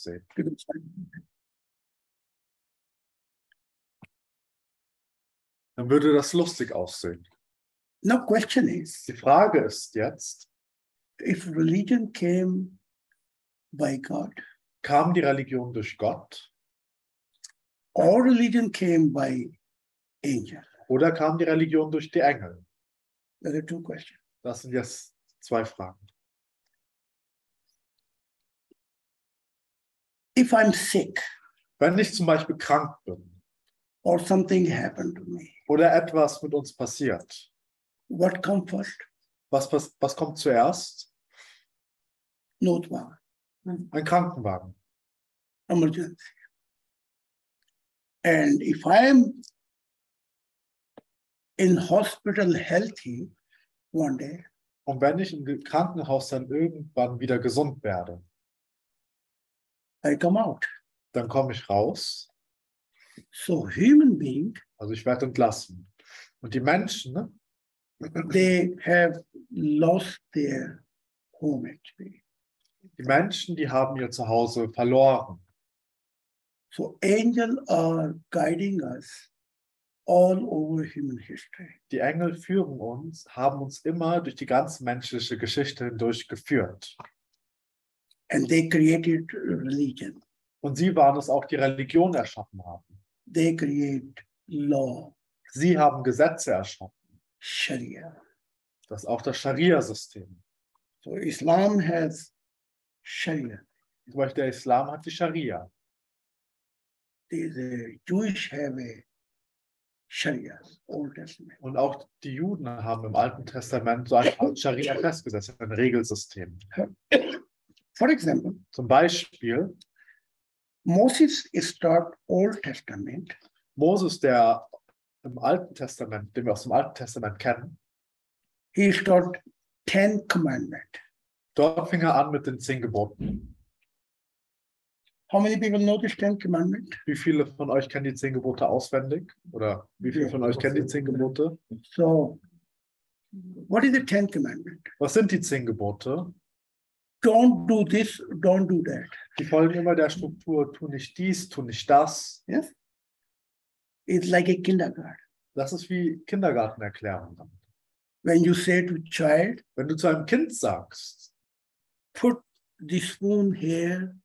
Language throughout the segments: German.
aussehen? Dann würde das lustig aussehen. Now question is, Die Frage ist jetzt, if religion came by God, kam die Religion durch Gott or religion came by angel? oder kam die Religion durch die Engel? There are two questions. Das sind jetzt zwei Fragen. If I'm sick Wenn ich zum Beispiel krank bin or something happened to me, oder etwas mit uns passiert, what comes first? was kommt zuerst? Notwagen, Ein Krankenwagen. emergency. And if I'm in hospital healthy one day, Und wenn ich im Krankenhaus dann irgendwann wieder gesund werde, I come out. dann komme ich raus. So human being, Also ich werde entlassen. Und die Menschen, ne? they have lost their home actually. Die Menschen, die haben ihr Zuhause verloren. So angels are guiding us all over human history. Die Engel führen uns, haben uns immer durch die ganze menschliche Geschichte hindurch geführt. And they created religion. Und sie waren es auch, die Religion erschaffen haben. They create law, Sie haben Gesetze erschaffen. Sharia. Das ist auch das Scharia-System. So Islam has Sharia. Zum Beispiel der Islam hat die Scharia. The Jewish have a Sharia, Old Testament. Und auch die Juden haben im Alten Testament so ein Scharia festgesetzt, ein Regelsystem. For example, Zum Beispiel Moses start Old Testament Moses, der im Alten Testament, den wir aus dem Alten Testament kennen, he start 10 Commandments. dort fing er an mit den 10 Geboten. How many people know this 10 Commandments? Wie viele von euch kennen die 10 Gebote auswendig? Oder wie viele von euch kennen die 10 Gebote? So, what is the 10 Commandments? Was sind die 10 Gebote? Don't do this, don't do that. Die folgen immer der Struktur, tu nicht dies, tu nicht das. Yes? It's like a kindergarten. Das ist wie Kindergartenerklärungen. When you say to child, Wenn du zu einem Kind sagst, put the spoon here,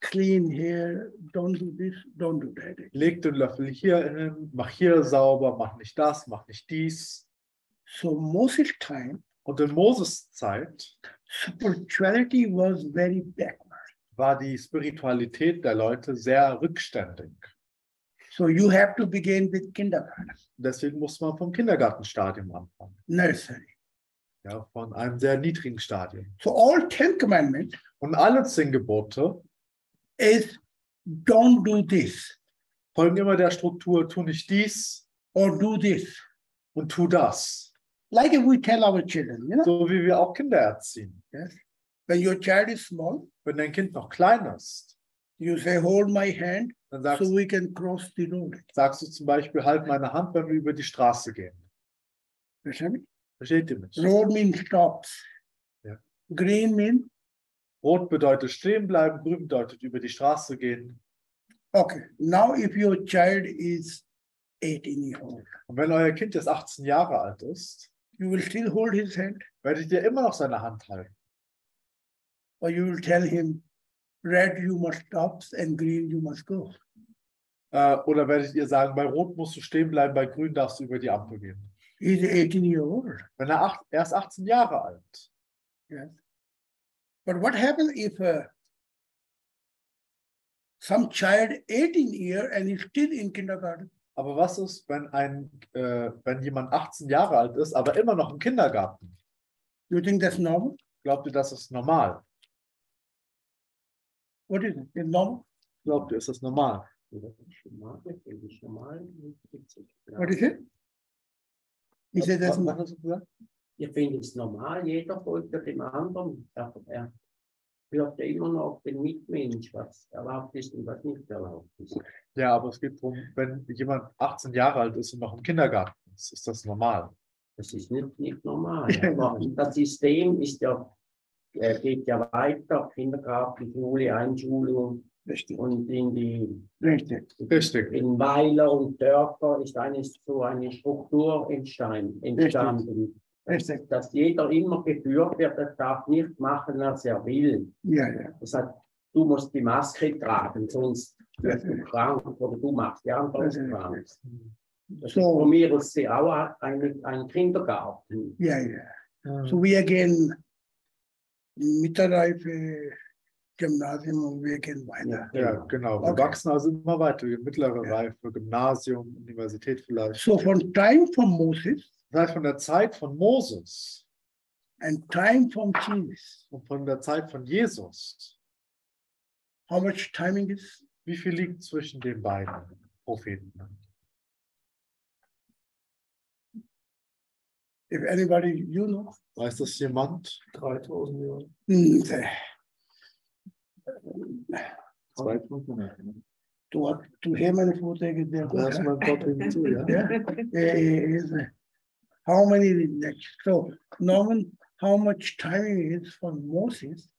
clean here, don't do this, don't do that. leg den Löffel hier hin, mach hier sauber, mach nicht das, mach nicht dies. So Moses' time, Und in Moses Zeit spirituality was very backward. war die Spiritualität der Leute sehr rückständig. So you have to begin with kindergarten, Deswegen muss man vom Kindergartenstadium anfangen. nursery. Ja, von einem sehr niedrigen Stadium. So all 10 Commandments Und alle 10 Gebote is don't do this folgen immer der Struktur, tu nicht dies or do this. und tu das. Like if we tell our children, you know, So wie wir auch Kinder erziehen. yes? When your child is small, Wenn dein Kind noch klein ist, you say, hold my hand dann so we can cross the road. sagst du zum Beispiel, halt meine Hand, wenn wir über die Straße gehen. Understand me? Versteht ihr mich? Road means stops. Ja. Green means, Rot bedeutet stehen bleiben, grün bedeutet über die Straße gehen. okay, now if your child is 18 years old, Und wenn euer Kind jetzt 18 Jahre alt ist, you will still hold his hand werdet ihr immer noch seine Hand halten. or you will tell him, red you must stop and green you must go. Oder werdet ihr sagen, bei Rot musst du stehen bleiben, bei Grün darfst du über die Ampel gehen. He's 18 years old. Wenn er ist 18 Jahre alt. Yes. But what happens if some child 18 years and is still in kindergarten? Aber was ist, wenn jemand 18 Jahre alt ist, aber immer noch im Kindergarten? You think that's normal? Glaubt ihr, das ist normal? What is it? It's normal? Glaubt ihr, ist das normal? What is it? He said that's Was not. hast du gesagt? Ich finde es normal, jeder folgt dem anderen, aber er hört ja immer noch den Mitmensch, was erlaubt ist und was nicht erlaubt ist. Ja, aber es geht darum, wenn jemand 18 Jahre alt ist und noch im Kindergarten ist das normal. Das ist nicht normal. Aber das System ist ja geht ja weiter, Kindergarten, Schule, Einschulung Richtig. und in die Richtig. in Weiler und Dörfer ist so eine Struktur entstanden. Richtig. Dass jeder immer geführt wird, er darf nicht machen, was er will. Ja, ja. Das heißt, du musst die Maske tragen, sonst wirst du krank oder du machst die anderen krank. Das ist von mir aus auch ein Kindergarten. Ja, ja. So wir gehen Mittelreife, Gymnasium und wir gehen weiter. Ja, genau. Wir wachsen also immer weiter. Mittlere Reife, Gymnasium, Universität vielleicht. So from time from Moses Das heißt, von der Zeit von Moses and time from Jesus, und von der Zeit von Jesus, how much timing is? wie viel liegt zwischen den beiden Propheten? If anybody, you know. Weiß das jemand? 3000 Jahre. 2500. To hear meine Vorträge sehr gut. Lass mal Vorträge zu, ja? How many next? So, Norman, how much timing is from Moses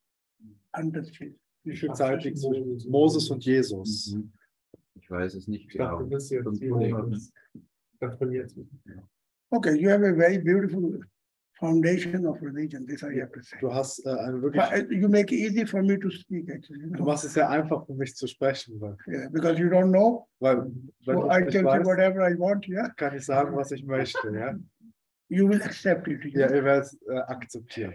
and Jesus? Wie viel Zeit liegt zwischen Moses und Jesus? Ich weiß es nicht Ich glaube, genau. du bist jetzt 5 Monate. Okay, you have a very beautiful foundation of religion. This I have to say. Du hast eine wirklich, But you make it easy for me to speak, actually. You du know? machst es sehr einfach für mich zu sprechen, Yeah, because you don't know, weil wenn so ich I nicht tell you weiß, whatever I want. Yeah, kann ich sagen, was ich möchte, ja? you will accept it. Ja, ihr werdet es akzeptieren.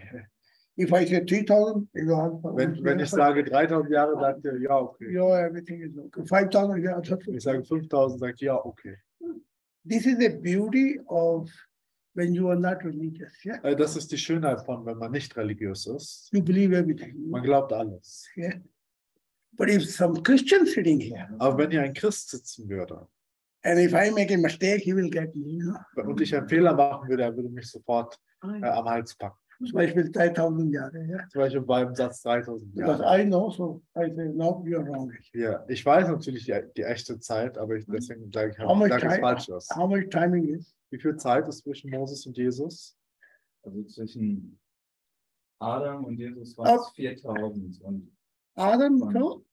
If I say 3,000, you know, Wenn ich sage 3000 Jahre, sagt ihr, ja, okay. yeah, everything is okay. 5,000, yeah, that's Wenn ich sage 5000, sagt ihr, ja, okay. This is the beauty of when you are not religious. Yeah, Das ist die Schönheit von, wenn man nicht religiös ist. you believe everything. Man glaubt alles. Yeah, but if some Christian sitting here, Aber wenn hier ein Christ sitzen würde and if I make a mistake, he will get me. You know? und ich einen Fehler machen würde, er würde mich sofort am Hals packen. Zum Beispiel 3,000 Jahre. Yeah, Zum Beispiel beim Satz 3000 because Jahre. I know, so I say no, you're wrong. Ja, ich weiß natürlich die echte Zeit, aber deswegen sage ich, How much sage es time? falsch aus. How much timing is? Wie viel Zeit ist zwischen Moses und Jesus? Also zwischen Adam und Jesus waren es Oh. 4000. Und Adam, so?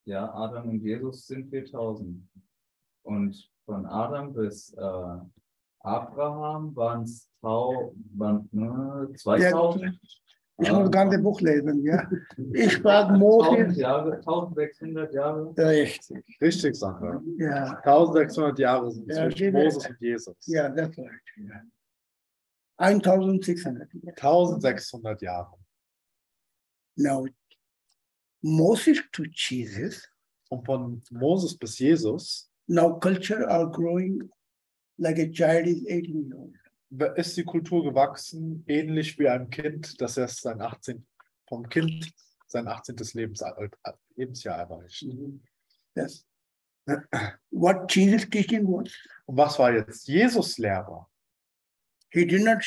Adam und Jesus sind 4000. Und von Adam bis Abraham waren es 2000. Ich muss ganze Buch lesen, ja. Ich frage Moses. 1600 Jahre. Richtig. Richtig, Sache. Ja. 1600 Jahre sind Ja, zwischen Moses und Jesus. Ja, that's right. Yeah. 1600. 1600 Jahre. Now, Moses to Jesus. Und von Moses bis Jesus Now culture are growing like a child is 18 years old. ist die Kultur gewachsen, ähnlich wie ein Kind, das erst sein 18. Lebensjahr erreicht. Yes. What Jesus teaching was? Und was war jetzt Jesus Lehre? He did not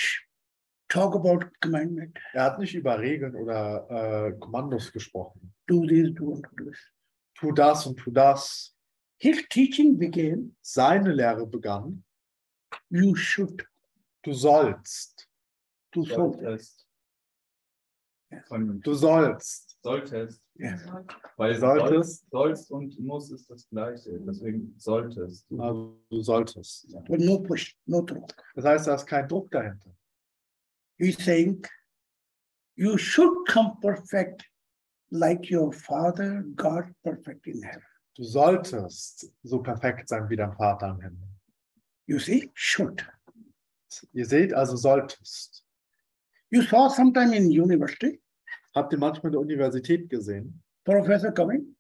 talk about commandment. Er hat nicht über Regeln oder Kommandos gesprochen. Do this, do and do this. Tu das und tu das. His teaching began, Seine Lehre begann, you should. du sollst. Du solltest. Du sollst. Solltest. Yes. Weil Solltest. sollst und muss ist das Gleiche. Deswegen solltest. Also, du solltest. But no push, no Druck. Das heißt, da ist kein Druck dahinter. He's saying, you should come perfect like your Father, God, perfect in heaven. Du solltest so perfekt sein wie dein Vater im Himmel. You see, should. Ihr seht also solltest. You saw sometime in university, Habt ihr manchmal in der Universität gesehen, professor coming,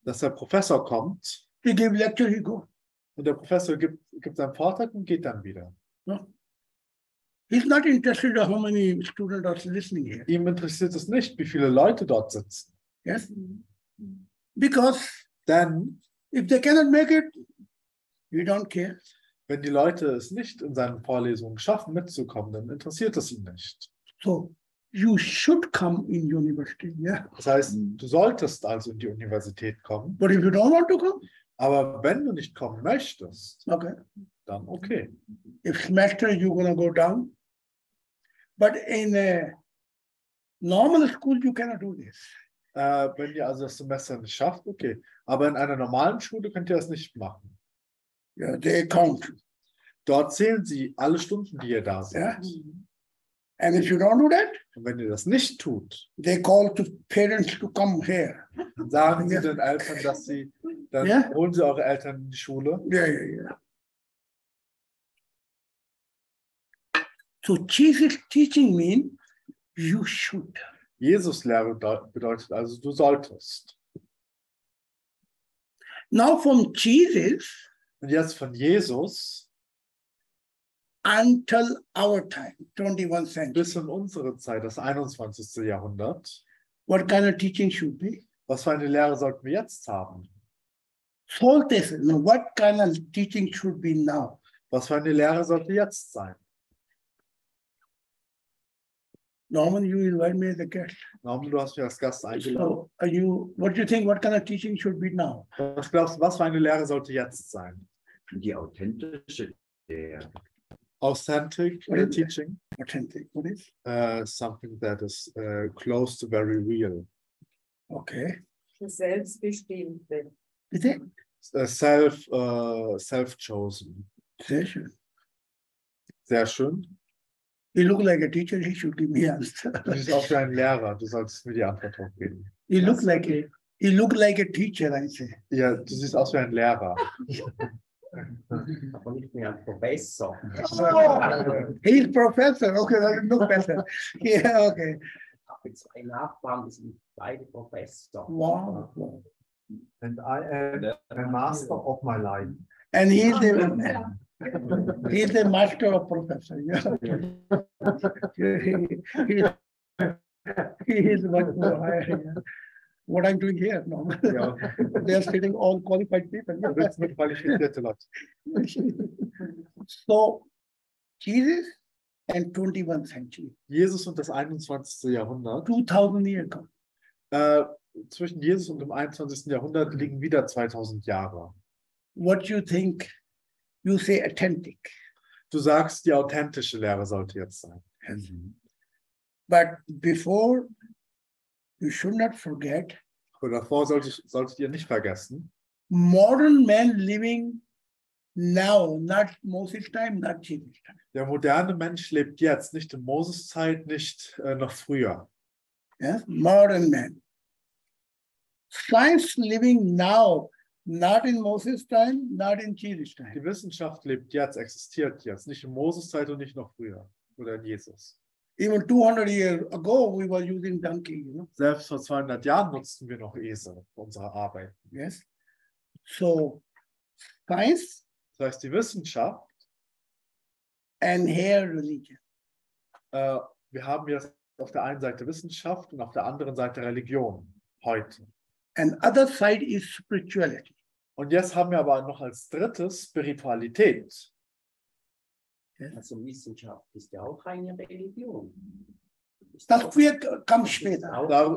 dass der Professor kommt he give lecture, he go. und der Professor gibt seinen Vortrag und geht dann wieder. No. He's not interested in how many students are listening here. Ihm interessiert es nicht, wie viele Leute dort sitzen. Yes? Because Denn if they cannot make it, you don't care. wenn die Leute es nicht in seinen Vorlesungen schaffen, mitzukommen, dann interessiert es ihn nicht. So you should come in university, yeah. Das heißt, du solltest also in die Universität kommen, But if you don't want to come, aber wenn du nicht kommen möchtest, okay. dann okay. If semester you're gonna go down, but in Normal school, you cannot do this. Wenn ihr also das Semester nicht schafft, okay. Aber in einer normalen Schule könnt ihr das nicht machen. Yeah, they count. Dort zählen sie alle Stunden, die ihr da Yeah. seid. And if you don't do that, Und wenn ihr das nicht tut, they call to parents to come here. dann sagen sie den Eltern, dass sie, dann Ja. holen sie eure Eltern in die Schule. Yeah, yeah, yeah. So Jesus teaching mean you should. Jesus-Lehre bedeutet also, du solltest. Now from Jesus Und jetzt von Jesus until our time, 21st century, bis in unsere Zeit, das 21. Jahrhundert, what kind of teaching should be? was für eine Lehre sollten wir jetzt haben? Solve this. Now, what kind of teaching should be now? Was für eine Lehre sollte jetzt sein? Norman, you invite me as a guest. Norman, du hast mich als Gast eingeladen. So, what do you think? What kind of teaching should be now? Was glaubst du, was für eine Lehre sollte jetzt sein? Die authentische Lehre. Authentic teaching, Authentic. What is? something that is close to very real. Okay. Selbstbestimmte. Is it? Self-chosen. Sehr schön. Sehr schön. You look like a teacher. He should give me answer. Du siehst aus wie ein Lehrer. Du solltest mir die Antwort drauf geben. You look like a teacher. I say. Ja, du siehst aus wie ein Lehrer. Aber nicht mehr ein Professor. He's professor. Okay, that look better. Yeah. Okay. Ich habe zwei Nachbarn, die sind beide Professor. Wow. Wow. And I am a master of my life. And he's the master of professor. Yeah. He is much more higher. Yeah. What I'm doing here now. Ja. They are sitting all qualified people. Du willst mit qualifizierte Leute. So Jesus and 21st century, Jesus und das 21. Jahrhundert. 2000 years ago. Zwischen Jesus und dem 21. Jahrhundert liegen wieder 2000 Jahre. What you think? You say authentic. Du sagst, die authentische Lehre sollte jetzt sein. But before, you should not forget, Und davor solltet ihr nicht vergessen, modern men living now, not Moses' time, not Jesus' time. der moderne Mensch lebt jetzt, nicht in Moses Zeit, nicht noch früher. Yes, modern men. Science living now, not in Moses' time, not in Jesus' time. Die Wissenschaft lebt jetzt, existiert jetzt, nicht in Moses Zeit und nicht noch früher oder in Jesus. Even 200 years ago, we were using donkey, you know. Selbst vor 200 Jahren nutzten wir noch Esel für unsere Arbeit. Yes. So, science Das heißt, die Wissenschaft, and here religion. wir haben jetzt auf der einen Seite Wissenschaft und auf der anderen Seite Religion heute. And other side is spirituality. Und jetzt haben wir aber noch als drittes Spiritualität. Also Wissenschaft ist ja auch eine Religion. Das wird kommt später.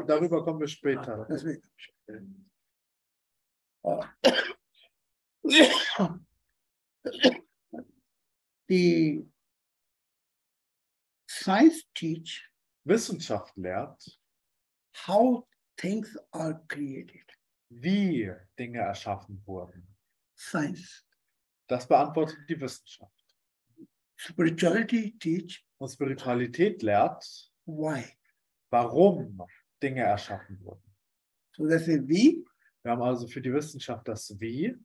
Darüber kommen wir später. Das wird. The science teach Wissenschaft lehrt, how things are created. wie Dinge erschaffen wurden. Science. Das beantwortet die Wissenschaft. Spirituality teach Und Spiritualität lehrt, why. warum Dinge erschaffen wurden. So that's a wie Wir haben also für die Wissenschaft das Wie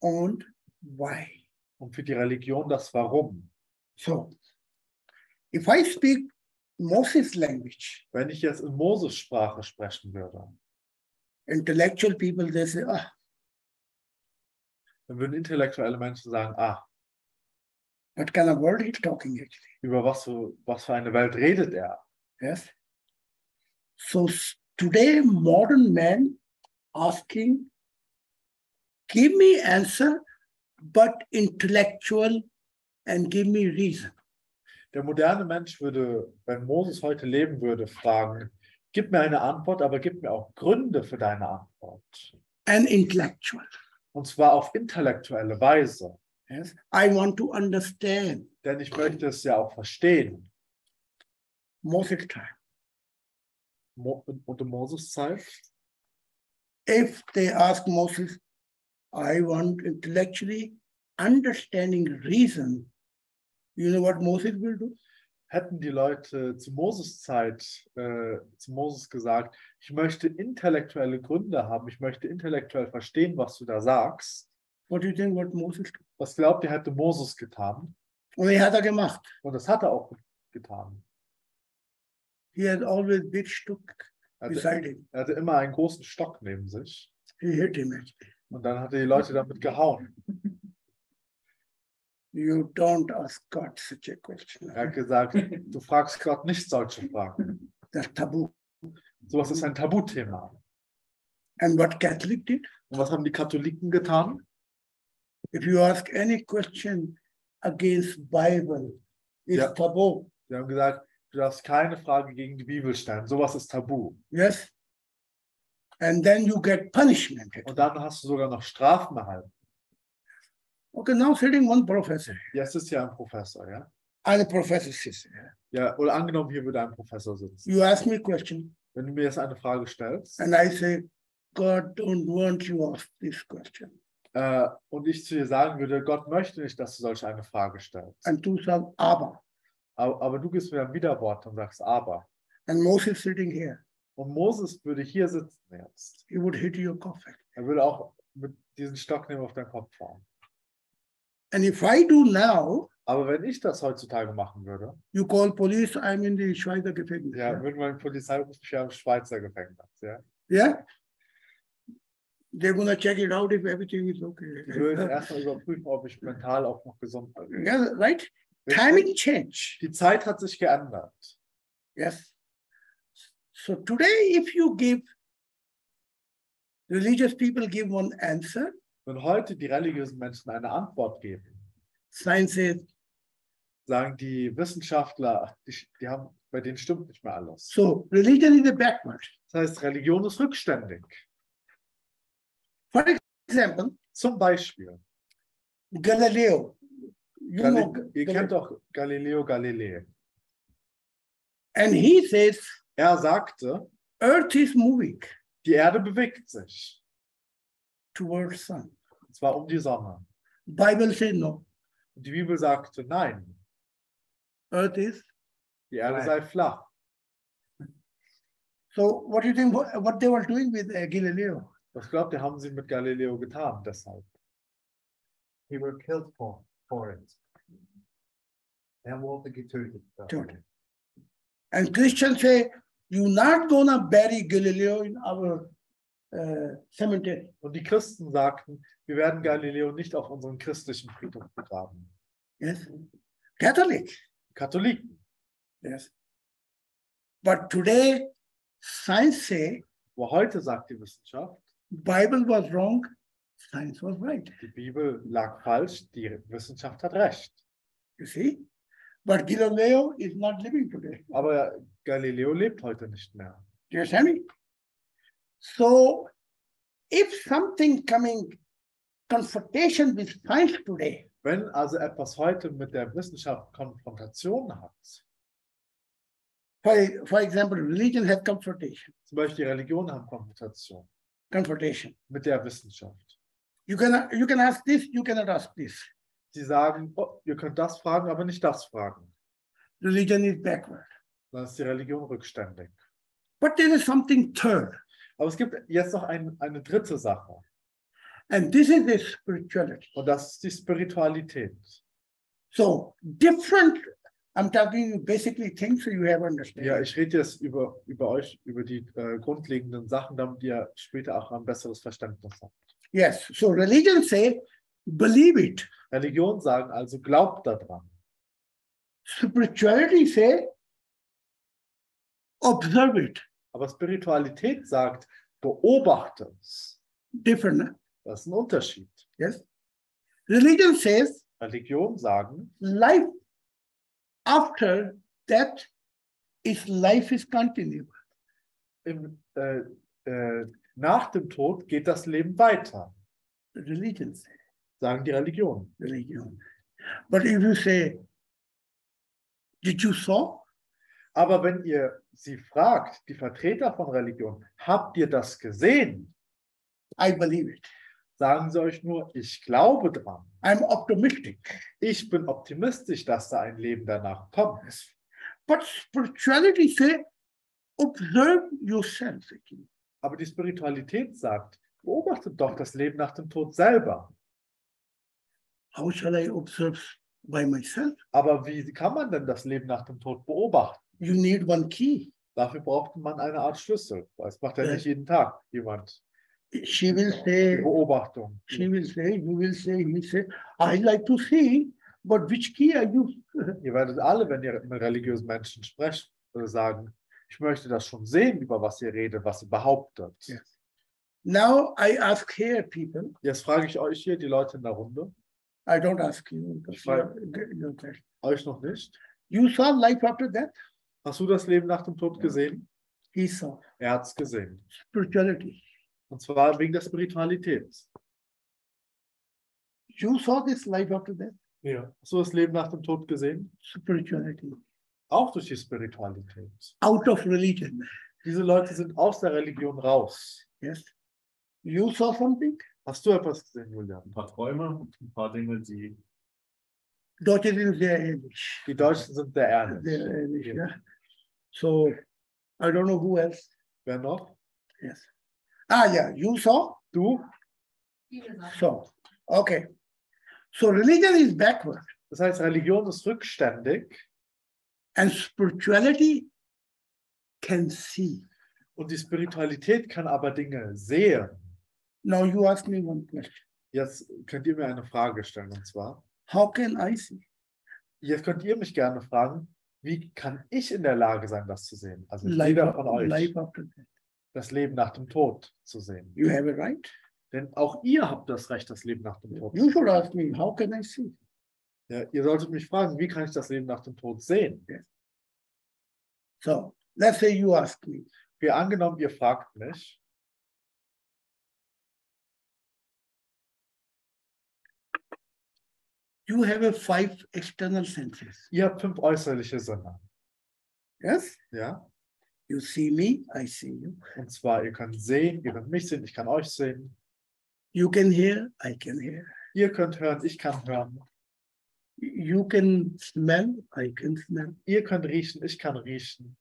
and why. und für die Religion das Warum. So if I speak Moses language, Wenn ich jetzt in Moses Sprache sprechen würde, intellectual people they say, ah, dann würden intellektuelle Menschen sagen, what kind of word he's talking actually. über was für eine Welt redet er? Yes. So today modern man asking, give me answer, but intellectual and give me reason. Der moderne Mensch würde, wenn Moses heute leben würde, fragen, gib mir eine Antwort, aber gib mir auch Gründe für deine Antwort. And intellectual. Und zwar auf intellektuelle Weise. Yes. I want to understand. Denn ich möchte es ja auch verstehen. Moses time. unter Moses Zeit. If they ask Moses, I want intellectually understanding reason, you know what Moses will do? Hätten die Leute zu Moses Zeit zu Moses gesagt, ich möchte intellektuelle Gründe haben, ich möchte intellektuell verstehen, was du da sagst. What do you think what Moses did? Was glaubt ihr, hätte Moses getan? Und er hat er gemacht. Und das hat er auch getan. He had always big stick beside him. Er hatte immer einen großen Stock neben sich. He hit him. Und dann hat er die Leute damit gehauen. You don't ask God such a question. Er hat gesagt, du fragst Gott nicht solche Fragen. That's taboo. Sowas ist ein Tabuthema. And what Catholic did? Und was haben die Katholiken getan? If you ask any question against Bible, it's Ja. taboo. Sie haben gesagt, du darfst keine Frage gegen die Bibel stellen. Sowas ist tabu. Yes. And then you get punishment. Und dann hast du sogar noch Strafen erhalten. Okay, now sitting one professor. Jetzt ist ja ein Professor, ja? Eine professor sits here. Ja, oder angenommen, hier würde ein Professor sitzen. You ask me a question, Wenn du mir jetzt eine Frage stellst and I say, God don't want you to ask this question. Und ich zu dir sagen würde, Gott möchte nicht, dass du solch eine Frage stellst. And du sagst, aber. Aber du gibst mir ein Widerwort und sagst aber. And Moses sitting here, Und Moses würde hier sitzen jetzt. he would hit your coffin. Er würde auch mit diesem Stock nehmen auf deinen Kopf fahren. And if I do now, Aber wenn ich das heutzutage machen würde, you call police, I'm in the Schweizer Gefängnis. ja, würde meine Polizei rufen, ich wäre im Schweizer Gefängnis. Ja? Yeah? They're going to check it out if everything is okay. Die würden erstmal überprüfen, ob ich mental auch noch gesund bin. Yeah, right? Timing change. Die Zeit hat sich geändert. Yes. So today, if you give, religious people give one answer, Wenn heute die religiösen Menschen eine Antwort geben, science says, sagen die Wissenschaftler, die haben, bei denen stimmt nicht mehr alles. so religion is a backward. Das heißt, Religion ist rückständig. For example, Zum Beispiel, Galileo. You know, ihr kennt doch Galileo Galilei. and he says, Er sagte, Earth is moving die Erde bewegt sich. towards sun. Und zwar um die Sonne. Bible says no. Und die Bibel sagte, nein, Earth is. die Erde sei flach. So what do you think? What they were doing with Galileo? Was glaubt ihr, haben sie mit Galileo getan deshalb? He were killed for it. Er wurde getötet. Tötet. And Christians say, you're not gonna bury Galileo in our cemetery. Und die Christen sagten, wir werden Galileo nicht auf unserem christlichen Friedhof begraben. Yes. Catholic. Katholiken. Yes. But today, science say Wo heute sagt die Wissenschaft, Bible was wrong, science was right. die Bibel lag falsch, die Wissenschaft hat recht. You see? But Galileo is not living today. Aber Galileo lebt heute nicht mehr. Do you understand me? So, if something coming confrontation with science today, Wenn also etwas heute mit der Wissenschaft Konfrontation hat, for example, religion has confrontation. zum Beispiel die Religionen haben Konfrontation mit der Wissenschaft. You can ask this, you cannot ask this. Sie sagen, oh, ihr könnt das fragen, aber nicht das fragen. Religion is backward. Dann ist die Religion rückständig. But there is something third, Aber es gibt jetzt noch eine dritte Sache. and this is the spirituality. Und das ist die Spiritualität. So different, I'm talking basically things so you have understanding. Ja, ich rede jetzt über euch, über die grundlegenden Sachen, damit ihr später auch ein besseres Verständnis habt. Yes, so religion say, believe it. Religionen sagen also, glaubt daran. Spirituality say, observe it. Aber Spiritualität sagt, beobachte es. Different, huh? Das ist ein Unterschied. Yes. Religion says, Religionen sagen, life after death is life is continued. Nach dem Tod geht das Leben weiter, Religion say, sagen die Religionen. religion. But if you say, did you saw? Aber wenn ihr sie fragt, die Vertreter von Religion, habt ihr das gesehen? I believe it. Sagen sie euch nur, ich glaube dran. I'm optimistic. Ich bin optimistisch, dass da ein Leben danach kommt. But spirituality says, observe yourself. Aber die Spiritualität sagt, beobachtet doch das Leben nach dem Tod selber. How shall I observe by myself? Aber wie kann man denn das Leben nach dem Tod beobachten? You need one key. Dafür braucht man eine Art Schlüssel. Das macht ja Ja. nicht jeden Tag jemand. She will Die say, Beobachtung. she will say, you will say, he say, I like to see, but which key are you? Ihr werdet alle, wenn ihr mit religiösen Menschen sprecht, sagen, ich möchte das schon sehen, über was ihr redet, was ihr behauptet. Yes. Now I ask here people, Jetzt frage ich euch hier, die Leute in der Runde, I don't ask you. Ich frage- Okay. euch noch nicht. You saw life after death? Hast du das Leben nach dem Tod gesehen? He saw. Er hat es gesehen. Spirituality. Und zwar wegen der Spiritualität. You saw this life after death? Ja. Hast du das Leben nach dem Tod gesehen? Spirituality. Auch durch die Spiritualität. Out of religion. Diese Leute sind aus der Religion raus. Yes. You saw something? Hast du etwas gesehen, Julian? Ein paar Träume, ein paar Dinge, die Deutsche sind sehr ähnlich. Die Deutschen sind sehr ehrlich. Sehr ähnlich, Ja. yeah. So, I don't know who else. Wer noch? Yes. Ah, yeah, you saw? Du? So, okay. So religion is backward Das heißt, Religion ist rückständig and spirituality can see. und die Spiritualität kann aber Dinge sehen. Now you ask me one question. Jetzt könnt ihr mir eine Frage stellen, und zwar, How can I see? jetzt könnt ihr mich gerne fragen, wie kann ich in der Lage sein, das zu sehen? Also jeder von euch, Life after death. das Leben nach dem Tod zu sehen. You have a right. Denn auch ihr habt das Recht, das Leben nach dem Tod zu You sehen. should ask me, how can I see? Ja, ihr solltet mich fragen, wie kann ich das Leben nach dem Tod sehen? So let's say you ask me, Okay, angenommen, ihr fragt mich, you have a 5 external senses. ihr habt 5 äußerliche Sinne. Yes? Ja? You see me, I see you. Und zwar, ihr könnt sehen, ihr könnt mich sehen, ich kann euch sehen. You can hear, I can hear. Ihr könnt hören, ich kann hören. You can smell, I can smell. Ihr könnt riechen, ich kann riechen.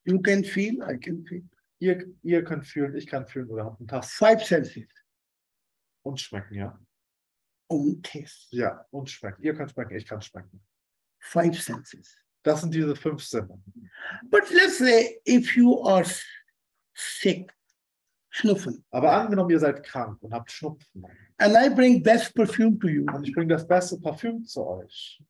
You can feel, I can feel. Ihr könnt fühlen, ich kann fühlen oder habt einen Tast 5 senses. und schmecken, ja? Und taste. Ja, und schmecken. Ihr könnt schmecken, ich kann schmecken. 5 senses. Das sind diese 5 Sinne. But let's say if you are sick, schnupfen, Aber angenommen, ihr seid krank und habt Schnupfen and I bring best perfume to you, und ich bringe das beste Parfüm zu euch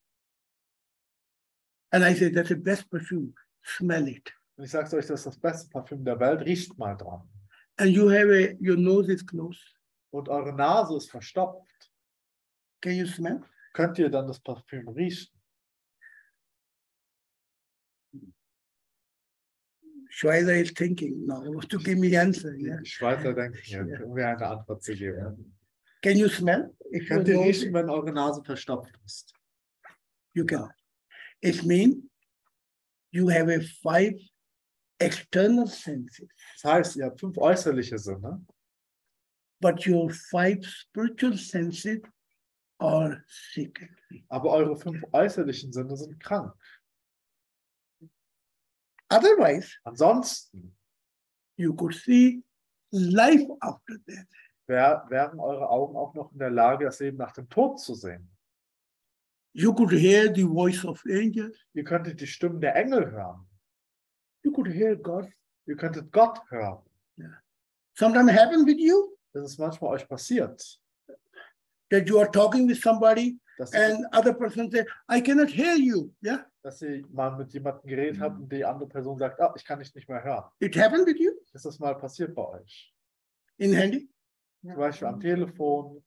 and I say that's the best perfume, smell it. und ich sage euch, das ist das beste Parfüm der Welt, riecht mal dran. And you have your nose is closed. Und eure Nase ist verstopft. Can you smell? Könnt ihr dann das Parfüm riechen? Schweizer is thinking now to give me answer. Yeah. Die Schweizer denken jetzt, um mir eine Antwort zu geben. Can you smell? If your Könnt ihr nose, riechen, wenn eure Nase verstopft ist? you can. It means you have a 5 external senses, Das heißt, ihr habt 5 äußerliche Sinne, but your 5 spiritual senses are sick. aber eure 5 äußerlichen Sinne sind krank. Otherwise, Ansonsten you could see life after death. wären eure Augen auch noch in der Lage, das Leben nach dem Tod zu sehen. You could hear the voice of angels. Ihr könntet die Stimmen der Engel hören. You could hear God. Ihr könntet Gott hören. Sometimes happen with you Das ist manchmal euch passiert, that you are talking with somebody dass, and other person say, I cannot hear you. Yeah, dass ihr mal mit jemandem geredet habt und die andere Person sagt, ah, ich kann dich nicht mehr hören. it happened with you Ist das mal passiert bei euch? in handy. Zum Beispiel am Telefon.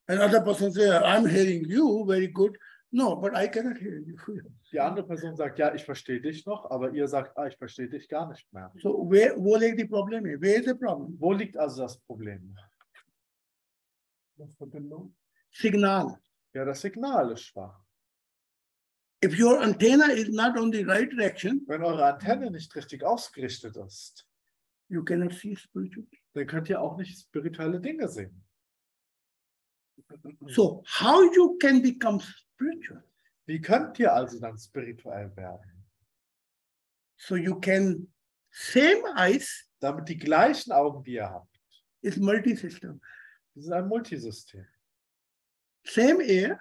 And other person say, I'm hearing you very good. No, but I cannot hear you. Die andere Person sagt, ja, ich verstehe dich noch, aber ihr sagt, ah, ich verstehe dich gar nicht mehr. So wo liegt the problem? Where is the problem? Wo liegt also das Problem? Signal. Ja, das Signal ist schwach. If your antenna is not on the right direction, Wenn eure Antenne nicht richtig ausgerichtet ist, you cannot see spiritual. dann könnt ihr auch nicht spirituelle Dinge sehen. So how you can become spiritual? Wie könnt ihr also dann spirituell werden? So you can, same eyes Damit die gleichen Augen, die ihr habt, is multi-system. die sind ein Multisystem. Same ear,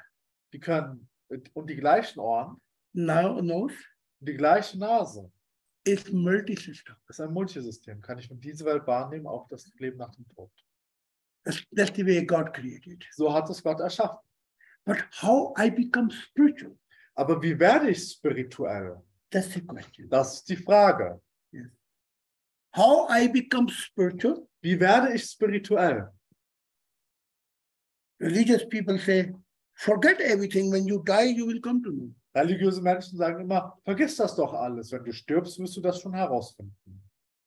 Die können, und die gleichen Ohren, nose und die gleiche Nase, is multi-system. ist ein Multisystem. Kann ich von dieser Welt wahrnehmen, auch das Leben nach dem Tod. That's the way God created. So hat es Gott erschaffen. But how I become spiritual? Aber wie werde ich spirituell? That's the question. Das ist die Frage. How I become spiritual? Wie werde ich spirituell? Religious people say, forget everything. When you die, you will come to me. Religiöse Menschen sagen immer, vergiss das doch alles. Wenn du stirbst, wirst du das schon herausfinden.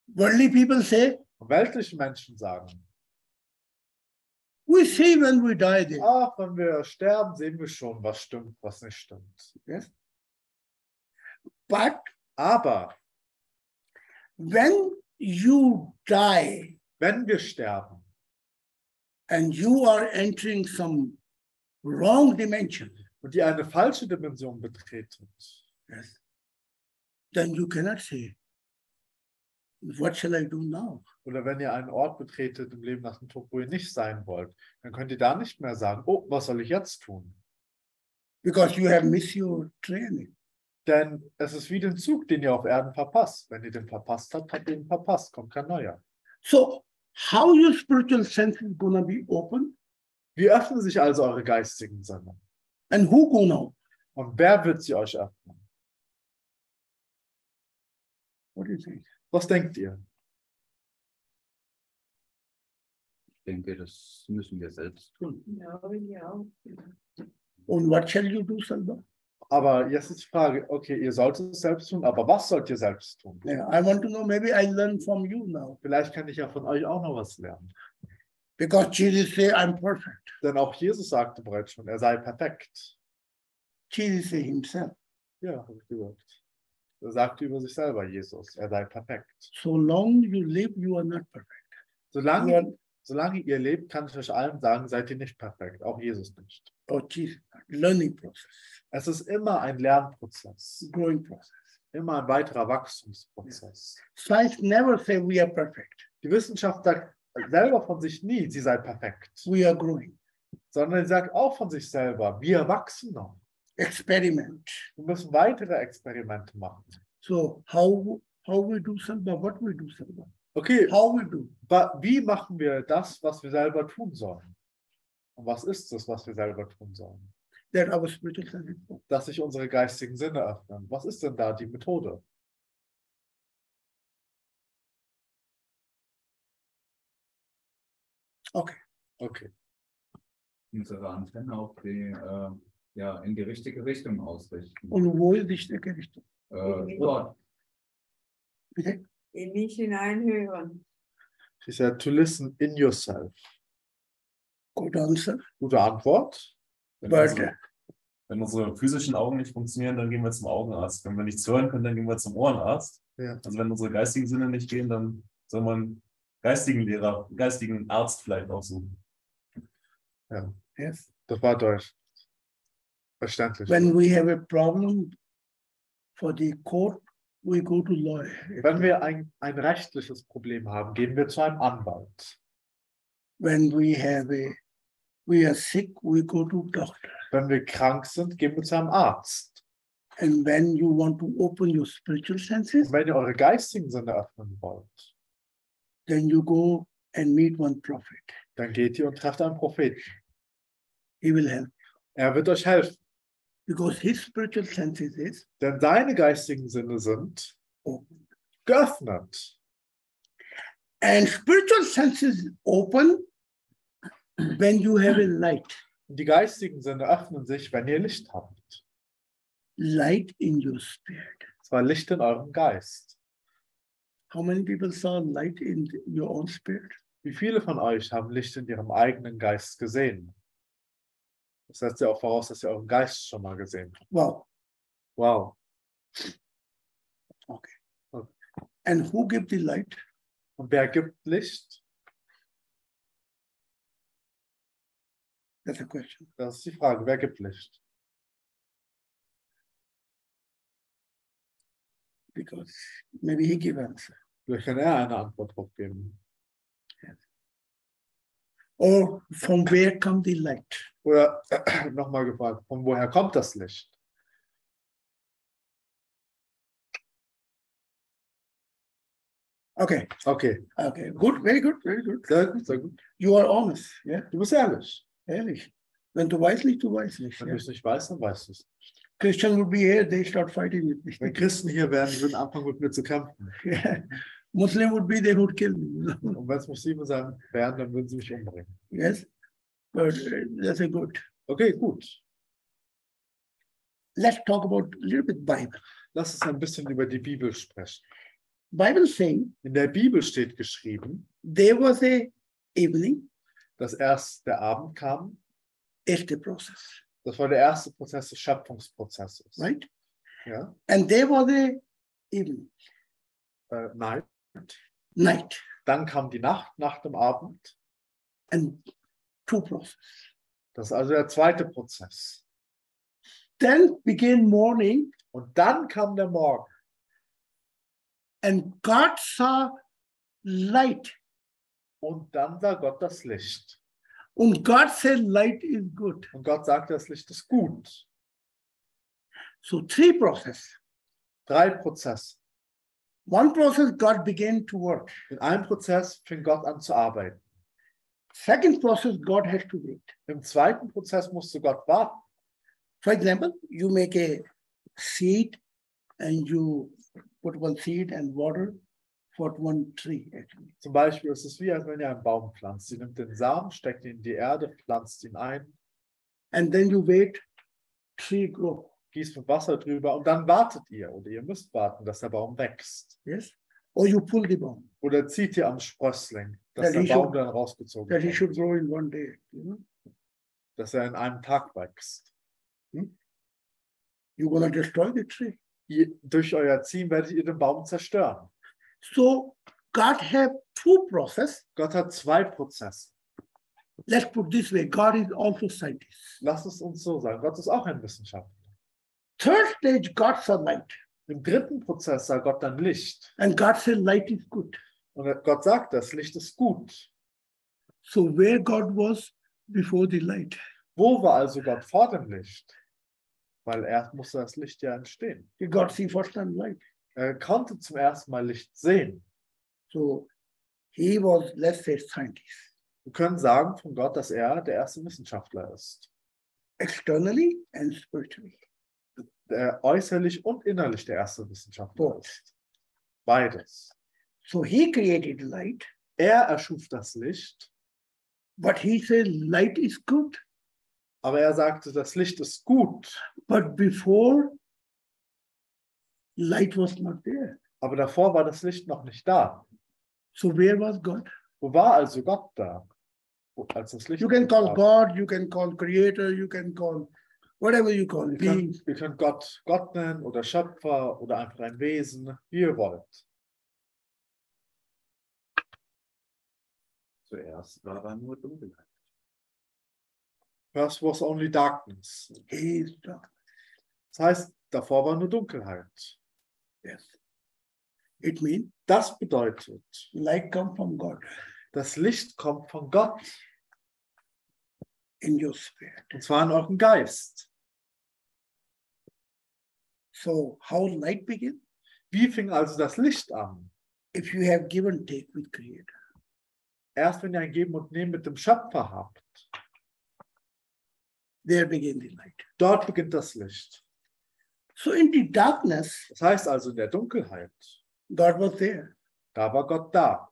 Worldly people say, Und weltliche Menschen sagen, we see when we die there. ach, wenn wir sterben, sehen wir schon, was stimmt, was nicht stimmt. Yes. But Aber when you die wenn wir sterben and you are entering some wrong dimension, und ihr eine falsche Dimension betretet, yes, then you cannot say, what shall I do now? oder wenn ihr einen Ort betretet im Leben nach dem Tod, wo ihr nicht sein wollt, dann könnt ihr da nicht mehr sagen, oh, was soll ich jetzt tun? Because you have missed your training. Denn es ist wie den Zug, den ihr auf Erden verpasst. Wenn ihr den verpasst habt, habt ihr ihn verpasst, kommt kein neuer. So how your spiritual sense is gonna be open? Wie öffnen sich also eure geistigen Sinne? And who gonna open? Und wer wird sie euch öffnen? What do you think? Was denkt ihr? Ich denke, das müssen wir selbst tun. Ja, ja. And what shall you do, Salva? Aber jetzt ist die Frage, okay, ihr solltet es selbst tun, aber was sollt ihr selbst tun? Yeah, I want to know, maybe I learn from you now. Vielleicht kann ich ja von euch auch noch was lernen. Because Jesus said, I'm perfect. Denn auch Jesus sagte bereits schon, er sei perfekt. Jesus said himself. Ja, habe ich gesagt. Er sagte über sich selber, Jesus, er sei perfekt. So long you live, you are not perfect. Solange ihr lebt, kann ich euch allen sagen, seid ihr nicht perfekt, auch Jesus nicht. Oh, Jesus, learning process, Es ist immer ein Lernprozess, growing process. immer ein weiterer Wachstumsprozess. Science never say we are perfect. Die Wissenschaft sagt selber von sich nie, sie sei perfekt, We are growing. sondern sie sagt auch von sich selber, wir wachsen noch. Experiment. Wir müssen weitere Experimente machen. So how we do Salva, what we do Salva? Okay, How we do? wie machen wir das, was wir selber tun sollen? Und was ist es, was wir selber tun sollen? That our spiritual sense is open. Dass sich unsere geistigen Sinne öffnen. Was ist denn da die Methode? Okay. Okay. Unsere Antenne auf die, ja, in die richtige Richtung ausrichten. Und wo ist die richtige Richtung? Dort. Bitte? In mich hineinhören. She said to listen in yourself. Good answer. Gute Antwort. But Wenn unsere physischen Augen nicht funktionieren, dann gehen wir zum Augenarzt. Wenn wir nichts hören können, dann gehen wir zum Ohrenarzt. Ja. Also wenn unsere geistigen Sinne nicht gehen, dann soll man geistigen Lehrer, geistigen Arzt vielleicht auch suchen. Ja, yes. das war Deutsch. Verständlich. When we have a problem for the court, we go to lawyer. Wenn wir ein rechtliches Problem haben, gehen wir zu einem Anwalt. When we are sick, we go to doctor. Wenn wir krank sind, gehen wir zu einem Arzt. And when you want to open your spiritual senses, Und wenn ihr eure geistigen Sinne öffnen wollt, then you go and meet one prophet. dann geht ihr und trefft einen Propheten. He will help. Er wird euch helfen, Because his spiritual senses is denn seine geistigen Sinne sind open. geöffnet. And spiritual senses open when you have a light. Und die geistigen Sinne öffnen sich, wenn ihr Licht habt. Light in your spirit. Und zwar Licht in eurem Geist. How many people saw light in your own spirit? Wie viele von euch haben Licht in ihrem eigenen Geist gesehen? Das setzt ja auch voraus, dass ihr euren Geist schon mal gesehen habt. Wow. Wow. Okay. And who gives the light? Und wer gibt Licht? That's a question. Das ist die Frage. Wer gibt Licht? Because maybe he gives answer. Vielleicht kann er eine Antwort drauf geben. Or from where comes the light? Oder nochmal gefragt, von woher kommt das Licht? Okay. Okay, Okay. Good. Very good. Very good. sehr gut, sehr gut. You are honest. Yeah. Du bist ehrlich. Ehrlich. Wenn du weißt nicht, du weißt nicht. Wenn Yeah. du es nicht weißt, dann weißt du es. Christian would be here, they start fighting with me. Wenn Christen hier wären, die würden anfangen mit mir zu kämpfen. Yeah. Muslim would be, they would kill me. Und wenn es Muslime sein wären, dann würden sie mich umbringen. Yes. But that's a good. Okay, gut. Let's talk about a little bit Bible. Lass uns ein bisschen über die Bibel sprechen. Bible saying In der Bibel steht geschrieben, there was a evening, dass erst der Abend kam. is the process, Das war der erste Prozess des Schöpfungsprozesses. right? Ja? And there was a evening, Nein. night, Dann kam die Nacht nach dem Abend. and two process. Das ist also der zweite Prozess. Then began morning, Und dann kam der Morgen. and God saw light. Und dann sah Gott das Licht. And God said light is good. Und Gott sagte, das Licht ist gut. So three process. 3 Prozesse. One process, God began to work. In einem Prozess fing Gott an zu arbeiten. Second process, God has to wait. Im zweiten Prozess musste Gott warten. For example, you make a seed and you put one seed and water for one tree, actually. Zum Beispiel ist es wie, als wenn ihr einen Baum pflanzt. Sie nimmt den Samen, steckt ihn in die Erde, pflanzt ihn ein, And then you wait, tree grow. gießt mit Wasser drüber und dann wartet ihr oder ihr müsst warten, dass der Baum wächst. Yes? Or you pull the bomb. Oder zieht ihr am Sprössling, dass That der he Baum should- dann rausgezogen That he wird, should grow in one day. dass er in einem Tag wächst. You're going to destroy the tree. Durch euer Ziehen werdet ihr den Baum zerstören. So God have two process. Gott hat 2 Prozesse. Let's put this way, God is also scientist. Lasst es uns so sagen. Gott ist auch ein Wissenschaftler. Third stage, God saw light. Im dritten Prozess sah Gott dann Licht. And God said light is good. Und Gott sagt, das Licht ist gut. So where God was before the light? Wo war also Gott vor dem Licht? Weil erst musste das Licht ja entstehen. He got see first time light. Er konnte zum ersten Mal Licht sehen. So he was, let's say, scientist. Wir können sagen von Gott, dass er der erste Wissenschaftler ist. Externally and spiritually. Der äußerlich und innerlich der erste Wissenschaftler ist. Beides. So he created light, Er erschuf das Licht, but he said light is good. aber er sagte, das Licht ist gut. But before, light was not there. Aber davor war das Licht noch nicht da. So where was God? Wo war also Gott da? Als das Licht You can nicht call war. God, you can call Creator, you can call whatever you call it. Being. Ihr könnt Gott Gott nennen oder Schöpfer oder einfach ein Wesen, wie ihr wollt. Zuerst war da nur Dunkelheit. First was only darkness. He is dark. Das heißt, davor war nur Dunkelheit. Yes. It means Das bedeutet, light comes from God das Licht kommt von Gott, in your spirit. und zwar in eurem Geist. So how light begin? Wie fing also das Licht an? If you have give and take with Creator. Erst wenn ihr ein Geben und Nehmen mit dem Schöpfer habt, There begin the light. dort beginnt das Licht. So in the darkness, Das heißt also in der Dunkelheit, God was there. da war Gott da.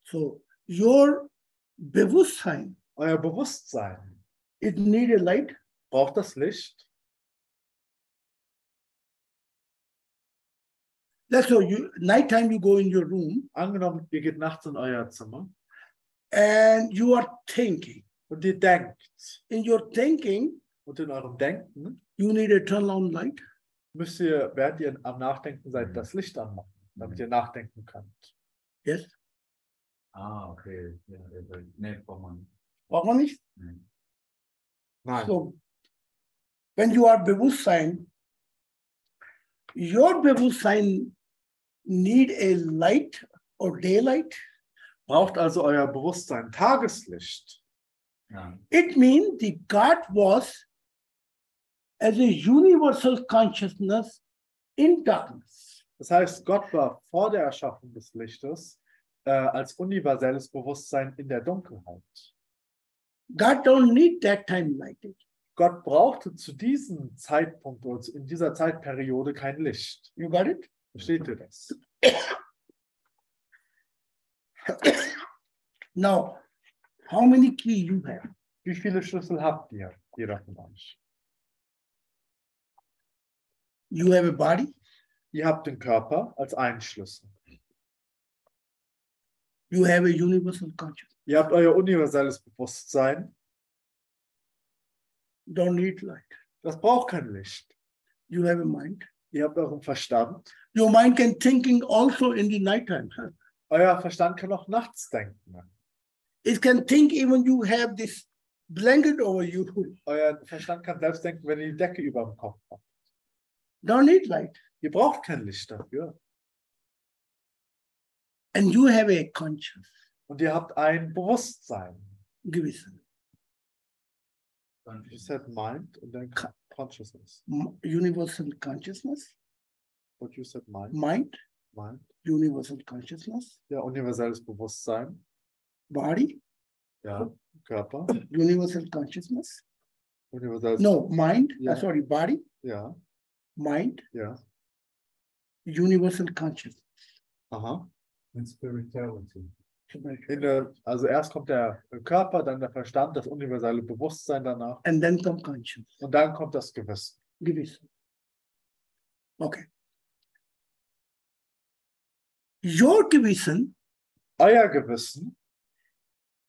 So your Bewusstsein, Euer Bewusstsein it need a light. braucht das Licht. That's so you nighttime you go in your room Angenommen, ihr geht nachts in euer Zimmer and you are thinking. und ihr denkt. In your thinking, Und in eurem Denken you need a turn on light. müsst ihr, während ihr am Nachdenken seid, das Licht anmachen, damit ihr nachdenken könnt. Yes? Ah, okay. Ja, nee, braucht man. Braucht man nicht? Nee. Nein. So, when you are Bewusstsein, your Bewusstsein need a light or daylight. Braucht also euer Bewusstsein Tageslicht. Ja. It means the God was as a universal consciousness in darkness. Das heißt, Gott war vor der Erschaffung des Lichtes als universelles Bewusstsein in der Dunkelheit. God don't need that time lighting. Gott brauchte zu diesem Zeitpunkt oder in dieser Zeitperiode kein Licht. You got it? Versteht ihr das? Now, how many keys you have? Wie viele Schlüssel habt ihr, jeder von euch? You have a body, Ihr habt den Körper als einen Schlüssel. you have a universal consciousness. Ihr habt euer universelles Bewusstsein. Don't need light. Das braucht kein Licht. You have a mind. Ihr habt euren Verstand. Your mind can thinking also in the nighttime. Huh? Euer Verstand kann auch nachts denken. It can think even you have this blanket over you. Euer Verstand kann selbst denken, wenn ihr die Decke über dem Kopf habt. Don't need light. Ihr braucht kein Licht dafür. And you have a conscience. Und ihr habt ein Bewusstsein. Gewissen. You said mind and then consciousness. Universal consciousness. What you said mind? Mind. Mind. Universal consciousness. Ja, universelles Bewusstsein. Body. Ja, Körper. Universal consciousness. Universelles. No, mind. Yeah. Sorry, body. Ja, Mind. ja. Universal consciousness. Aha. And spirituality. Also erst kommt der Körper, dann der Verstand, das universelle Bewusstsein danach. And then come conscience. Und dann kommt das Gewissen. Gewissen. Okay. Your Gewissen, Euer Gewissen,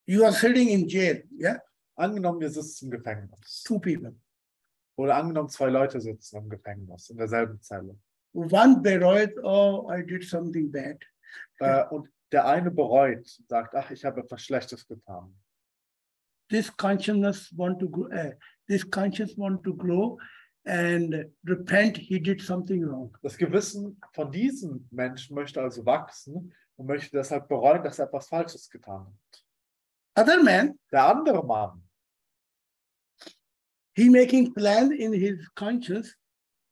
you are sitting in jail, yeah? angenommen, ihr sitzt im Gefängnis. 2 people. Oder angenommen, 2 Leute sitzen im Gefängnis, in derselben Zelle. One bereut, oh, I did something bad. Und der eine bereut, sagt, ach, ich habe etwas Schlechtes getan. This consciousness want to grow, this conscience want to grow and repent he did something wrong. Das Gewissen von diesem Menschen möchte also wachsen und möchte deshalb bereuen, dass er etwas Falsches getan hat. Other man, Der andere Mann, he making plan in his conscience.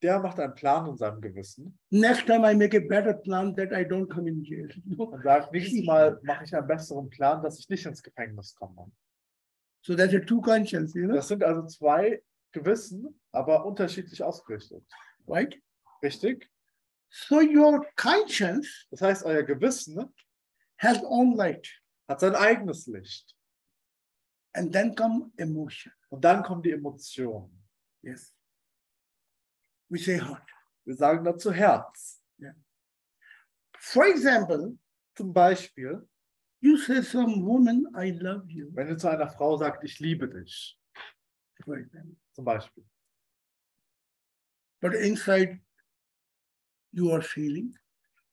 der macht einen Plan in seinem Gewissen Next time I make a better plan that I don't come in jail. und sagt, nächstes Mal mache ich einen besseren Plan, dass ich nicht ins Gefängnis komme. So that's a 2 conscience, you know, Das sind also 2 Gewissen, aber unterschiedlich ausgerichtet. right? Richtig? So your conscience Das heißt, euer Gewissen has own light. hat sein eigenes Licht. And then come emotion. Und dann kommen die Emotionen. Yes. We say heart. Wir sagen dazu Herz. For example, Zum Beispiel, you say some woman, I love you. wenn ihr zu einer Frau sagt, ich liebe dich. For example. Zum Beispiel. But inside you are feeling.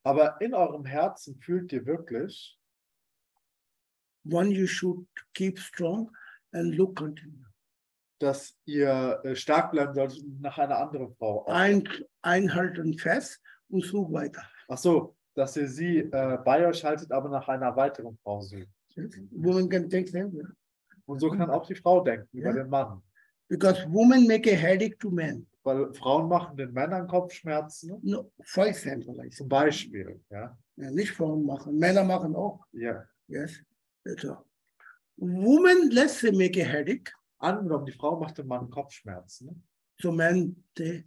Aber in eurem Herzen fühlt ihr wirklich, One, you should keep strong and look continue. dass ihr stark bleiben solltet und nach einer anderen Frau. Einhalten fest und such weiter. Ach so, dass ihr sie bei euch haltet, aber nach einer weiteren Frau sucht. Woman can take them. Yeah. Und so kann auch die Frau denken über Ja. den Mann. Because women make a headache to men. Weil Frauen machen den Männern Kopfschmerzen. No, for example, I say. Zum Beispiel. Ja. Ja, nicht Frauen machen, Männer machen auch. Ja. Yes. So. Woman, let's say, make a headache. Angenommen, die Frau macht dem Mann Kopfschmerzen. So man say,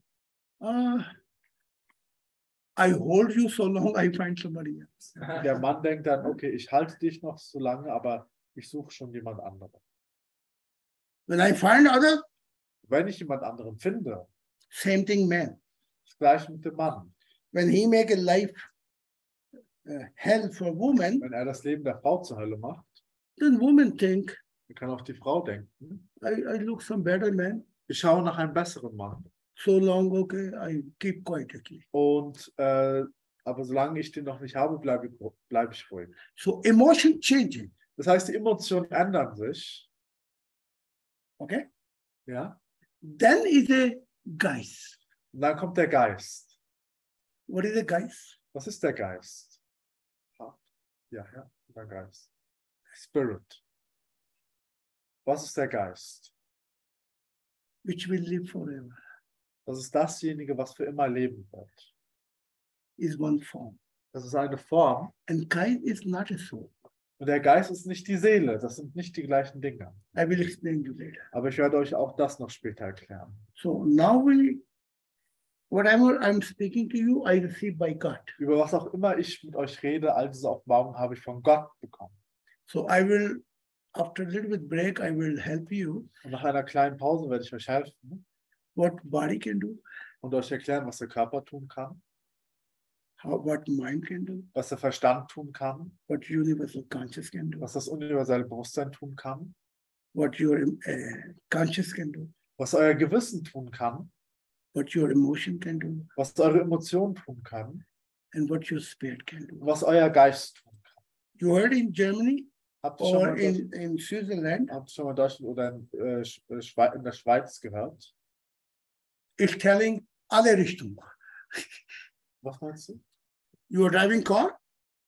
I hold you so long, I find somebody else. Der Mann denkt dann, okay, ich halte dich noch so lange, aber ich suche schon jemand anderen. When I find other, Wenn ich jemand anderen finde, same thing man. das gleiche mit dem Mann. When he make a life hell for woman, Wenn er das Leben der Frau zur Hölle macht, then woman think, dann kann auch die Frau denken, I look some better man. ich schaue nach einem besseren Mann. So long, okay, I keep quiet actually. Und aber solange ich den noch nicht habe, bleib ich ruhig. So emotion changing, Das heißt, die Emotionen ändern sich. okay? Ja? Then is a Geist. Und dann kommt der Geist. What is a Geist? Was ist der Geist? Ja, der Geist. Spirit. Was ist der Geist? Which will live forever. Das ist dasjenige, was für immer leben wird. Is one form. Das ist eine Form. And Geist is not a soul. Und der Geist ist nicht die Seele. Das sind nicht die gleichen Dinge. I will explain you later. Aber ich werde euch auch das noch später erklären. So now whatever I'm speaking to you, I receive by God. Über was auch immer ich mit euch rede, all diese Offenbarungen habe ich von Gott bekommen. So I will, after a little bit break, I will help you Und nach einer kleinen Pause werde ich euch helfen what body can do, und euch erklären, was der Körper tun kann, what mind can do, was der Verstand tun kann, what universal conscious can do, was das universelle Bewusstsein tun kann, what your conscious can do, was euer Gewissen tun kann, what your emotion can do, was eure Emotionen tun können and what your spirit can do. und was euer Geist tun kann. You heard in Germany Habt ihr schon or mal in Switzerland, in Deutschland oder in der Schweiz gehört? it's telling alle Richtungen. Was meinst du? You are driving car,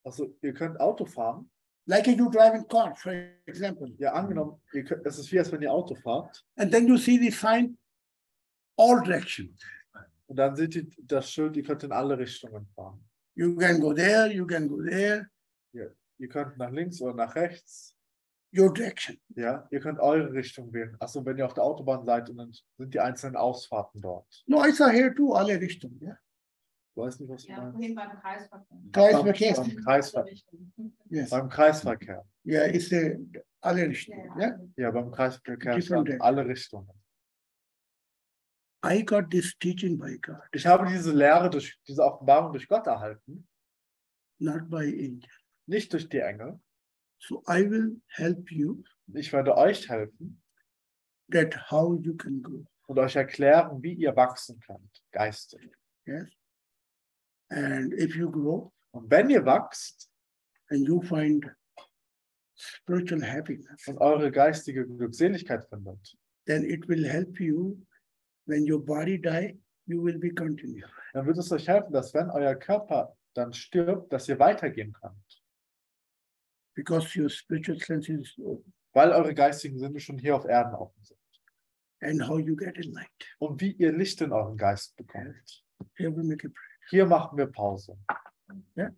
Also ihr könnt Auto fahren. like you driving car, for example, Ja, angenommen, es ist wie, als wenn ihr Auto fahrt. and then you see the sign, all direction. Und dann seht ihr das Schild, ihr könnt in alle Richtungen fahren. You can go there, you can go there, Ihr könnt nach links oder nach rechts. your direction. Ja, ihr könnt eure Richtung wählen. Achso, wenn ihr auf der Autobahn seid und dann sind die einzelnen Ausfahrten dort. No, I saw here too, alle Richtungen. Yeah. Ich weiß nicht, was du Ja, meinst. vorhin beim Kreisverkehr. Kreisverkehr. Yes. Beim Kreisverkehr. Yeah, it's alle Richtungen. Yeah. Ja, beim Kreisverkehr Different stand alle Richtungen. I got this teaching by God, Ich habe diese Lehre, diese Offenbarung durch Gott erhalten, not by angel. nicht durch die Engel. So I will help you Ich werde euch helfen that how you can grow. und euch erklären, wie ihr wachsen könnt, geistig. Yes. And if you grow Und wenn ihr wachst and you find spiritual happiness, und eure geistige Glückseligkeit findet, then it will help you when your body die, you will be continued. dann wird es euch helfen, dass wenn euer Körper dann stirbt, dass ihr weitergehen könnt. Because your spiritual sense is open. Weil eure geistigen Sinne schon hier auf Erden offen sind. And how you get in light. Und wie ihr Licht in euren Geist bekommt. Here we make a prayer. Hier machen wir Pause. Yeah.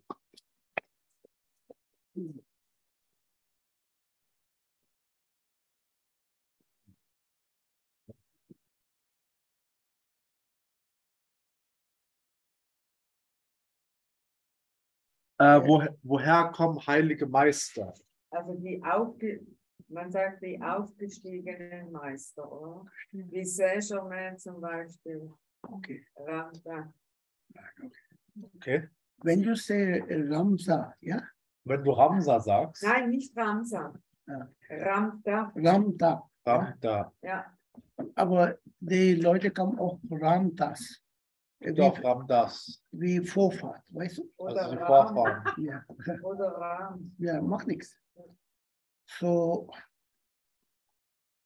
Woher kommen heilige Meister? Also man sagt die aufgestiegenen Meister, oder? Wie Saint-Germain zum Beispiel. Okay. Ramda. Okay. When you say Ramsa, yeah? Wenn du Ramsa sagst, Nein, nicht Ramsa. Ja. Ramda. Ramda. Ramda, Ja. Aber die Leute kommen auch Ramdas. doch Ramdas, Wie Vorfahrt, weißt du? Oder also die Ram. Vorfahren. Ja, Oder Ram. ja, macht nichts. So,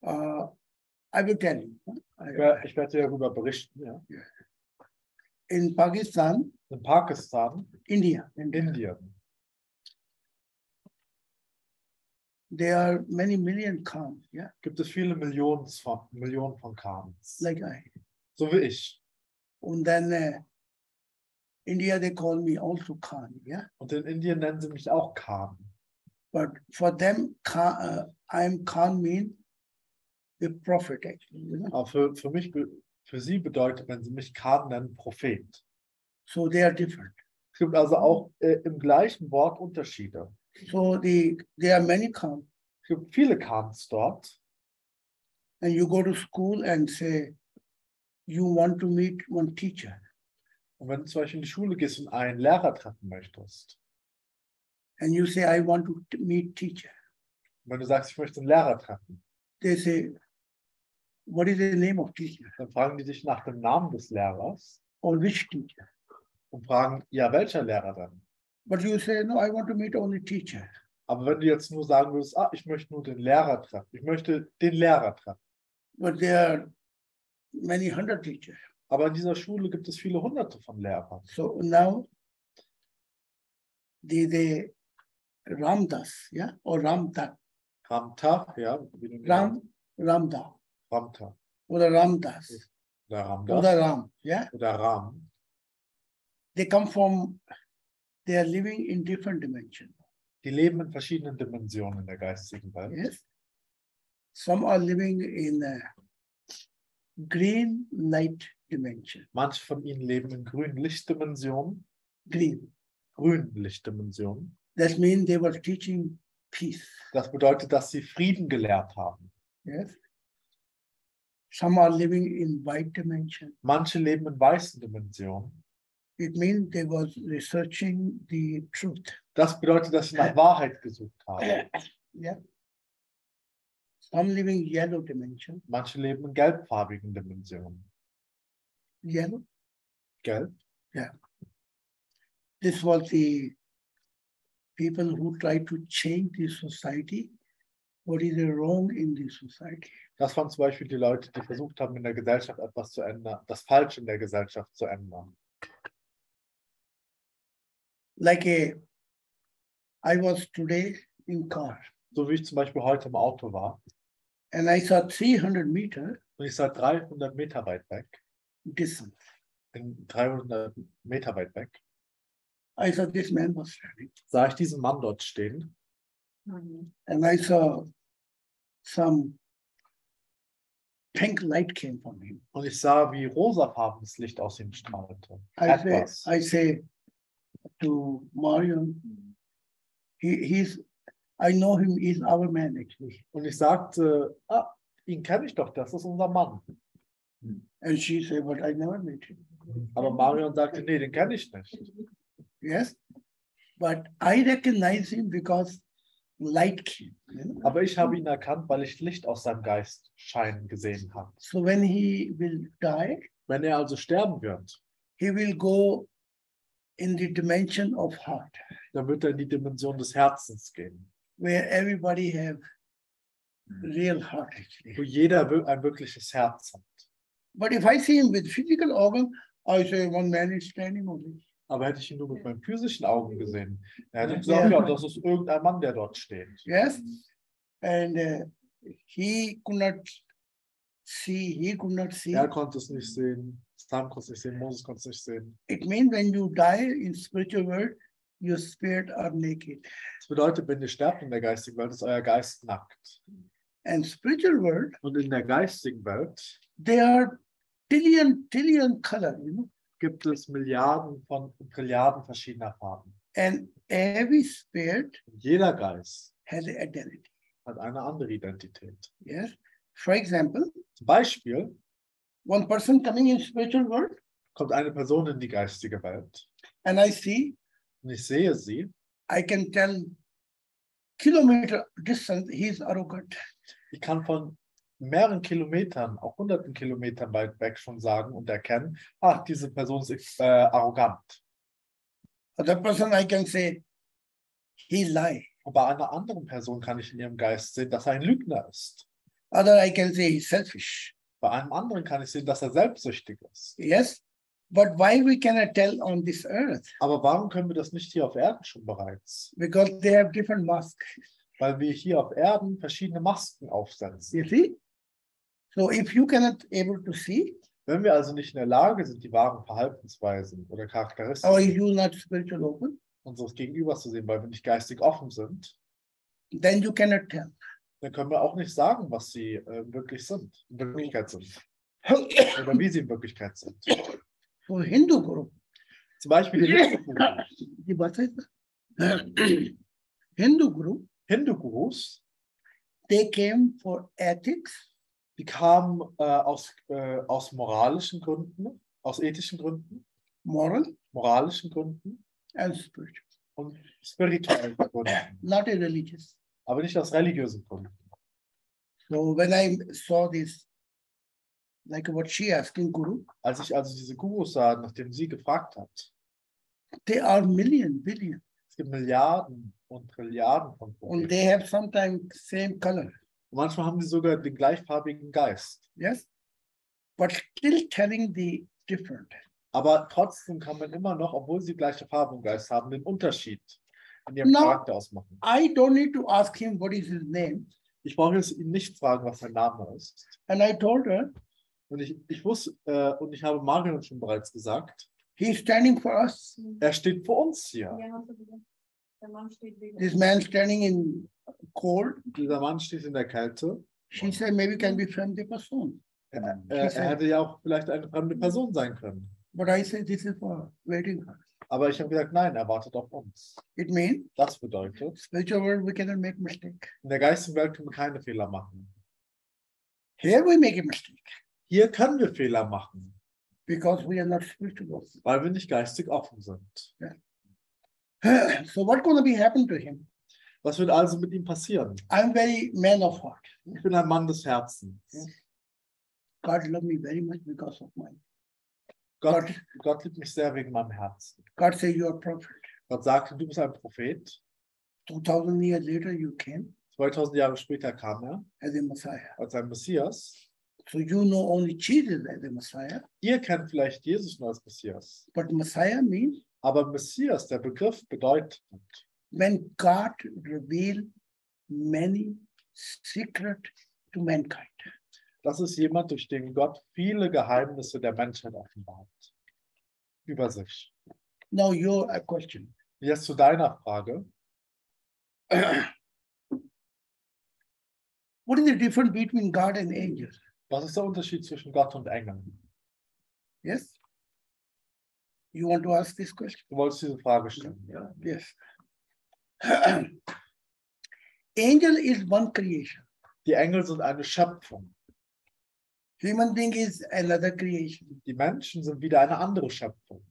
I will tell you. Ich werde dir darüber berichten. Ja. In Pakistan, In Pakistan, India, Indien, there are many million Khans, yeah, gibt es viele Millionen von Khans. like I. So wie ich. And then India, they call me also Khan, yeah. Und in Indien nennen sie mich auch Khan. But for them, I'm Khan mean the prophet actually, you know? Aber für sie bedeutet, wenn sie mich Khan nennen, Prophet. So they are different. Es gibt also auch im gleichen Wort Unterschiede. So there are many Khans. Es gibt viele Khans dort. And you go to school and say, you want to meet one teacher. Und wenn du zum Beispiel in die Schule gehst und einen Lehrer treffen möchtest, And you say, I want to meet teacher. wenn du sagst, ich möchte einen Lehrer treffen, They say, what is the name of teacher? Dann fragen die dich nach dem Namen des Lehrers Or which teacher? und fragen, ja, welcher Lehrer denn? But you say, no, I want to meet only teacher. Aber wenn du jetzt nur sagen würdest, ich möchte nur den Lehrer treffen, ich möchte den Lehrer treffen. But there are many hundred teachers. Aber in dieser Schule gibt es viele Hunderte von Lehrern. So now the Ramdas, yeah, or Ramda, Ramta, ja, wie du genannt Ramda, Ramta. or the Ramdas, Oder or the Ramdas. Ram, yeah. Oder Ram. They come from, they are living in different dimensions. Die leben in verschiedenen Dimensionen in der geistigen Welt. Yes. Some are living in a green light dimension. Manche von ihnen leben in grünen Lichtdimensionen. Green. Grünen Lichtdimensionen. That means they were teaching peace. Das bedeutet, dass sie Frieden gelehrt haben. Yes. Some are living in white dimension. Manche leben in weißen Dimensionen. It means they was researching the truth. Das bedeutet, dass sie nach Wahrheit gesucht haben. Yeah. Some living yellow dimension. Manche leben in gelbfarbigen Dimensionen. Yellow. Gelb. Yeah. This was the people who try to change the society. What is wrong in the society? Das waren zum Beispiel die Leute, die versucht haben, in der Gesellschaft etwas zu ändern, das Falsche in der Gesellschaft zu ändern. Like I was today in car So wie ich zum Beispiel heute im Auto war and I saw 300 meter und ich sah 300 Meter weit weg, distance. 300 Meter weit weg, I saw this man was standing sah ich diesen Mann dort stehen and I saw some pink light came from him. und ich sah, wie rosafarbenes Licht aus ihm strahlte. I say to Marion, I know him, he's our man actually. Und ich sagte, ihn kenne ich doch, das ist unser Mann. And she said, but I never met him. Aber Marion sagte, nee, den kenne ich nicht. Yes, but I recognize him because light came. You know? Aber ich habe ihn erkannt, weil ich Licht aus seinem Geist scheinen gesehen habe. So when he will die, Wenn er also sterben wird, he will go in the dimension of heart, dann wird er in die Dimension des Herzens gehen, where everybody have real heart wo actually. jeder ein wirkliches Herz hat. But if I see him with physical organ, I say one man is standing only. Aber hätte ich ihn nur mit meinen physischen Augen gesehen, dann hätte ich gesagt, ja, das ist irgendein Mann, der dort steht. Yes, and he could not see. Er konnte es nicht sehen, Sam konnte es nicht sehen, Moses konnte es nicht sehen. It means when you die in spiritual world, your spirit are naked. Das bedeutet, wenn ihr sterbt in der geistigen Welt, ist euer Geist nackt. And spiritual world, Und in der geistigen Welt they are trillion color, you know. gibt es Milliarden von Trilliarden verschiedener Farben. And every spirit Und jeder Geist has an identity. hat eine andere Identität. Yes. For example, Zum Beispiel one person coming in spiritual world, kommt eine Person in die geistige Welt and I see, und ich sehe sie. I can tell kilometer distance, he is arrogant. Ich kann von mehreren Kilometern, auch hunderten Kilometern weit weg schon sagen und erkennen, diese Person ist arrogant. Other person I can say, he lie. Und bei einer anderen Person kann ich in ihrem Geist sehen, dass er ein Lügner ist. Other I can say he's selfish. Bei einem anderen kann ich sehen, dass er selbstsüchtig ist. Yes. But why we cannot tell on this earth? Aber warum können wir das nicht hier auf Erden schon bereits? Because they have different masks. Weil wir hier auf Erden verschiedene Masken aufsetzen. You see? So if you cannot able to see, Wenn wir also nicht in der Lage sind, die wahren Verhaltensweisen oder or Charakteristiken you not spiritual open, unseres Gegenübers zu sehen, weil wir nicht geistig offen sind, then you cannot tell. dann können wir auch nicht sagen, was sie wirklich sind, in Wirklichkeit sind. Oder wie sie in Wirklichkeit sind. So Hindu guru, Zum Beispiel die Hindu-Gurus, they came for ethics, die kamen aus moralischen Gründen, aus ethischen Gründen, moralischen Gründen and spiritual, und spirituellen Gründen, not a religious. aber nicht aus religiösen Gründen. So when I saw this like what she asking Guru, Als ich also diese Gurus sah, nachdem sie gefragt hat, they are million, billion, es gibt Milliarden und Trilliarden von and Propheten. they have sometimes same color. Und manchmal haben die sogar den gleichfarbigen Geist. Yes, but still telling the different. Aber trotzdem kann man immer noch, obwohl sie gleiche Farbe im Geist haben, den Unterschied in ihrem No. Charakter ausmachen. I don't need to ask him what is his name. Ich brauche jetzt ihn nicht fragen, was sein Name ist. And I told her, Und ich wusste, und ich habe Marion schon bereits gesagt, he's standing for us. er steht vor uns hier. Ja, hast du gesagt. Der Mann steht wegen This man standing in cold. Dieser Mann steht in der Kälte. She said maybe can be from the person. Er hätte ja auch vielleicht eine fremde Person sein können. But I said this is for waiting for us. Aber ich habe gesagt, nein, er wartet auf uns. It means Das bedeutet, spiritual world we cannot make mistake. in der geistigen Welt können wir keine Fehler machen. Here we make a mistake Hier können wir Fehler machen, because we are not spiritual. weil wir nicht geistig offen sind. So what's going to be happen to him? Was wird also mit ihm passieren? I'm very man of heart. Ich bin ein Mann des Herzens. God loved me very much because of mine. Gott liebt mich sehr wegen meinem Herzen. God said you are a prophet. Gott sagte, du bist ein Prophet. 2000 years later you came 2000 Jahre später kam er as a Messiah. als ein Messias. So you know only Jesus as a Messiah, Ihr kennt vielleicht Jesus nur als Messias. but Messiah means Aber Messias, der Begriff bedeutet, when God revealed many secrets to mankind. das ist jemand, durch den Gott viele Geheimnisse der Menschheit offenbart. Über sich. Now your question. Jetzt zu deiner Frage. What is the difference between God and angels? Was ist der Unterschied zwischen Gott und Engeln? Yes? You want to ask this question? Du wolltest diese Frage stellen. Ja. Yes. Angel is one creation. Die Engel sind eine Schöpfung. Human being is another creation. Die Menschen sind wieder eine andere Schöpfung.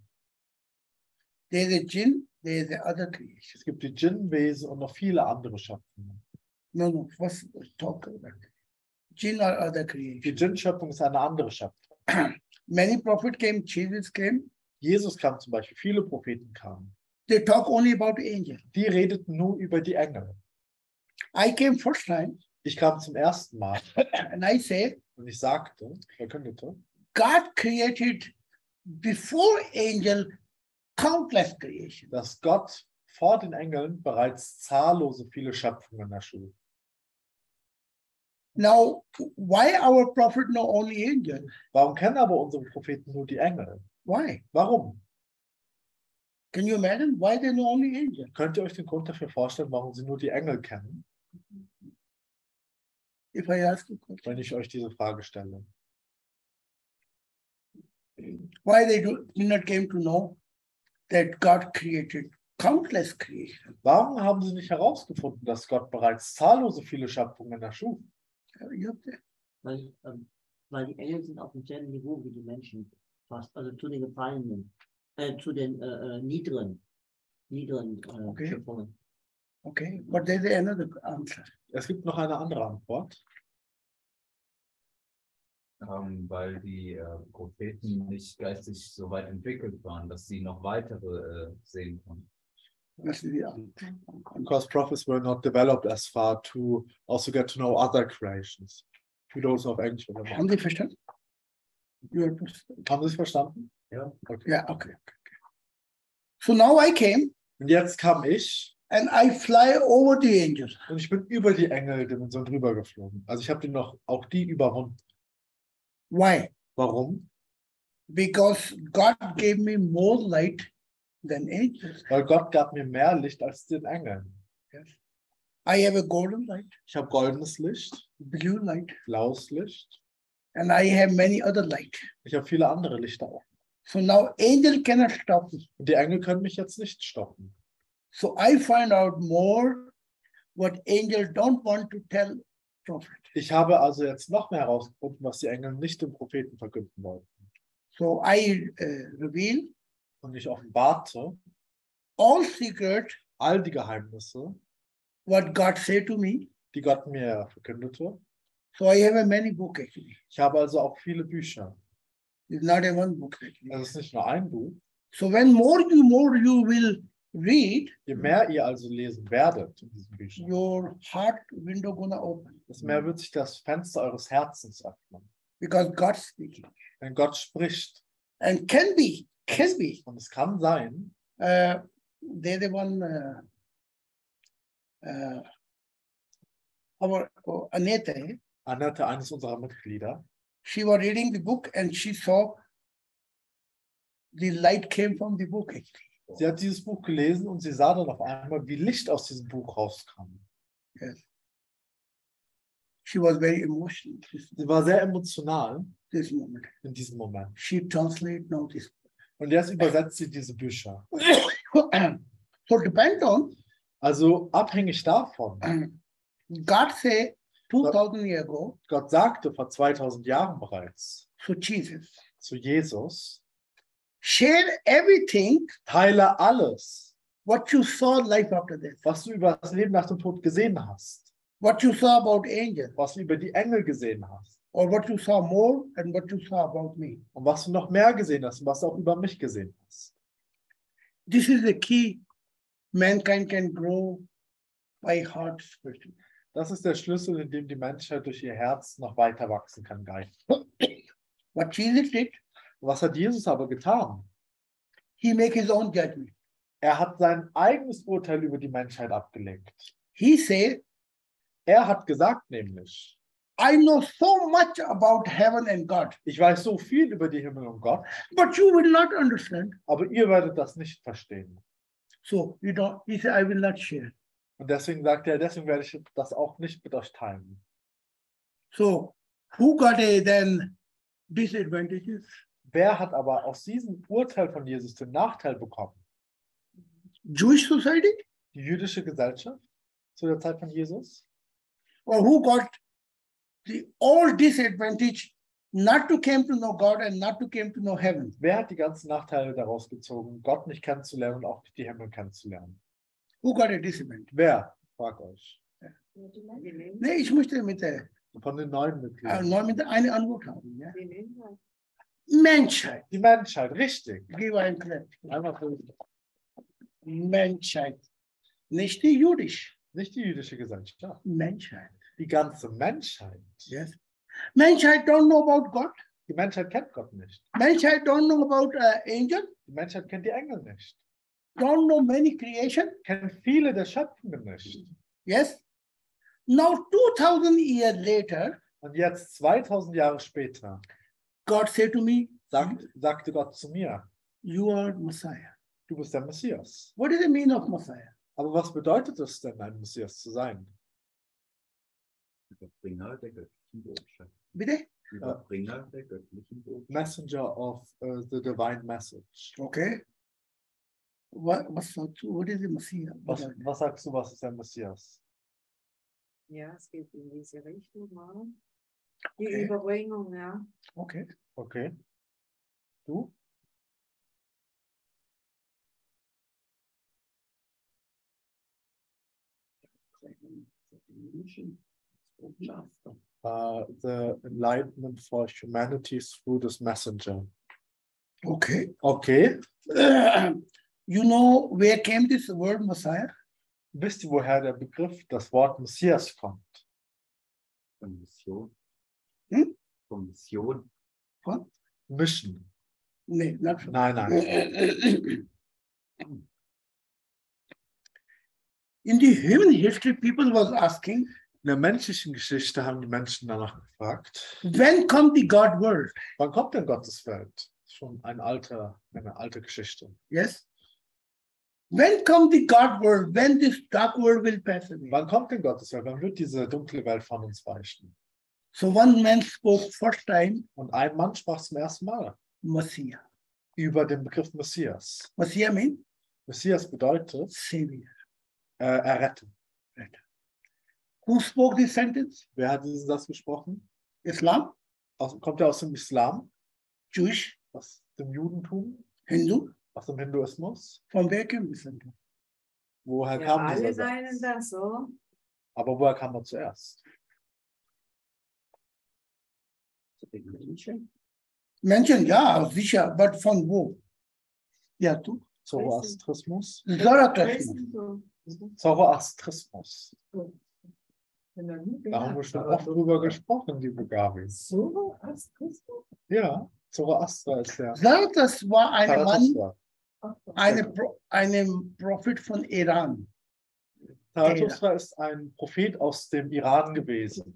There is a jinn, there is a other creation. Es gibt die Djinnwesen und noch viele andere Schöpfungen. No, first talk about it. Jinn are other Die creation. Djinn-Schöpfung ist eine andere Schöpfung. Many prophets came, Jesus came. Jesus kam zum Beispiel, viele Propheten kamen. They talk only about angel. Die redeten nur über die Engel. I came first time Ich kam zum ersten Mal and I said, und ich sagte, verkündete, God created before angel countless creation. dass Gott vor den Engeln bereits zahllose viele Schöpfungen erschuf. Now, why our prophet know only angel? Warum kennen aber unsere Propheten nur die Engel? Why? Warum? Can you imagine why they know only angel? Könnt ihr euch den Grund dafür vorstellen, warum sie nur die Engel kennen, If I ask you question, wenn ich euch diese Frage stelle? why they do not came to know that God created countless creation? Warum haben sie nicht herausgefunden, dass Gott bereits zahllose viele Schöpfungen erschuf? You have to- Weil die Engel sind auf demselben Niveau wie die Menschen fast, also zu den Gefallenen, zu den niederen Okay. Schöpfungen. Okay, but there's another answer. Es gibt noch eine andere Antwort. Weil die Propheten nicht geistig so weit entwickelt waren, dass sie noch weitere sehen konnten. That's the answer. Because prophets were not developed as far to also get to know other creations. Für those auf Englisch. Haben Sie verstanden? You have to- Haben Sie es verstanden? Ja. Okay. Yeah, okay. So now I came Und jetzt kam ich and I fly over the angels. und ich bin über die Engeldimension drüber geflogen. Also ich habe auch die überwunden. Why? Warum? Because God gave me more light than angels. Weil Gott gab mir mehr Licht als den Engeln. I have a golden light, Ich habe goldenes Licht, blue light, blaues Licht. and I have many other light. Ich habe viele andere Lichter auch. So now angel cannot stop me. Und die Engel können mich jetzt nicht stoppen. So I find out more what angels don't want to tell prophet. Ich habe also jetzt noch mehr herausgefunden, was die Engel nicht dem Propheten verkünden wollten. So I reveal Und ich offenbarte all secret all die Geheimnisse, what God said to me, die Gott mir verkündete. So I have a many book actually. Ich habe also auch viele Bücher. It's not a one book actually. Es ist nicht nur ein Buch. So when more you will read, Je mehr ihr also lesen werdet in diesen Büchern, your heart window gonna open desto mehr wird sich das Fenster eures Herzens öffnen. because God's speaking. Wenn Gott spricht. And can be. Und es kann sein, They're the one our Annette, Annette, eines unserer Mitglieder, she was reading the book and she saw the light came from the book actually. sie hat dieses Buch gelesen und sie sah dann auf einmal, wie Licht aus diesem Buch rauskam. Yes. She was very emotional Sie war sehr emotional this moment. in diesem Moment. She translate now this. Und jetzt übersetzt sie diese Bücher. So depend on Also abhängig davon, God say 2000 years ago Gott sagte vor 2000 Jahren bereits to Jesus, zu Jesus, share everything teile alles, what you saw life after death, was du über das Leben nach dem Tod gesehen hast, what you saw about angels, was du über die Engel gesehen hast or what you saw more and what you saw about me. und was du noch mehr gesehen hast und was du auch über mich gesehen hast. This is the key. Mankind can grow by heart spiritually. Das ist der Schlüssel, in dem die Menschheit durch ihr Herz noch weiter wachsen kann, geistlich. What Jesus did, Was hat Jesus aber getan? he make his own judgment. Er hat sein eigenes Urteil über die Menschheit abgelegt. He said, Er hat gesagt nämlich, I know so much about heaven and God, ich weiß so viel über die Himmel und Gott, but you will not understand. aber ihr werdet das nicht verstehen. So you don't, he said, I will not share. Und deswegen sagt er, deswegen werde ich das auch nicht mit euch teilen. So who got a then disadvantages? Wer hat aber aus diesem Urteil von Jesus den Nachteil bekommen? Jewish society? Die jüdische Gesellschaft zu der Zeit von Jesus? Or who got the all disadvantage not to came to know God and not to came to know heaven? Wer hat die ganzen Nachteile daraus gezogen, Gott nicht kennenzulernen und auch nicht die Himmel kennenzulernen? Who got a disadvantage? Wer? Frag euch. Nee, ich möchte mit der Von den neuen Mitgliedern. nur mit eine Antwort haben. Ja? Menschheit. Die Menschheit, richtig. Give ein Clap. Einmal für Menschheit. Nicht die jüdisch. nicht die jüdische Gesellschaft. Menschheit. Die ganze Menschheit. Yes. Menschheit don't know about God. Die Menschheit kennt Gott nicht. Menschheit don't know about angel. Die Menschheit kennt die Engel nicht. Don't know many creation. Kennt viele der Schöpfungen nicht. Yes. Now 2000 years later, Und jetzt, 2000 Jahre später, God said to me, sagte Gott zu mir, you are Messiah. du bist der Messias. What is the meaning of Messiah? Aber was bedeutet es denn, ein Messias zu sein? Überbringer der göttlichen Botschaft. Bitte? Überbringer der göttlichen Botschaft. Messenger of the divine message. Okay. What is the Messiah? Was sagst du, was ist ein Messias? Ja, es geht in diese Richtung, oder? Die Okay. Überbringung, ja. Okay. Okay. Du? The enlightenment for humanity through this messenger. Okay. Okay. You know where came this word Messiah? Wisst ihr, woher der Begriff, das Wort Messias kommt? Von Mission. Hm? Von Mission. What? Mission. Nee, not from. Nein, nein. In the human history, people was asking, In der menschlichen Geschichte haben die Menschen danach gefragt, when come the God word? wann kommt denn Gottes Welt? Schon eine alte Geschichte. Yes. When come the God word? When this dark world will pass away? Wann kommt denn Gottes Welt? Wann wird diese dunkle Welt von uns weichen? So one man spoke first time, Und ein Mann sprach zum ersten Mal Messiah. über den Begriff Messias. Messiah means Messias bedeutet Savior. erretten. Who spoke this sentence? Wer hat diesen Satz gesprochen? Islam, Kommt er aus dem Islam, Jewish, aus dem Judentum, Hindu. aus dem Hinduismus? From where came this sentence? Woher Ja, kam alle dieser meinen Satz? das so. Aber woher kam er zuerst? Menschen, ja, sicher, but von wo? Ja, du? Zoroastrismus. Zoroastrismus. Zoroastrismus. Da haben wir schon oft drüber gesprochen, die Bugawis. Zoroastrismus? Ja, Zoroaster ist der. Zarathustra war ein Mann, Zarathustra. ein Prophet von Iran. Zarathustra ist ein Prophet aus dem Iran gewesen.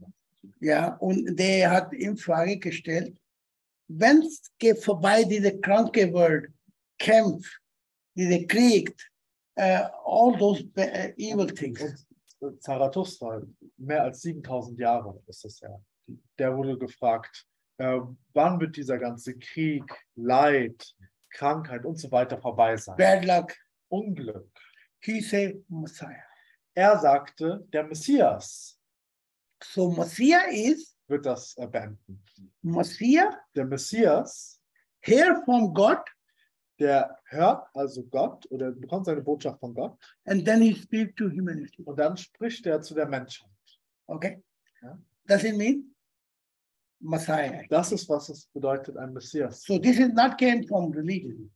Ja, und der hat in Frage gestellt, wenn es vorbei diese kranke Welt, Kampf, diese Krieg, all those evil things. Und Zarathustra, mehr als 7000 Jahre ist es ja. Der wurde gefragt, wann wird dieser ganze Krieg, Leid, Krankheit und so weiter vorbei sein? Bad luck. Unglück. He said Messiah. Er sagte, der Messias So Messiah is wird das beenden. Messiah, Der Messias, hear from God, der hört also Gott oder bekommt seine Botschaft von Gott and then he speaks to humanity. und dann spricht er zu der Menschheit. Okay? Ja. Does it mean Messiah? Das ist, was es bedeutet, ein Messias. So this is not came from religion.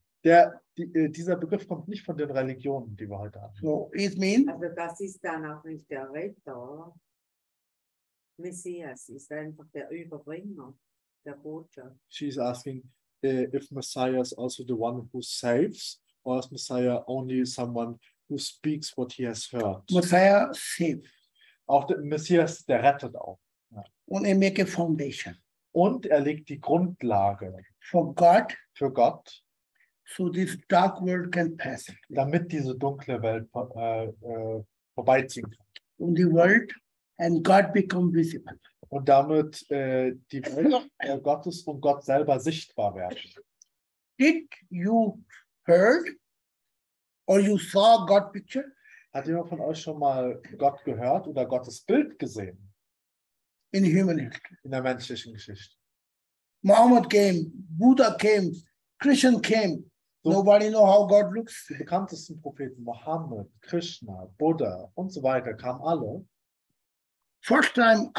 Dieser Begriff kommt nicht von den Religionen, die wir heute haben. So it means Also das ist dann auch nicht der Retter. Messias ist einfach der Überbringer der Botschaft. She's asking if Messiah is also the one who saves, or is Messiah only someone who speaks what he has heard? Messiah save. Auch der Messias, der rettet auch. Und er make a foundation Und er legt die Grundlage for God, für Gott, so this dark world can pass. damit diese dunkle Welt vorbeiziehen kann. And the world and God become visible. Und damit die Welt Gottes und Gott selber sichtbar werden. Did you heard or you saw God picture? Hat jemand von euch schon mal Gott gehört oder Gottes Bild gesehen In human history? in der menschlichen Geschichte? Muhammad came, Buddha came, Christian came. So, Nobody know how God looks. die bekanntesten Propheten, Mohammed, Krishna, Buddha und so weiter, kamen alle, First time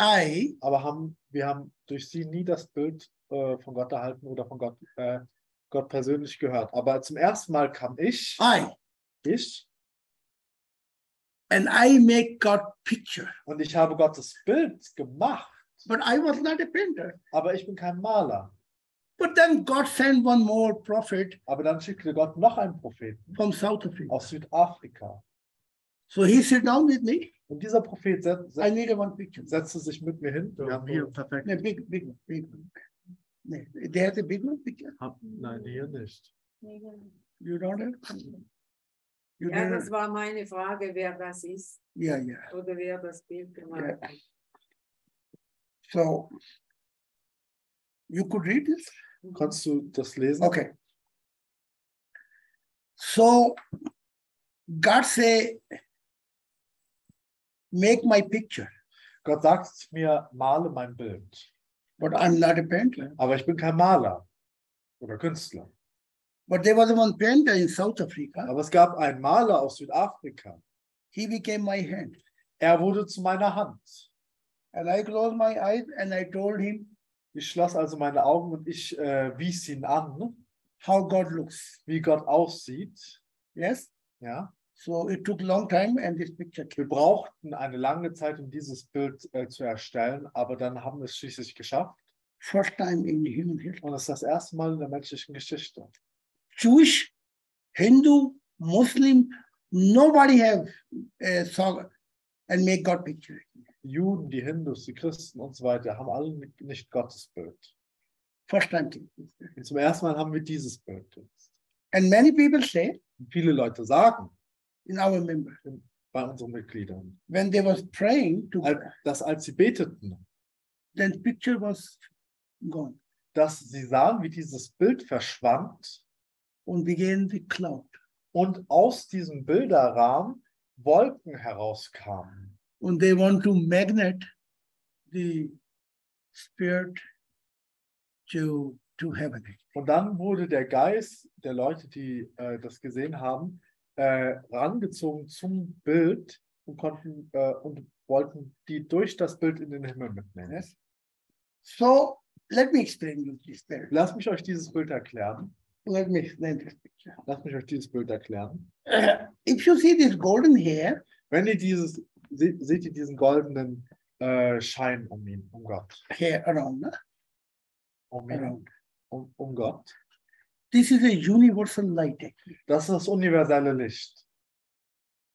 aber wir haben durch sie nie das Bild von Gott erhalten oder von Gott persönlich gehört. Aber zum ersten Mal kam ich, and I make God picture. und ich habe Gottes Bild gemacht, But I was not a painter. aber ich bin kein Maler. But then God sent one more prophet Aber dann schickte Gott noch einen Propheten from South Africa. aus Südafrika. So he sit down with me. Und dieser Prophet I need one picture. setzte sich mit mir hin. Wir haben hier perfekt. No, big one. No, they have a big one picture. Nein, hier nicht. You don't have? You Ja, don't das have? war meine Frage, wer das ist Yeah, yeah. oder wer das Bild gemacht Yeah. hat. So you could read this? Kannst du das lesen? Okay. So God say, make my picture, Gott sagt mir, male mein Bild. but I'm not a painter. Aber ich bin kein Maler oder Künstler. But there was one painter in South Africa. Aber es gab einen Maler aus Südafrika. He became my hand. Er wurde zu meiner Hand. And I closed my eyes and I told him Ich schloss also meine Augen und ich wies ihn an, how God looks. wie Gott aussieht. Yes? Ja? So it took a long time and this picture Wir came. brauchten eine lange Zeit, um dieses Bild zu erstellen, aber dann haben wir es schließlich geschafft. First time in human history. Und es ist das erste Mal in der menschlichen Geschichte. Jewish, Hindu, Muslim, nobody have saw and make God picture. Die Juden, die Hindus, die Christen und so weiter haben alle nicht Gottes Bild. First time. Und zum ersten Mal haben wir dieses Bild jetzt. And many people say Und viele Leute sagen in our member, bei unseren Mitgliedern, when they was praying to God, dass als sie beteten, then picture was gone dass sie sahen, wie dieses Bild verschwand and began the cloud. und aus diesem Bilderrahmen Wolken herauskamen. And they want to magnet the spirit to heaven. Und dann wurde der Geist der Leute, die das gesehen haben, rangezogen zum Bild und konnten und wollten die durch das Bild in den Himmel mitnehmen. Yes. So let me explain you this there. Lasst mich euch dieses Bild erklären. Let me explain this picture. Lasst mich euch dieses Bild erklären. If you see this golden hair, Wenn ihr seht ihr diesen goldenen Schein um ihn, um Gott. hair around, Um ihn, around. um Gott. This is a universal light actually. Das ist das universelle Licht.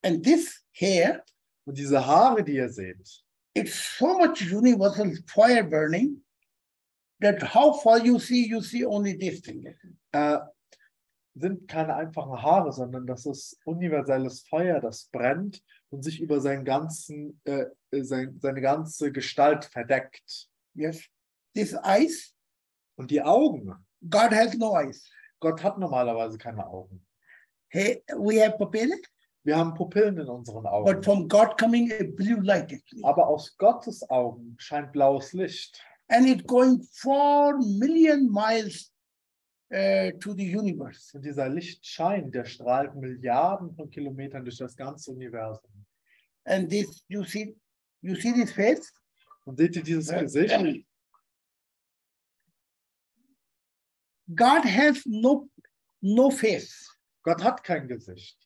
And this hair, Und diese Haare, die ihr seht, it's so much universal fire burning that how far you see only this thing. sind keine einfachen Haare, sondern das ist universelles Feuer, das brennt und sich über seine ganze Gestalt verdeckt. Yes. This eyes, Und die Augen, God has no eyes. Gott hat normalerweise keine Augen. Hey, we have pupilles, Wir haben Pupillen in unseren but Augen. from God coming a blue light actually. Aber aus Gottes Augen scheint blaues Licht. And it's going 4 million miles to the universe. Und dieser Lichtschein, der strahlt Milliarden von Kilometern durch das ganze Universum. And this, you see this face? Und seht ihr dieses Gesicht? God has no face, Gott hat kein Gesicht.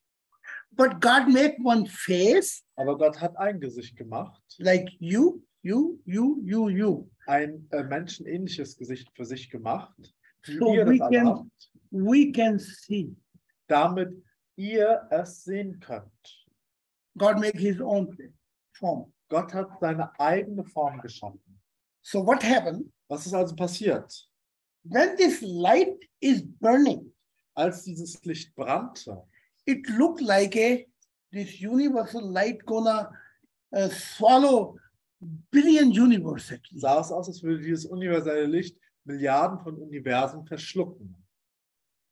but God make one face Aber Gott hat ein Gesicht gemacht. like you. Ein menschenähnliches Gesicht für sich gemacht. Wie So ihr das alle habt, we can see. damit ihr es sehen könnt. God make his own form. Gott hat seine eigene Form geschaffen. So what happened? Was ist also passiert? When this light is burning, Als dieses Licht brannte, it looked like this universal light gonna swallow billion universe actually. sah es aus, als würde dieses universelle Licht Milliarden von Universen verschlucken.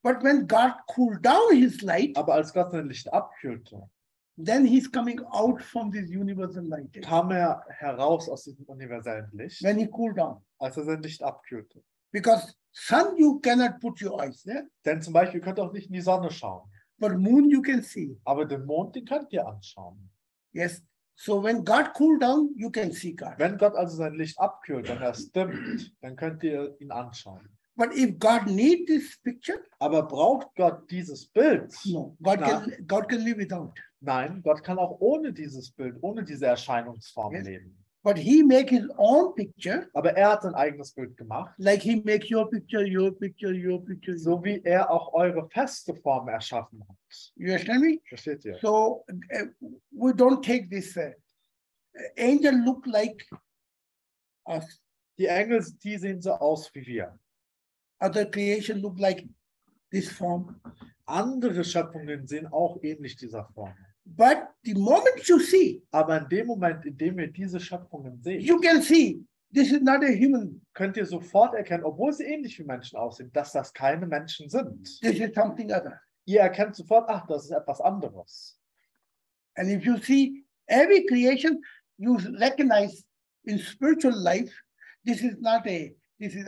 But when God cooled down his light, Aber als Gott sein Licht abkühlte, then he's coming out from this universal light. kam er heraus aus diesem universellen Licht, When he cooled down. als er sein Licht abkühlte. Because sun you cannot put your eyes there, Denn zum Beispiel, ihr könnt auch nicht in die Sonne schauen, but moon you can see. aber den Mond, den könnt ihr anschauen. Yes. So when God cooled down, you can see God. Wenn Gott also sein Licht abkühlt, wenn er es dimmt, dann könnt ihr ihn anschauen. But if God need this picture, Aber braucht Gott dieses Bild? no. Na. God can live without. Nein, Gott kann auch ohne dieses Bild, ohne diese Erscheinungsform Yes. leben. But he make his own picture, Aber er hat sein eigenes Bild gemacht, like he make your picture, your picture, your picture. so wie er auch eure feste Form erschaffen hat. You understand me? Versteht ihr? So we don't take this. Angel look like us. Die Engel, die sehen so aus wie wir. Other creation look like this form. Andere Schöpfungen sehen auch ähnlich dieser Form. But the moment you see, Aber in dem Moment, in dem ihr diese Schöpfungen seht, you can see this is not a human. könnt ihr sofort erkennen, obwohl sie ähnlich wie Menschen aussehen, dass das keine Menschen sind. This is something other. Ihr erkennt sofort, ach, das ist etwas anderes. And if you see every creation, you recognize in spiritual life, this is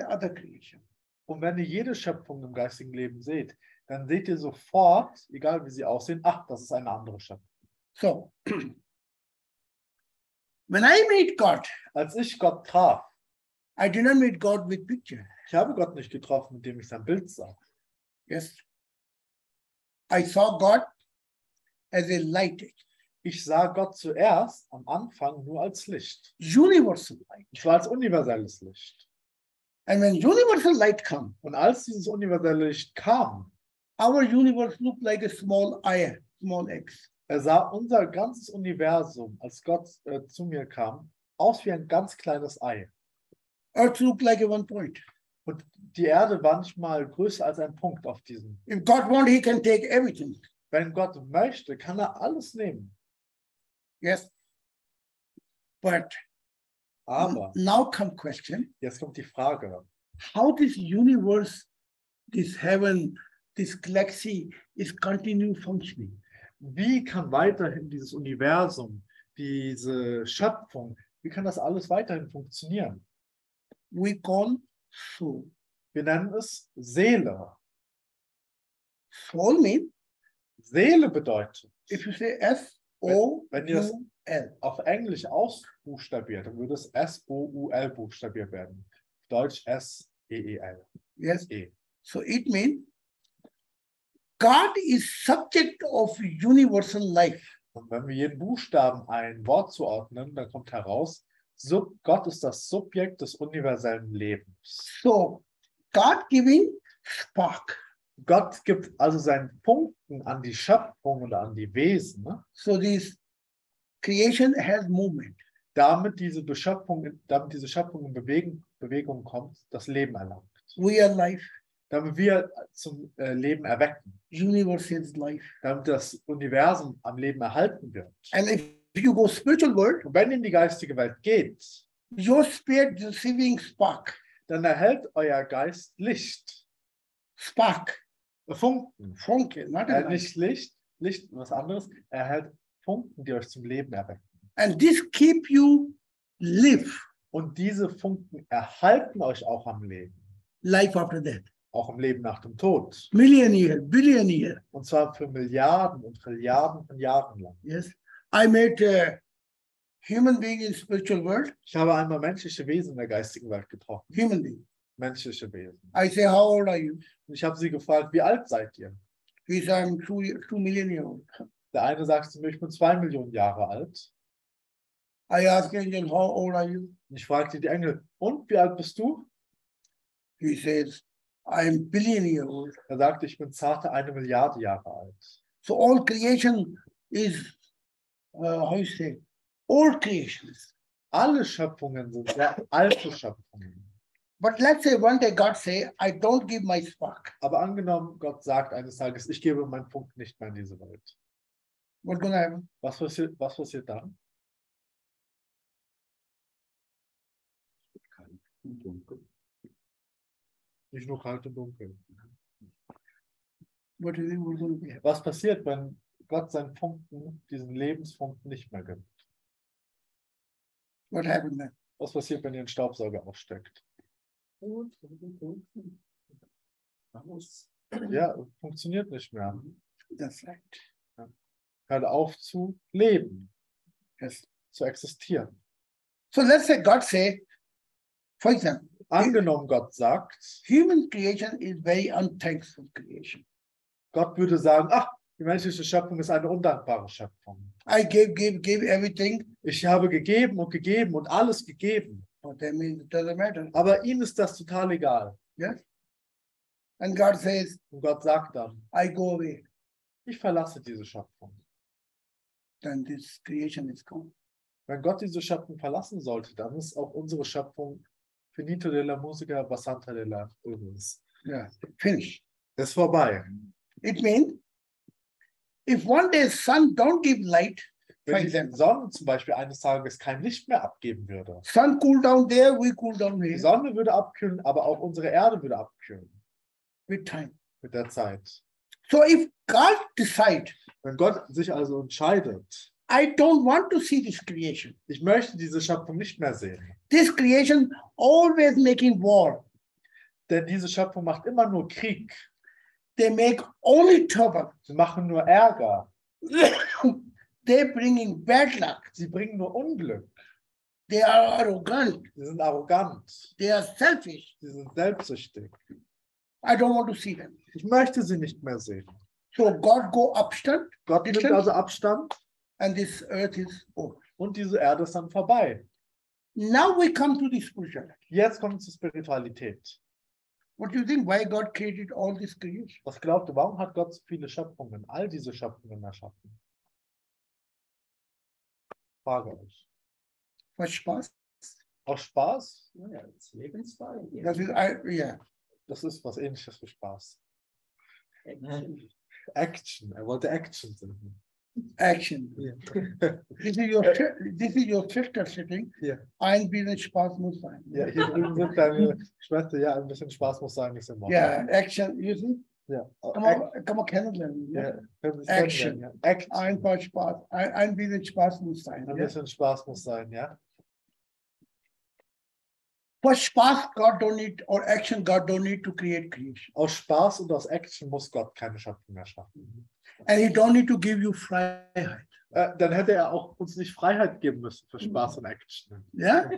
other creation. Und wenn ihr jede Schöpfung im geistigen Leben seht, dann seht ihr sofort, egal wie sie aussehen, ach, das ist eine andere Schöpfung. So when I meet God, Als ich Gott traf, I did not meet God with picture. ich habe Gott nicht getroffen, indem ich sein Bild sah. Yes. I saw God as a light, Ich sah Gott zuerst am Anfang nur als Licht. universal light. Ich war als universelles Licht. And when universal light come, Und als dieses universelle Licht kam, our universe looked like a small eye, small X. sah unser ganzes Universum, als Gott zu mir kam, aus wie ein ganz kleines Ei. Earth looked like a 1 point. Und die Erde war nicht mal größer als ein Punkt auf diesem. If God wants, he can take everything. Wenn Gott möchte, kann er alles nehmen. Yes. But Aber now come question, jetzt kommt die Frage, how this universe, this heaven, this galaxy is continue functioning? wie kann weiterhin dieses Universum, diese Schöpfung, wie kann das alles weiterhin funktionieren? We call soul. Wir nennen es Seele. Soul means, Seele bedeutet, if you say Wenn ihr das S-O-U-L, auf Englisch ausbuchstabiert, dann würde es S-O-U-L buchstabiert werden. Auf Deutsch S-E-E-L. Yes. E. So it means God is subject of universal life. Und wenn wir jedem Buchstaben ein Wort zuordnen, dann kommt heraus, Gott ist das Subjekt des universellen Lebens. So God giving spark. Gott gibt also seinen Funken an die Schöpfung und an die Wesen, ne? So this creation has movement. damit diese Schöpfung in Bewegung kommt, das Leben erlangt. We are life. Damit wir zum Leben erwecken. Universe is life. Damit das Universum am Leben erhalten wird. And if you go spiritual world, Und wenn in die geistige Welt geht, your spirit receiving spark. dann erhält euer Geist Licht. Spark. Funken. Funke, not a light. Nicht Licht, was anderes. Er erhält Funken, die euch zum Leben erwecken. And this keep you live Und diese Funken erhalten euch auch am Leben. life after death. Auch im Leben nach dem Tod. Million year, billion year. Und zwar für Milliarden und Trilliarden von Jahren lang. Yes. I met a human being in spiritual world. Ich habe einmal menschliche Wesen in der geistigen Welt getroffen. Human being. Menschliche Wesen. I say, how old are you? Und ich habe sie gefragt, wie alt seid ihr? He said, I'm 2 million years old. Der eine sagt zu mir, ich bin 2 Millionen Jahre alt. I asked angel, how old are you? Und ich fragte die Engel, und wie alt bist du? He says, I'm billion years old. Er sagte, ich bin zarte 1 Milliarde Jahre alt. So all creation is, how you say, old creations. Alle Schöpfungen sind sehr alte Schöpfungen. But let's say one day God say, I don't give my spark. Aber angenommen, Gott sagt eines Tages, ich gebe meinen Funken nicht mehr in diese Welt. What's gonna happen? Was passiert dann? Nicht nur kalt und dunkel. What do you think was gonna be? Was passiert, wenn Gott seinen Funken, diesen Lebensfunken nicht mehr gibt? What happened then? Was passiert, wenn ihr einen Staubsauger aufsteckt? Ja, funktioniert nicht mehr. That's right. Hört auf zu leben, Yes. zu existieren. So let's say God say, for example, Angenommen, Gott sagt, human creation is very unthankful creation. Gott würde sagen, ach, die menschliche Schöpfung ist eine undankbare Schöpfung. I gave everything, Ich habe gegeben und alles gegeben. but that means it doesn't matter. Aber ihm ist das total egal. Yes. And God says, Und Gott sagt dann, I go away. ich verlasse diese Schöpfung. Then this creation is gone. Wenn Gott diese Schöpfung verlassen sollte, dann ist auch unsere Schöpfung finito della musica, bastante della ulvis. Yeah. Finish. Ist vorbei. It means if one day sun don't give light, for Wenn die example, Sonne zum Beispiel eines Tages kein Licht mehr abgeben würde. sun cool down there, we cool down Die here Sonne würde abkühlen, aber auch unsere Erde würde abkühlen with time. mit der Zeit. So if God decide, Wenn Gott sich also entscheidet, I don't want to see this creation. ich möchte diese Schöpfung nicht mehr sehen, This creation always making war. denn diese Schöpfung macht immer nur Krieg. They make only trouble. Sie machen nur Ärger. They bringing bad luck. Sie bringen nur Unglück. They are arrogant. Sie sind arrogant. They are selfish. Sie sind selbstsüchtig. I don't want to see them. Ich möchte sie nicht mehr sehen. So God go upstand Gott nimmt also Abstand and this earth is over. und diese Erde ist dann vorbei. Now we come to the spirituality. Jetzt kommt es zur Spiritualität. What do you think? Why God created all this creation? Was glaubt ihr, warum hat Gott so viele Schöpfungen, all diese Schöpfungen erschaffen? Frage euch. For Spaß? Aus Spaß? Ja, das Lebensfall. That is, yeah. Das ist was Ähnliches für Spaß. Action. Action. Er wollte Action sehen. Action. Ja. This is your sister sitting. Ja. Ein bisschen Spaß muss sein. Ja, hier drüben sind deine Schwester. Ja, ein bisschen Spaß muss sein, ist immer. Yeah, action. You see? Ja. Kann man kennenlernen. Ja. Action. Ja. Action. Ein paar Spaß. Ein bisschen Spaß muss sein. Ein Ja? bisschen Spaß muss sein, ja. For Spaß, God don't need, or action, God don't need to create creation. Aus Spaß und aus Action muss Gott keine Schöpfung mehr schaffen. And he don't need to give you Freiheit. Dann hätte er auch uns nicht Freiheit geben müssen für Spaß und Action. Yeah?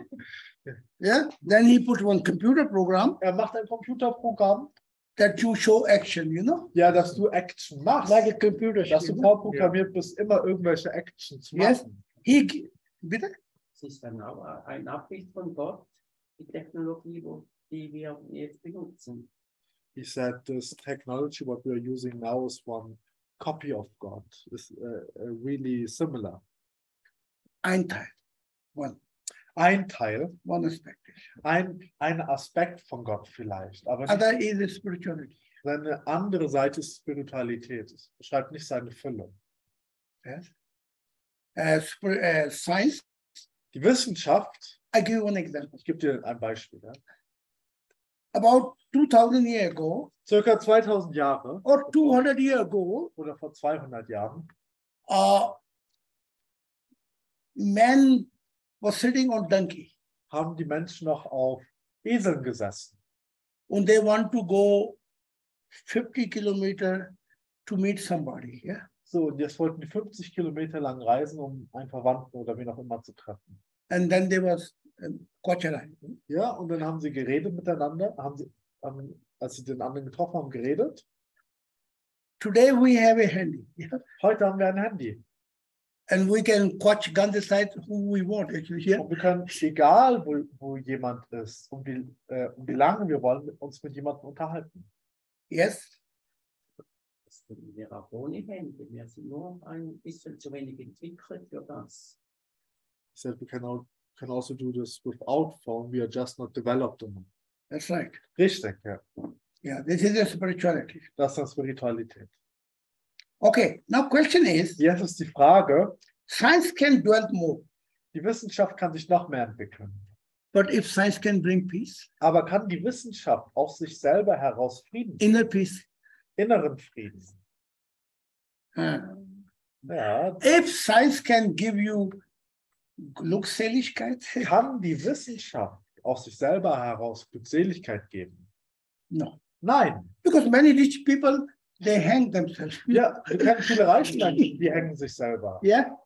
Yeah? Then he put one computer program Er macht ein Computerprogramm, that you show action, you know? ja, dass du Action machst. Like a computer. Dass du you know? vorprogrammiert bist, immer irgendwelche Action zu Yes. machen. Bitte? Es ist dann auch ein Abbild von Gott, die Technologie, die wir jetzt benutzen. He said this technology, what we are using now, is one copy of God. Is really similar. Ein Teil. One. Ein Teil, One aspect. ein Aspekt von Gott vielleicht, aber nicht Other is the spirituality. seine andere Seite ist Spiritualität. Es beschreibt nicht seine Fülle. Yes. Science. Die Wissenschaft, I give you one example. ich gebe dir ein Beispiel. Ja. About 2000 years ago, Circa 2000 Jahre or 200 years ago, oder vor 200 Jahren man was sitting on donkey, haben die Menschen noch auf Eseln gesessen. and they want to go 50 kilometers to meet somebody. Yeah. So, und jetzt wollten die 50 Kilometer lang reisen, um einen Verwandten oder wen auch immer zu treffen. And then there was Kocherai. Ja, und dann haben sie geredet miteinander, als sie den anderen getroffen haben, geredet. Today we have a handy. Yeah. Heute haben wir ein Handy. And we can watch gun decide who we want actually here. Und wir können, egal wo jemand ist, um wie lange wir wollen, uns mit jemandem unterhalten. Yes. Das finden wir auch ohne Hände. Wir sind nur ein bisschen zu wenig entwickelt für das. He said we can also do this without phone, we are just not developed enough. That's right. Richtig, ja. Yeah, this is a spirituality. Das ist Spiritualität. Okay, now question is, Jetzt ist die Frage, science can dwell more, die Wissenschaft kann sich noch mehr entwickeln. but if science can bring peace, Aber kann die Wissenschaft aus sich selber heraus Frieden, inner peace, inneren Frieden? uh, Ja, if science can give you Glückseligkeit, kann die Wissenschaft aus sich selber heraus Glückseligkeit geben? no, Nein. because many rich people, they hang themselves. Ja, wir kennen viele reiche Menschen, die hängen sich selber. Yeah,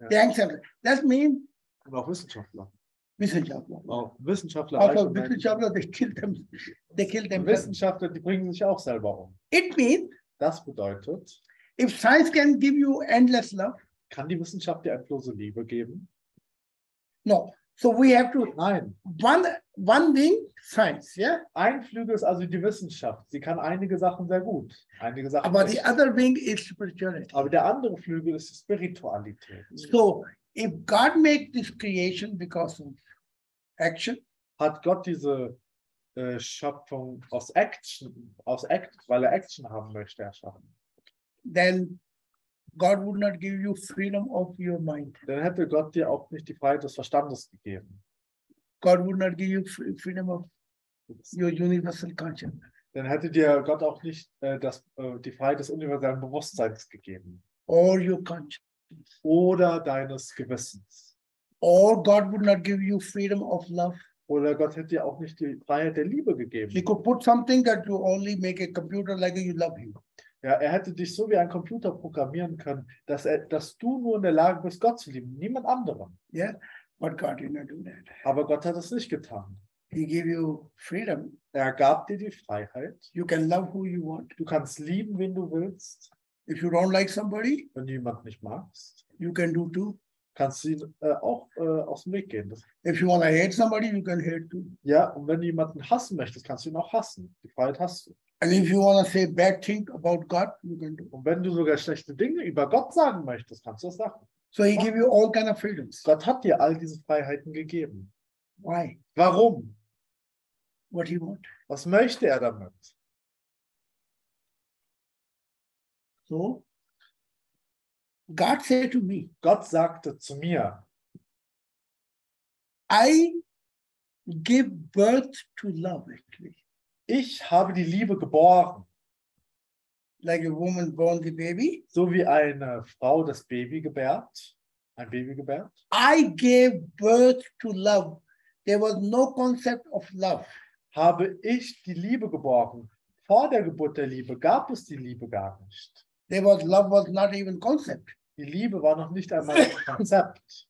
they hang themselves. That means Und auch Wissenschaftler. Wissenschaftler. Auch Wissenschaftler, Also reiche Menschen. Wissenschaftler, they kill them. They kill them. Wissenschaftler, die bringen sich auch selber um. It means Das bedeutet, if science can give you endless love, kann die Wissenschaft dir endlose Liebe geben? no. So we have to Nein. one wing science, yeah. Ein Flügel ist also die Wissenschaft. Sie kann einige Sachen sehr gut, einige Sachen But the nicht. other wing is spirituality. Aber der andere Flügel ist die Spiritualität. So if God made this creation because of action, Hat Gott diese Schöpfung aus Action, weil er Action haben möchte, erschaffen? then God would not give you freedom of your mind. Dann hätte Gott dir auch nicht die Freiheit des Verstandes gegeben. God would not give you freedom of your universal consciousness. Dann hätte dir Gott auch nicht die Freiheit des universellen Bewusstseins gegeben. Or your conscience. Oder deines Gewissens. Or God would not give you freedom of love. Oder Gott hätte dir auch nicht die Freiheit der Liebe gegeben. He could put something that you only make a computer like you love him. Ja, er hätte dich so wie ein Computer programmieren können, dass du nur in der Lage bist, Gott zu lieben, niemand anderem. Yeah, but God did not do that. Aber Gott hat es nicht getan. He gave you freedom. Er gab dir die Freiheit. You can love who you want. Du kannst lieben, wen du willst. If you don't like somebody, Wenn du jemanden nicht magst, you can do too. kannst du ihn auch aus dem Weg gehen. If you want to hate somebody, you can hate too. Ja, und wenn du jemanden hassen möchtest, kannst du ihn auch hassen. Die Freiheit hast du. And if you want to say bad thing about God, you can do. Und wenn du sogar schlechte Dinge über Gott sagen möchtest, kannst du das sagen. So he give you all kind of freedoms. Gott hat dir all diese Freiheiten gegeben. Why? Warum? What he want? Was möchte er damit? So God said to me, Gott sagte zu mir, I give birth to love actually. ich habe die Liebe geboren, Like a woman born the baby. so wie eine Frau das Baby gebärt, ein Baby gebärt. I gave birth to love there was no concept of love. habe ich die Liebe geborgen. Vor der Geburt der Liebe gab es die Liebe gar nicht. Love was not even concept. Die Liebe war noch nicht einmal ein Konzept.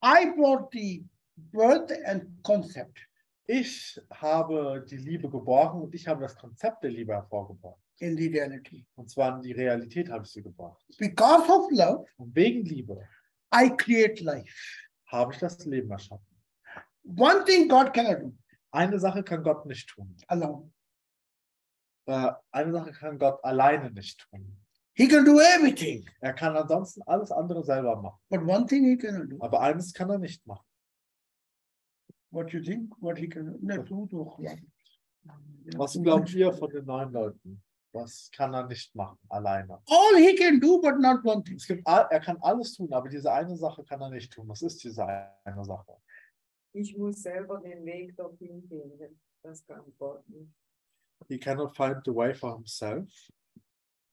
I brought the birth and concept. Ich habe die Liebe geborgen und ich habe das Konzept der Liebe hervorgebracht. In the reality. Und zwar in die Realität habe ich sie gebracht. Because of love, Und wegen Liebe I create life. habe ich das Leben erschaffen. One thing God cannot do Eine Sache kann Gott nicht tun. alone. Eine Sache kann Gott alleine nicht tun. He can do everything. Er kann ansonsten alles andere selber machen. But one thing he cannot do. Aber eines kann er nicht machen. What you think? What he can do? Was glaubt ihr von den 9 Leuten? Was kann er nicht machen, alleine? All he can do, but not one thing. Er kann alles tun, aber diese eine Sache kann er nicht tun. Was ist diese eine Sache? Ich muss selber den Weg dorthin finden. Das kann Gott nicht. He cannot find the way for himself.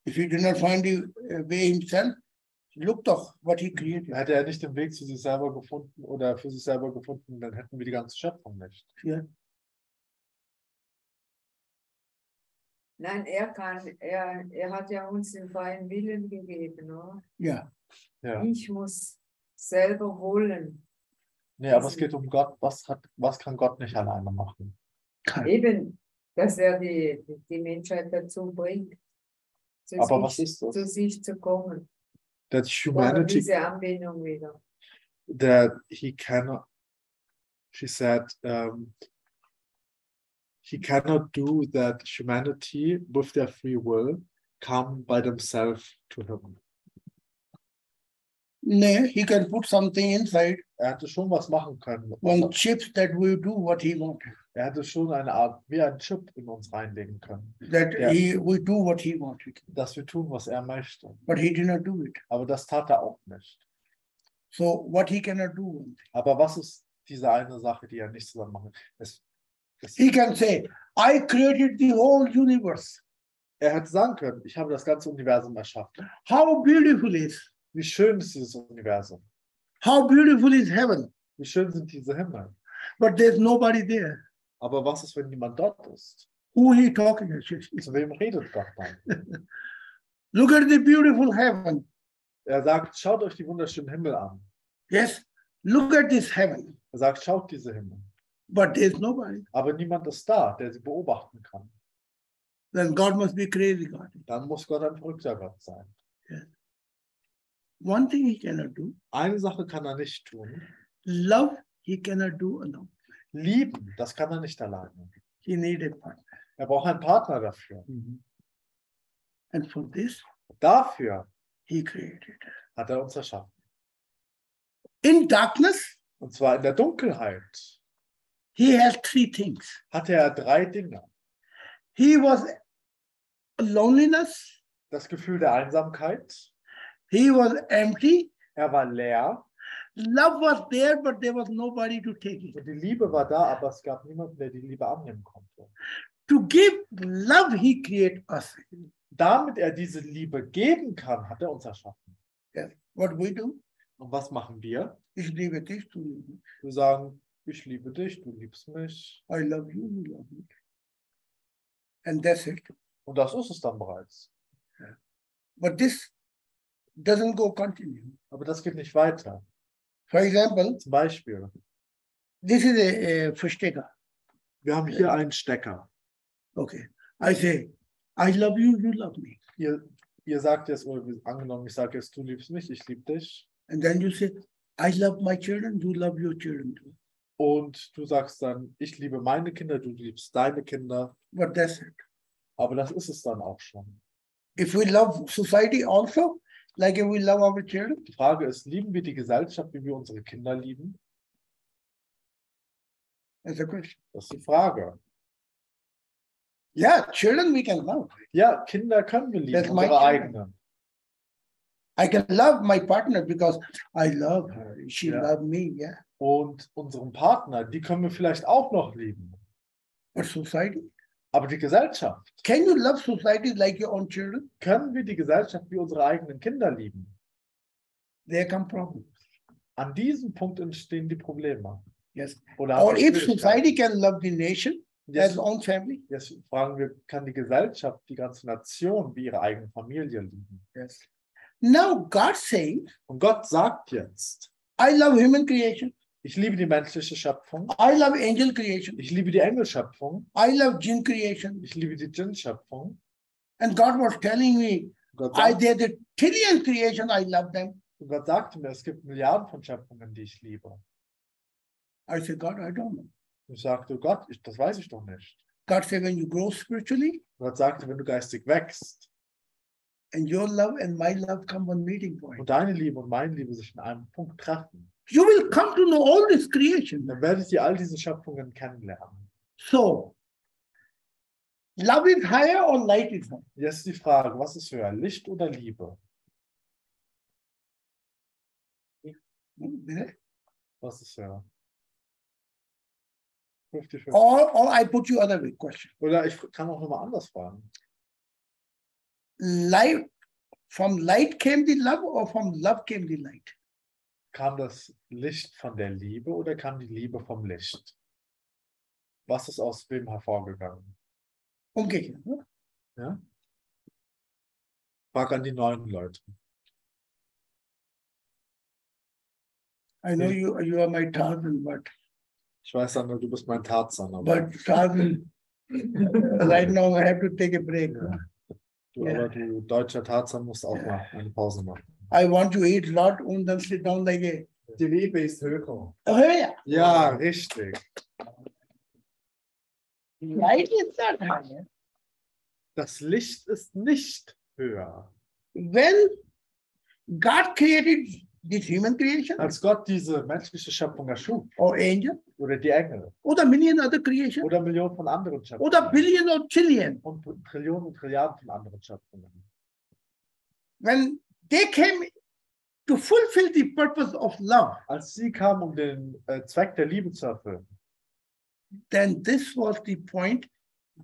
If he did not find the way himself, look doch what he created. Hätte er nicht den Weg zu sich selber gefunden oder für sich selber gefunden, dann hätten wir die ganze Schöpfung nicht. Yeah. Nein, er hat ja uns den freien Willen gegeben, oder? Yeah. Ja. Ich muss selber wollen. Nee, aber es geht um Gott. Was kann Gott nicht alleine machen? Eben, dass er die Menschheit dazu bringt, Aber was ist das? zu sich zu kommen. That Oder humanity, diese Anbindung wieder. that he cannot, she said, he cannot do that humanity with their free will come by themselves to him. No, he can put something inside, Er hätte schon was machen können. one chip that will do what he wanted. Er hätte schon eine Art, wie ein Chip in uns reinlegen können, That Yeah. he will do what he wanted. dass wir tun, was er möchte. But he did not do it. Aber das tat er auch nicht. So what he cannot do. Aber was ist diese eine Sache, die er nicht zusammen machen? He can say, I created the whole universe. Er hätte sagen können, ich habe das ganze Universum erschaffen. How beautiful is. Wie schön ist dieses Universum? How beautiful is heaven. Wie schön sind diese Himmel? But there's nobody there. Aber was ist, wenn niemand dort ist? Who he talking to? Zu wem redet Gott dann? Look at the beautiful heaven. Er sagt, schaut euch die wunderschönen Himmel an. Yes, look at this heaven. Er sagt, schaut diese Himmel. But there's nobody. Aber niemand ist da, der sie beobachten kann. Then God must be crazy God. Dann muss Gott ein verrückter Gott sein. One thing he cannot do, Eine Sache kann er nicht tun. love he cannot do alone. Lieben, das kann er nicht alleine. He need a partner. Er braucht einen Partner dafür. And for this, Dafür he created. hat er uns erschaffen. In darkness, Und zwar in der Dunkelheit he has 3 things. hatte er 3 Dinge. He was loneliness, Das Gefühl der Einsamkeit. he was empty, Er war leer. love was there, but there was nobody to take it. Und die Liebe war da, aber es gab niemanden, der die Liebe annehmen konnte. To give love, he create us. Damit er diese Liebe geben kann, hat er uns erschaffen. Yes. What we do, Und was machen wir? is leave it this to you. Wir sagen, ich liebe dich, du liebst mich. I love you, you love me. And that's it. Und das ist es dann bereits. But this doesn't go continue. Aber das geht nicht weiter. For example, Zum Beispiel, this is a Verstecker. wir haben hier einen Stecker. Okay. I say, I love you, you love me. Ihr sagt jetzt, oder angenommen, ich sage jetzt, du liebst mich, ich liebe dich. And then you say, I love my children, you love your children too. Und du sagst dann, ich liebe meine Kinder, du liebst deine Kinder. But that's it. Aber das ist es dann auch schon. If we love society also, like if we love our children, Die Frage ist, lieben wir die Gesellschaft, wie wir unsere Kinder lieben? that's a question. Das ist die Frage. Yeah, children we can love. Ja, Kinder können wir lieben, That's my unsere children. eigenen. I can love my partner because I love her. She Yeah. love me, yeah. Und unseren Partner, die können wir vielleicht auch noch lieben. But society, Aber die Gesellschaft, can you love society like your own children? können wir die Gesellschaft wie unsere eigenen Kinder lieben? There come problems. An diesem Punkt entstehen die Probleme. Yes. Oder haben Or wir if society Schwierigkeiten? can love the nation Jetzt, as own family. jetzt fragen wir, kann die Gesellschaft, die ganze Nation wie ihre eigene Familie lieben? Yes. Now God saying, Und Gott sagt jetzt, I love human creation. ich liebe die menschliche Schöpfung, I love angel creation. ich liebe die Engelschöpfung, I love jinn creation. ich liebe die Djinn-Schöpfung. And God was telling me, Gott, there's a trillion creation, I love them. Gott sagte mir, es gibt Milliarden von Schöpfungen, die ich liebe. I said, God, I don't know. Ich sagte, Gott, das weiß ich doch nicht. God said, when you grow spiritually, Gott sagte, wenn du geistig wächst and your love and my love come on meeting point, und deine Liebe und meine Liebe sich in einem Punkt treffen, you will come to know all this creation. dann werdet ihr all diese Schöpfungen kennenlernen. So, love is higher or light is higher? Jetzt die Frage, was ist höher, Licht oder Liebe? Was ist höher? 50-50. Or I put you other way question. Oder ich kann auch nochmal anders fragen. Light, from light came the love or from love came the light? Kam das Licht von der Liebe oder kam die Liebe vom Licht? Was ist aus wem hervorgegangen? Umgekehrt. Ne? Ja? Frag an die neuen Leute. I know you are my Tarzan, but Ich weiß, Sandra, du bist mein Tarzan, aber Tarzan, right now I have to take a break. Ja. Du, Ja. aber du deutscher Tarzan musst auch mal eine Pause machen. I want to eat a lot and then sit down like a. Die Liebe ist höher. Oh, yeah. Ja, richtig. Light is not higher. Das Licht ist nicht höher. When God created this human creation Als Gott diese menschliche Schöpfung erschuf, or angel oder die Engel, or the million other creation oder Millionen von anderen or Schöpfungen, the billion or trillion, und Trillionen und Trilliarden von anderen Schöpfungen. when they came to fulfill the purpose of love, Als sie kamen, um den Zweck der Liebe zu erfüllen, then this was the point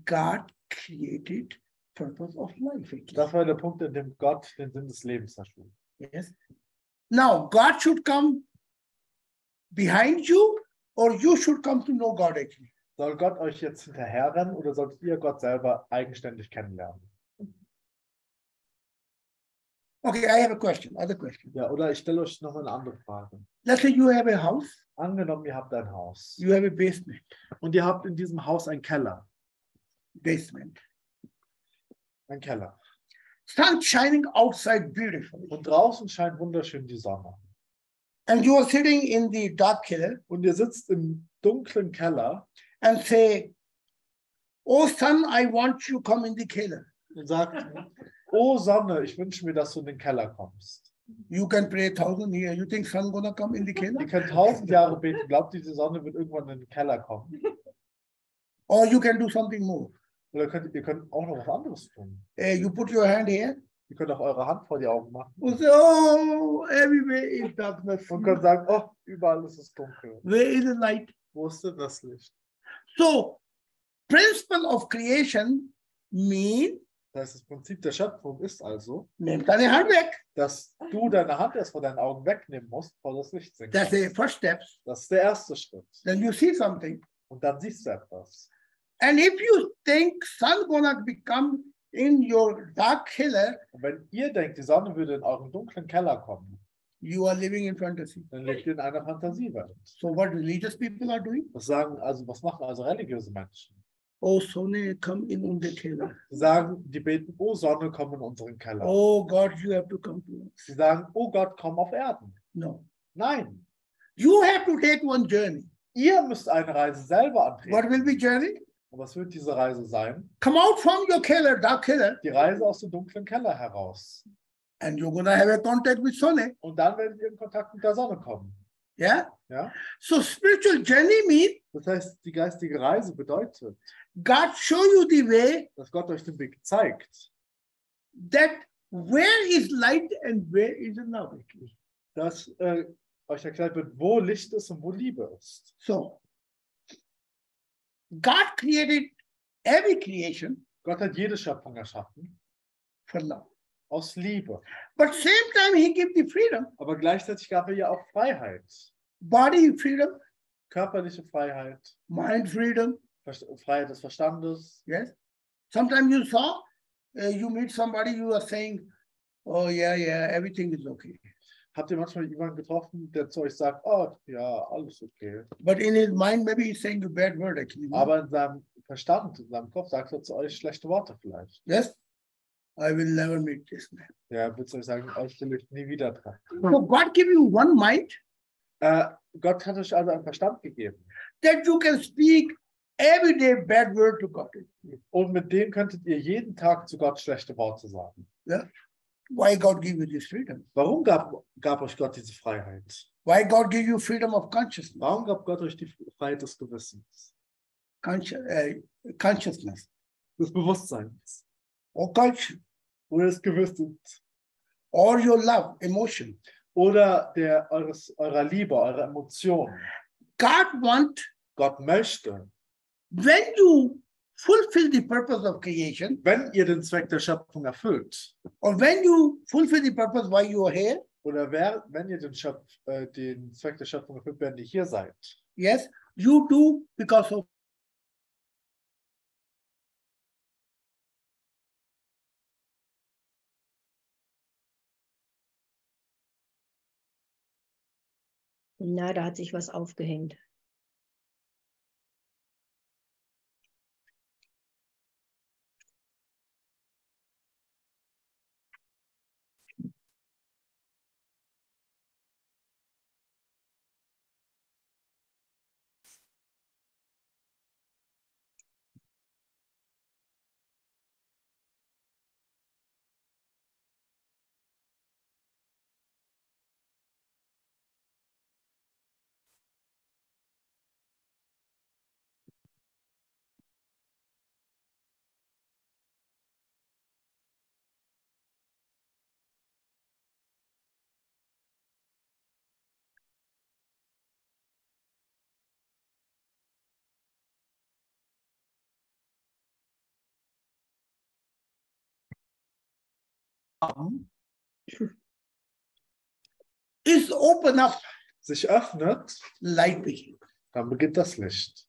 God created purpose of life. das war der Punkt, in dem Gott den Sinn des Lebens erschuf. Yes. Now God should come behind you, or you should come to know God actually. Soll Gott euch jetzt hinterherrennen oder solltet ihr Gott selber eigenständig kennenlernen? Okay, I have a question. Other question. Ja, oder ich stelle euch noch eine andere Frage. Let's say you have a house, Angenommen, ihr habt ein Haus you have a basement. und ihr habt in diesem Haus einen Keller. Basement. Ein Keller. Sun shining outside beautifully. Und draußen scheint wunderschön die Sonne. And you are sitting in the dark cellar Und ihr sitzt im dunklen Keller and say, oh sun, I want you come in the cellar. und sagt, oh Sonne, ich wünsche mir, dass du in den Keller kommst. You can pray 1,000 years. You think sun gonna come in the Ihr cellar? könnt 1000 Jahre beten, glaubt ihr, die Sonne wird irgendwann in den Keller kommen? Or you can do something more. Oder ihr könnt auch noch was anderes tun. You put your hand here Ihr könnt auch eure Hand vor die Augen machen and say, oh, everywhere is darkness. und könnt sagen, oh, überall ist es dunkel. Where is the light? Wo ist denn das Licht? So, principle of creation mean Das heißt, das Prinzip der Schöpfung ist also, nimm deine Hand weg. dass du deine Hand erst vor deinen Augen wegnehmen musst, bevor das Licht sinkt. That's the first step. Das ist der erste Schritt. Then you see something. Und dann siehst du etwas. And if you think sun gonna become in your dark cellar, Und wenn ihr denkt, die Sonne würde in euren dunklen Keller kommen, you are living in fantasy. dann lebt ihr in einer Fantasiewelt. So what religious people are doing? Was machen also religiöse Menschen? Oh, Sonne, come in the cellar. Sie sagen, die beten, oh Sonne, komm in unseren Keller. Oh God, you have to come to us. Sie sagen, oh Gott, komm auf Erden. No. Nein, You have to take one journey. ihr müsst eine Reise selber What will antreten. be journey? Und was wird diese Reise sein? Come out from your cellar, dark cellar, Die Reise aus dem dunklen Keller heraus. and you're gonna have a contact with Sonne. Und dann werdet ihr in Kontakt mit der Sonne kommen. Yeah. Ja? So spiritual journey means Das heißt, die geistige Reise bedeutet, God show you the way dass Gott euch den Weg zeigt, that where is light and where is love. dass euch erklärt wird, wo Licht ist und wo Liebe ist. So God created every creation Gott hat jede Schöpfung erschaffen for love. aus Liebe. But same time he give the freedom, Aber gleichzeitig gab er ja auch Freiheit. body freedom, körperliche Freiheit, mind freedom. Freiheit des Verstandes. Yes. Sometimes you saw, you meet somebody, you are saying, oh yeah, everything is okay. Habt ihr manchmal jemanden getroffen, der zu euch sagt, oh ja, alles okay. But in his mind, maybe he's saying a bad word actually. Aber in seinem Verstand, in seinem Kopf sagt er zu euch schlechte Worte vielleicht. Yes. I will never meet this man. Ja, er wird zu euch sagen, euch will ich nie wieder treffen. So God give you one mind Gott hat euch also einen Verstand gegeben. that you can speak every day bad word to God. Und mit dem könntet ihr jeden Tag zu Gott schlechte Worte sagen. Yeah. Why God give you this freedom? Warum gab euch Gott diese Freiheit? Why God give you freedom of consciousness? Warum gab Gott euch die Freiheit des Gewissens? Consciousness. Des Bewusstseins. Or culture. Oder des Gewissens. Or your love, emotion. Oder eurer Liebe, eurer Emotionen. God möchte, when you fulfill the purpose of creation, wenn ihr den Zweck der Schöpfung erfüllt, or when you fulfill the purpose why you are here, oder wenn ihr den Zweck der Schöpfung erfüllt, wenn ihr hier seid, yes, you do because of Na, da hat sich was aufgehängt. is open up, sich öffnet, light begins. dann beginnt das Licht.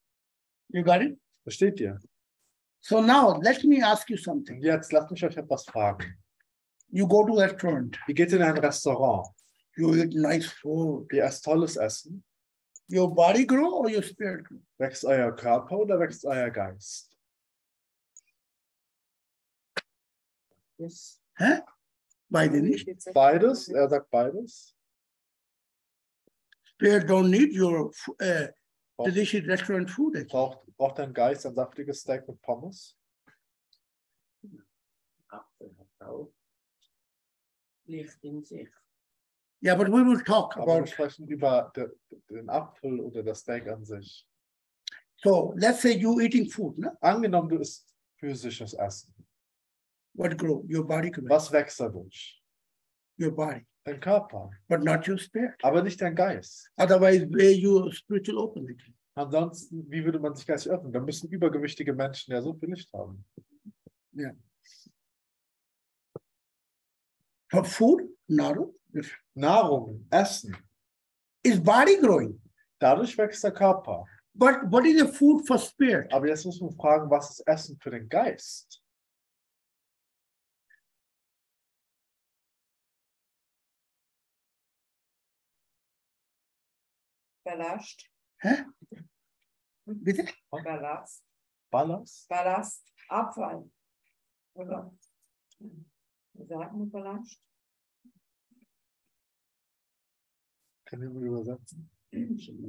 You got it? Versteht ihr? So now let me ask you something. Und jetzt lasst mich euch etwas fragen. You go to a restaurant, Ihr geht in ein Restaurant, you eat nice food. ihr esst tolles Essen. Your body grow or your spirit grow? Wächst euer Körper oder wächst euer Geist? Yes. Huh? Beide nicht. Beides, er sagt beides. Spirit don't need your delicious restaurant food. Actually. Braucht dein Geist ein saftiges Steak mit Pommes? Apfel hat auch Licht in sich. Yeah, but we will talk Aber wir about. sprechen über den Apfel oder das Steak an sich. So let's say you eating food, no? Angenommen, du isst physisches Essen. What grow? Your body grow. Was wächst dadurch? Your body, Dein Körper, but not your spirit. aber nicht dein Geist. Otherwise, where your spiritual open. Actually. Ansonsten, wie würde man sich geistig öffnen? Da müssen übergewichtige Menschen ja so viel Licht haben. Yeah. For food, no. Nahrung, Essen. Is body growing? Dadurch wächst der Körper. But what is the food for spirit? Aber jetzt muss man fragen, was ist Essen für den Geist? Ballast. Huh? Bitte? Ballast. Ballast? Ballast. Abfall. Oder? Wie sagt man Ballast? Kann ich mal übersetzen?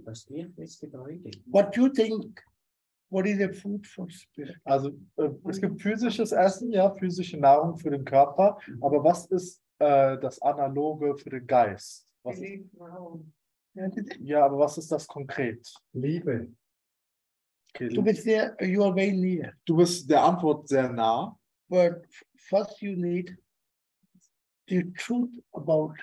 Das Licht ist Gebäude. What you think? What is the food for spirit? Also es gibt physisches Essen, ja, physische Nahrung für den Körper. Aber was ist das Analoge für den Geist? Was ist, ja, aber was ist das konkret? Liebe. Okay, To be there, you are very near. du bist der Antwort sehr nah. But first you need the truth about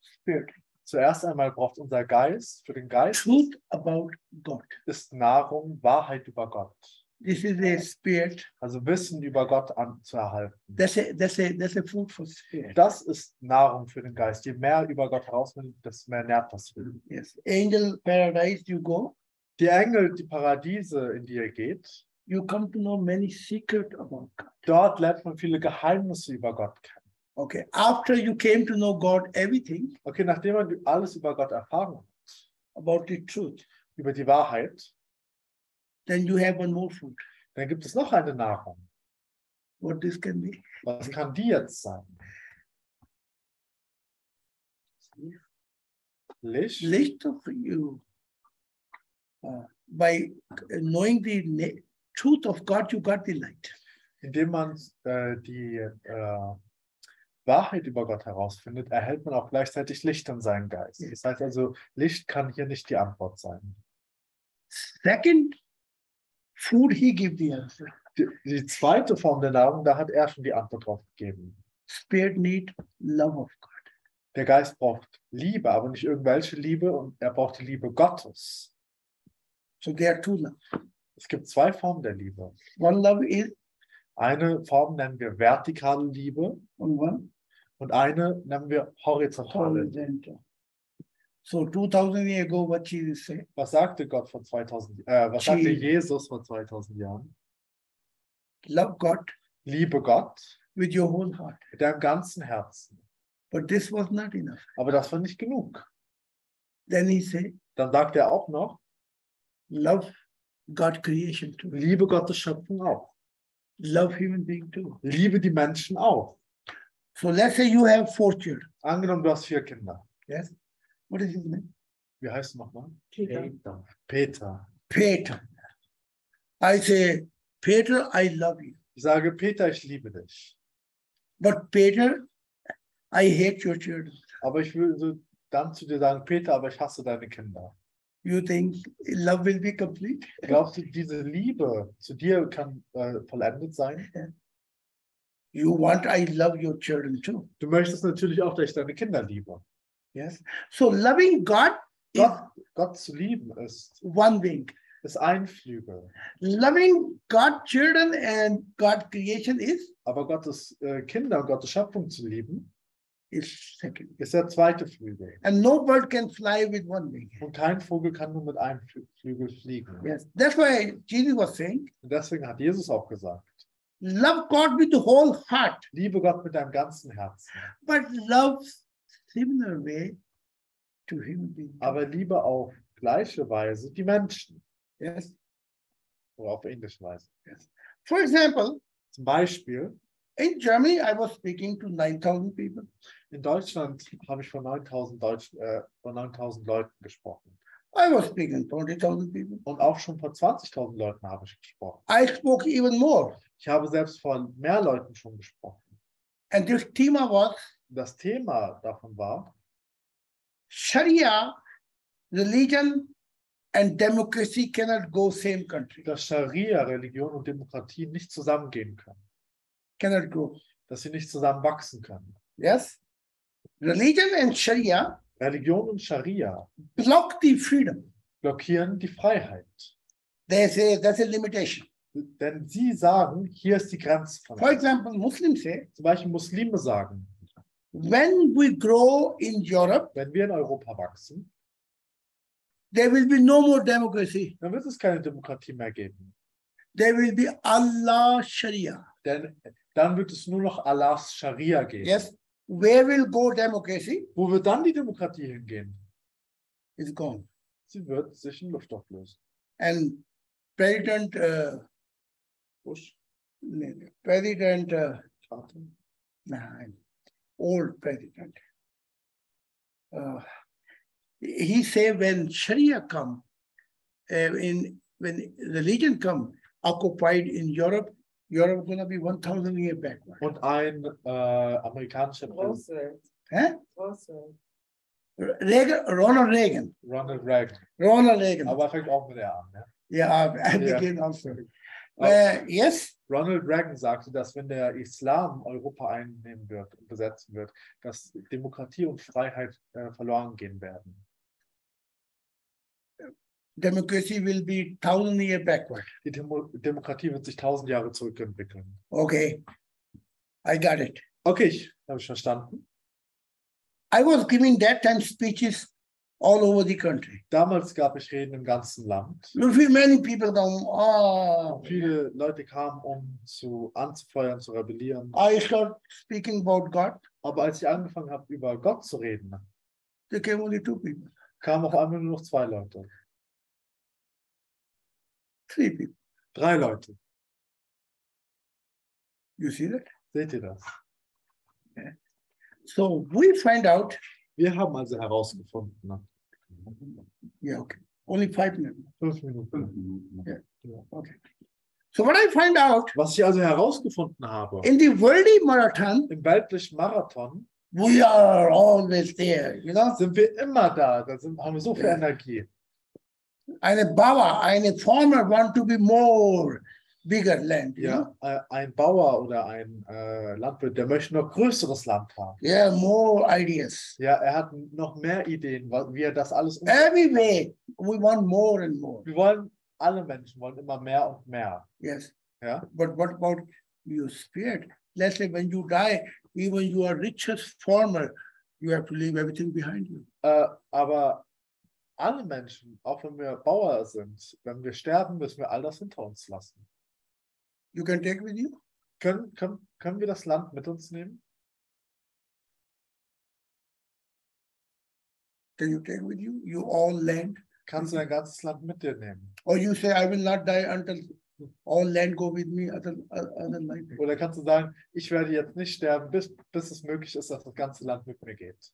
spirit. Zuerst einmal braucht unser Geist, für den Geist Truth about God. ist Nahrung, Wahrheit über Gott. This is a spirit. Also Wissen über Gott zu erhalten. That's a food for spirit. Das ist Nahrung für den Geist. Je mehr über Gott herausfindet, desto mehr nährt das Leben. Yes. Angel paradise you go, Die Engel, die Paradiese, in die ihr geht, you come to know many secrets about God. dort lernt man viele Geheimnisse über Gott kennen. Okay. After you came to know God, everything Okay, nachdem man alles über Gott erfahren hat, about the truth, über die Wahrheit, then you have one more food. dann gibt es noch eine Nahrung. What this can be? Was kann die jetzt sein? Licht. Licht of you. By knowing the truth of God, you got the light. Indem man die Wahrheit über Gott herausfindet, erhält man auch gleichzeitig Licht in seinen Geist. Das heißt also, Licht kann hier nicht die Antwort sein. Second food, he gives the answer. Die zweite Form der Nahrung, da hat er schon die Antwort drauf gegeben. Spirit need love of God. Der Geist braucht Liebe, aber nicht irgendwelche Liebe, und er braucht die Liebe Gottes. So there are two love. Es gibt zwei Formen der Liebe. One love is Eine Form nennen wir vertikale Liebe on one und eine nennen wir horizontale Liebe. horizontal. So 2000 years ago, what Jesus said, Was sagte Gott vor 2000 was sagte Jesus. Jesus vor 2000 Jahren? love God Liebe Gott with your whole heart. mit deinem ganzen Herzen. But this was not enough. Aber das war nicht genug. Then he said, Dann sagt er auch noch, love God creation too. liebe Gottes Schöpfung auch. Love human being too. Liebe die Menschen auch. So let's say you have 4 children. Angenommen, du hast 4 Kinder. Yes. What is his name? Wie heißt du nochmal? Peter. Peter. Peter. I say, Peter, I love you. Ich sage, Peter, ich liebe dich. But Peter, I hate your children. Aber ich würde dann zu dir sagen, Peter, aber ich hasse deine Kinder. You think love will be complete? Glaubst du, diese Liebe zu dir kann vollendet sein? You want I love your children too. Du möchtest natürlich auch, dass ich deine Kinder liebe. Yes. So loving God is Gott zu lieben ist one wing. ein Flügel. Loving God, children, and God creation Aber Gottes Kinder und Gottes Schöpfung zu lieben, is second. ist der zweite Flügel. And no bird can fly with one wing. Und kein Vogel kann nur mit einem Flügel fliegen. Yes. That's why Jesus was saying, Und deswegen hat Jesus auch gesagt, love God with the whole heart, liebe Gott mit deinem ganzen Herzen. but love similar way to human beings. Aber liebe auf gleiche Weise die Menschen. Yes. Oder auf ähnliche Weise. Yes. For example, Zum Beispiel, in Germany, I was speaking to 9,000 people. in Deutschland habe ich von 9.000 Leuten gesprochen. I was speaking to 20,000 people. Und auch schon vor 20.000 Leuten habe ich gesprochen. I spoke even more. Ich habe selbst von mehr Leuten schon gesprochen. And this theme was Das Thema davon war, Sharia, religion, and democracy cannot go same country. dass Scharia, Religion und Demokratie nicht zusammengehen können. Cannot grow. Dass sie nicht zusammen wachsen können. Yes? Religion and Sharia Religion und Scharia block the freedom. blockieren die Freiheit. They say that's a limitation. Denn sie sagen, hier ist die Grenze von For example, Muslims say, Zum Beispiel Muslime sagen, when we grow in Europe, wenn wir in Europa wachsen, there will be no more democracy. dann wird es keine Demokratie mehr geben. There will be Allah Sharia. Denn dann wird es nur noch Allahs Scharia geben. Yes? Where will go democracy? Wo wird dann die Demokratie hingehen? Is gone. Sie wird sich in Luft auflösen. And President Bush, President Carter, old president. He said when Sharia come, when religion come, occupied in Europe, Europe gonna be 1,000 years backward. Und ein amerikanischer Präsident, Huh? Roosevelt. Ronald Reagan. Ronald Reagan. Ronald Reagan. Aber er fängt auch mit R an. Ja? Yeah, I Yeah. begin also. Oh. Yes, Ronald Reagan sagte, dass wenn der Islam Europa einnehmen wird und besetzen wird, dass Demokratie und Freiheit verloren gehen werden. democracy will be 1,000 years backward. Die Demokratie wird sich 1000 Jahre zurückentwickeln. Okay, I got it. Okay, habe ich verstanden. I was giving that time speeches all over the country. Damals gab ich Reden im ganzen Land. Many people come, Viele Leute kamen, um anzufeuern, zu rebellieren. I start speaking about God. Aber als ich angefangen habe, über Gott zu reden, There came only 2 people, kamen auf einmal nur noch 2 Leute. 3 people. 3 Leute. You see that? Seht ihr das? So we find out, Wir haben also herausgefunden, yeah, okay, only 5 minutes. 5 Minuten. Yeah. Okay. So what I find out, Was ich also herausgefunden habe, in the worldly marathon, im weltlichen Marathon we are always there, you know. sind wir immer da. Haben wir so viel Energie. Eine Bauer, eine farmer want to be more bigger land, you know. Ja, ein Bauer oder ein Landwirt, der möchte noch größeres Land haben. Yeah, more ideas. Ja, er hat noch mehr Ideen, wie er das alles Every way, we want more and more. Alle Menschen wollen immer mehr und mehr. Yes. Ja? But what about your spirit? Let's say when you die, even you are richest farmer, you have to leave everything behind you. Aber alle Menschen, auch wenn wir Bauer sind, wenn wir sterben, müssen wir all das hinter uns lassen. You can take with you? Können wir das Land mit uns nehmen? Can you take with you? You all land? Kannst du dein ganzes Land mit dir nehmen? Or you say, I will not die until all land go with me, other like that. Oder kannst du sagen, ich werde jetzt nicht sterben, bis es möglich ist, dass das ganze Land mit mir geht?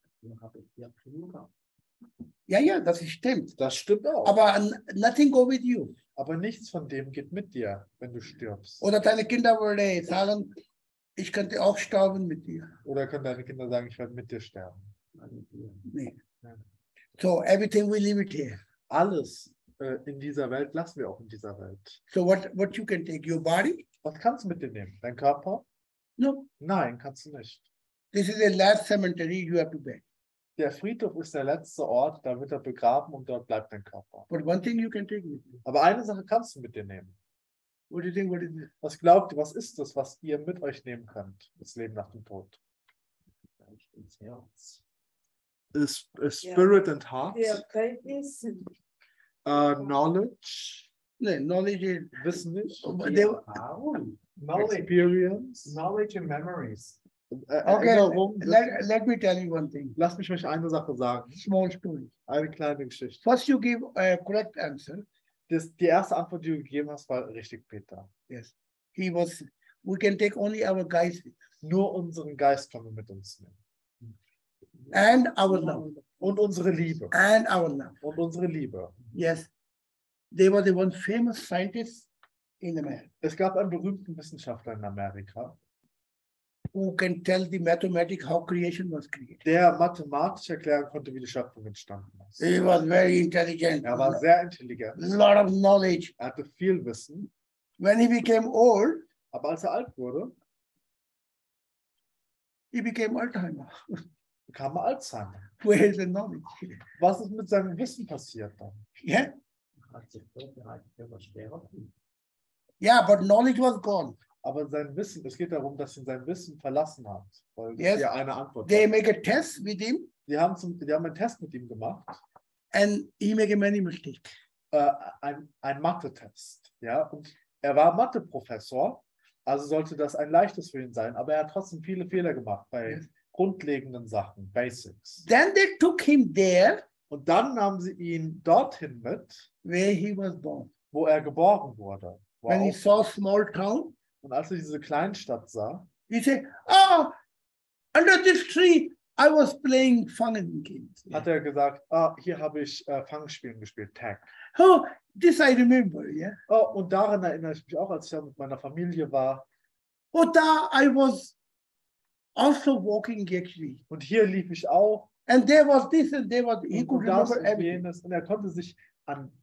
Ja, das stimmt. Das stimmt auch. Aber nothing go with you. Aber nichts von dem geht mit dir, wenn du stirbst. Oder deine Kinder würde sagen, ich könnte auch sterben mit dir. Oder können deine Kinder sagen, ich werde mit dir sterben? Nee. So everything we leave it here. Alles in dieser Welt lassen wir auch in dieser Welt. So what you can take? Your body? Was kannst du mit dir nehmen? Dein Körper? No. Nein, kannst du nicht. This is the last cemetery you have to beg. Der Friedhof ist der letzte Ort, da wird er begraben und dort bleibt dein Körper. But one thing you can take with you. Aber eine Sache kannst du mit dir nehmen. What do you think? What is it? Was glaubt ihr, was ist das, was ihr mit euch nehmen könnt? Das Leben nach dem Tod. Spirit and Heart. Die Erkenntnis. Knowledge. No, knowledge is Wissen nicht. Experience. Knowledge and memories. Okay, Erinnerung. let me tell you one thing. Lass mich euch eine Sache sagen. Small story. Eine kleine Geschichte. First you give a correct answer. Die erste Antwort, die du gegeben hast, war richtig, Peter. Yes. We can take only our guys with us. Nur unseren Geist können wir mit uns nehmen. And our love. Und unsere Liebe. And our love. Und unsere Liebe. Yes. They were the one famous scientist in America. Es gab einen berühmten Wissenschaftler in Amerika, who can tell the mathematics how creation was created. der mathematisch erklären konnte, wie die Schöpfung entstanden ist. He was very intelligent. Er war sehr intelligent. Lot of knowledge. Er hatte viel Wissen. When he became old, aber als er alt wurde, he became Alzheimer. bekam er Alzheimer. Where is the knowledge? Was ist mit seinem Wissen passiert dann? Yeah. Yeah, but knowledge was gone. Aber sein Wissen, es geht darum, dass ihn sein Wissen verlassen hat. Weil Yes. ja eine Antwort They hat. make a test with him, Die haben einen Test mit ihm gemacht. and he make a many mistakes. Ein Mathe-Test. Ja? Und er war Mathe-Professor, also sollte das ein leichtes für ihn sein, aber er hat trotzdem viele Fehler gemacht bei grundlegenden Sachen, Basics. Then they took him there Und dann nahmen sie ihn dorthin mit, where he was born. wo er geboren wurde. Wo er When he auf- saw small town, Und als er diese Kleinstadt sah, he said, "Oh, under this tree, I was playing fun and games." hat er gesagt, hier habe ich Fangspielen gespielt, Tag. Oh, this I remember, yeah. Oh, und daran erinnere ich mich auch, als ich da mit meiner Familie war. Oh, da I was also walking actually. Und hier lief ich auch. And there was this and there was, he Und could das remember und everything. jenes. Und er konnte sich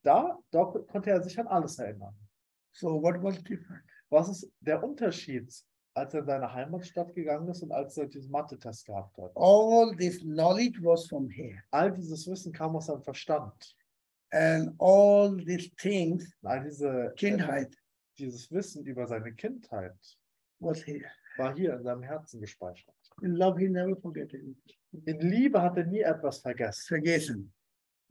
dort konnte er sich an alles erinnern. So what was different? Was ist der Unterschied, als er in seine Heimatstadt gegangen ist und als er diesen Mathe-Test gehabt hat? All this knowledge was from here. All dieses Wissen kam aus seinem Verstand. and all these things, All Kindheit, dieses Wissen über seine Kindheit was here. war hier in seinem Herzen gespeichert. In love, he never forget it. In Liebe hat er nie etwas vergessen. Vergessen.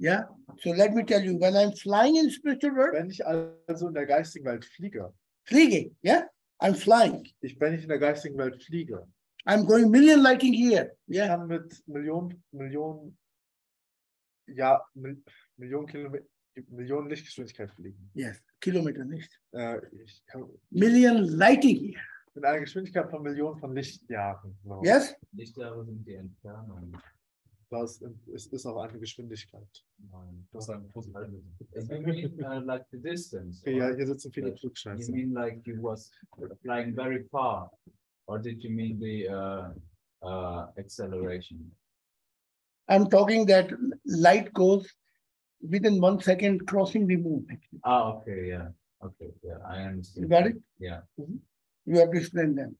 Yeah. So let me tell you, when I'm flying in spiritual world, Wenn ich also in der geistigen Welt fliege, fliege, yeah, I'm flying. wenn ich in der geistigen Welt fliege, I'm going million lighting here. ich Yeah. kann mit Millionen Kilometer, Millionen Lichtgeschwindigkeit fliegen. Yes. Kilometer nicht. Ich kann Million lighting here. mit einer Geschwindigkeit von Millionen von Lichtjahren. So. Yes. Lichtjahre sind die Entfernung. Das ist auch eine Geschwindigkeit. Nein. Das ist ein positives. You mean like the distance? Okay, ja, or hier sitzen viele you Klugscheißer. mean like you was flying very far? Or did you mean the acceleration? I'm talking that light goes within 1 second crossing the moon. Ah, okay, yeah. Okay, yeah, I understand. You got it? Yeah. You have to explain them.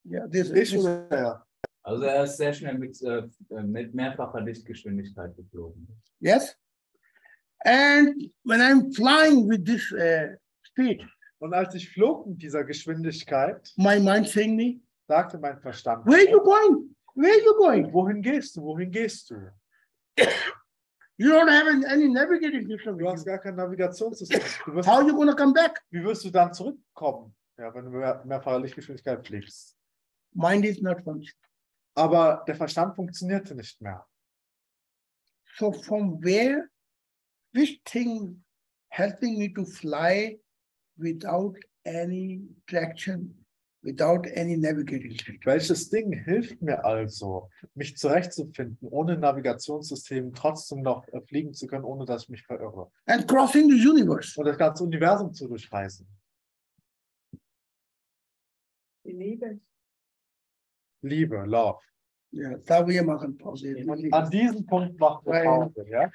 Yeah, this Ich is oder er? Also er ist sehr schnell mit mehrfacher Lichtgeschwindigkeit geflogen. yes. And when I'm flying with this speed, Und als ich flog mit dieser Geschwindigkeit, my mind saying me, sagte mein Verstand, where are you going? Where are you going? wohin gehst du? Wohin gehst du? You don't have any navigating system. Du hast gar kein Navigationssystem. How are you going to come back? Wie wirst du dann zurückkommen, ja, wenn du mehrfache Lichtgeschwindigkeit fliegst? Mind is not functioning. Aber der Verstand funktionierte nicht mehr. So from where, which thing helping me to fly without any traction, without any navigating system? Welches Ding hilft mir also, mich zurechtzufinden, ohne Navigationssystem trotzdem noch fliegen zu können, ohne dass ich mich verirre? And crossing the universe. Und das ganze Universum zu durchreisen. Die Liebe. Liebe, Love. Ja, da wir machen Pause. An diesem Punkt machen wir Pause, ja?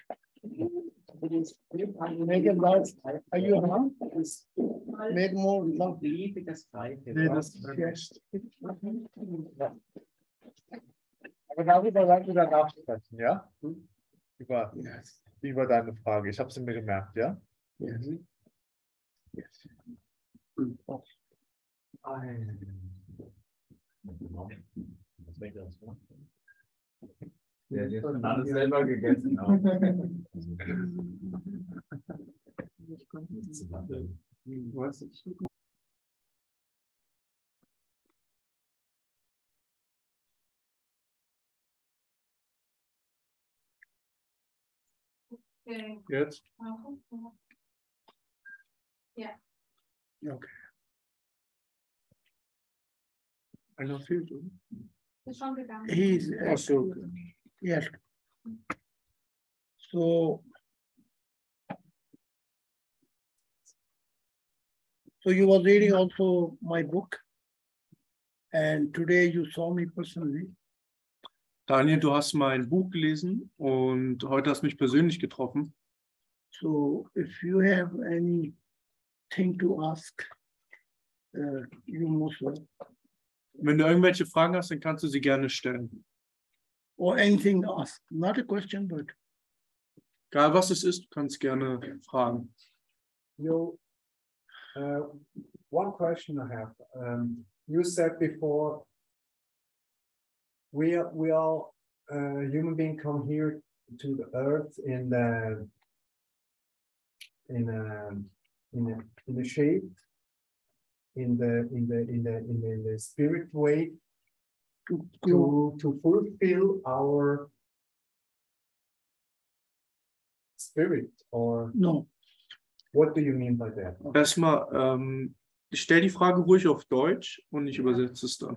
Make it last. Are you around? Make more love. Liebe das Gleiche. Nee, das ist nicht. Ja. Aber darüber werden wir danach sprechen, ja? Über deine Frage. Ich habe sie mir gemerkt, ja? Yes. Yes. Ja, die haben alles selber gegessen. Auch. Jetzt? Ja. Okay. I don't feel good. Ist schon gegangen. He's so. yes. So you were reading also my book, and today you saw me personally. Daniel, du hast mein Buch gelesen und heute hast mich persönlich getroffen. So if you have anything to ask, you most welcome. Wenn du irgendwelche Fragen hast, dann kannst du sie gerne stellen. Or anything to ask. Not a question, but Egal was es ist, du kannst gerne fragen. One question I have. You said before, we all human beings come here to the earth in a shape, in the spirit way, to fulfill our spirit, or no. What do you mean by that? Erstmal, ich stelle die Frage ruhig auf Deutsch und ich übersetze es dann,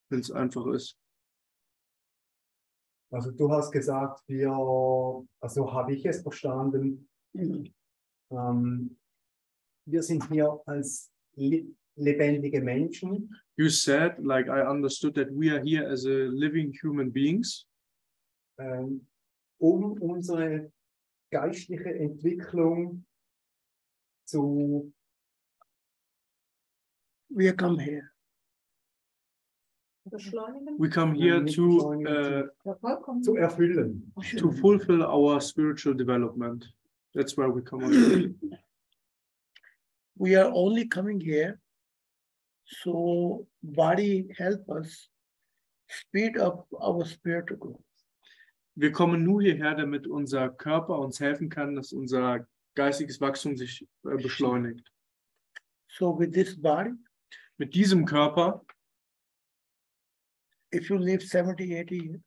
wenn es einfach ist. Also du hast gesagt, also habe ich es verstanden, wir sind hier als lebendige Menschen. You said, like I understood that we are here as a living human beings. Unsere geistliche Entwicklung zu we come here. Beschleunigen? We come here to Ja, vollkommen. Zu erfüllen. fulfill our spiritual development. That's why we come out. We are only coming here so body help us speed up our spiritual growth. Wir kommen nur hierher, damit unser Körper uns helfen kann, dass unser geistiges Wachstum sich beschleunigt. So with this body, Mit diesem Körper, if you live 70, 80 years,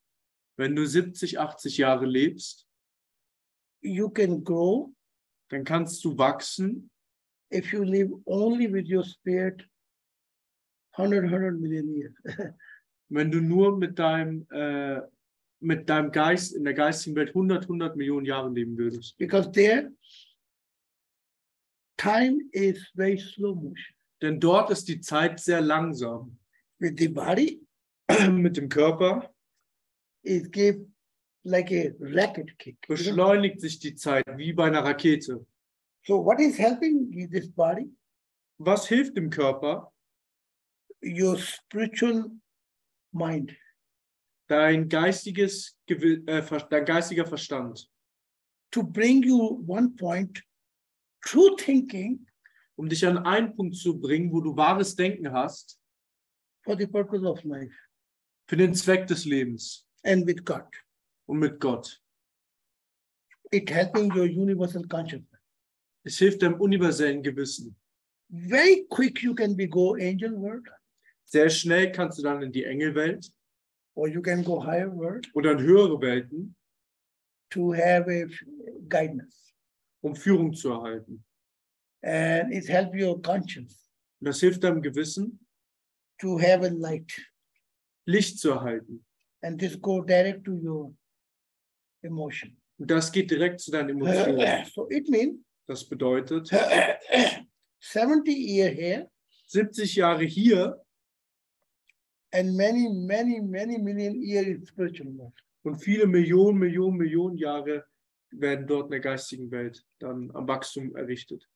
wenn du 70, 80 Jahre lebst, you can grow. dann kannst du wachsen. If you live only with your spirit, 100 million years. Wenn du nur mit deinem Geist in der geistigen Welt 100 Millionen Jahre leben würdest. Because there, time is very slow motion. Denn dort ist die Zeit sehr langsam. With the body, Mit dem Körper it gives like a rocket kick. beschleunigt sich die Zeit wie bei einer Rakete. So what is helping this body? Was hilft dem Körper? Your spiritual mind. Dein geistiger Verstand. To bring you one point, true thinking Um dich an einen Punkt zu bringen, wo du wahres Denken hast, for the purpose of life für den Zweck des Lebens and with God. und mit Gott. It helping your universal consciousness. Es hilft deinem universellen Gewissen. Very quick you can be go angel world, Sehr schnell kannst du dann in die Engelwelt or you can go higher world oder in höhere Welten, to have a guidance. um Führung zu erhalten. And it help your conscience Und das hilft deinem Gewissen, to have a light. Licht zu erhalten. And this go direct to your emotion. Und das geht direkt zu deinen Emotionen. So it means Das bedeutet, 70 years here 70 Jahre hier and many million years in spiritual world. und viele Millionen Jahre werden dort in der geistigen Welt dann am Wachstum errichtet.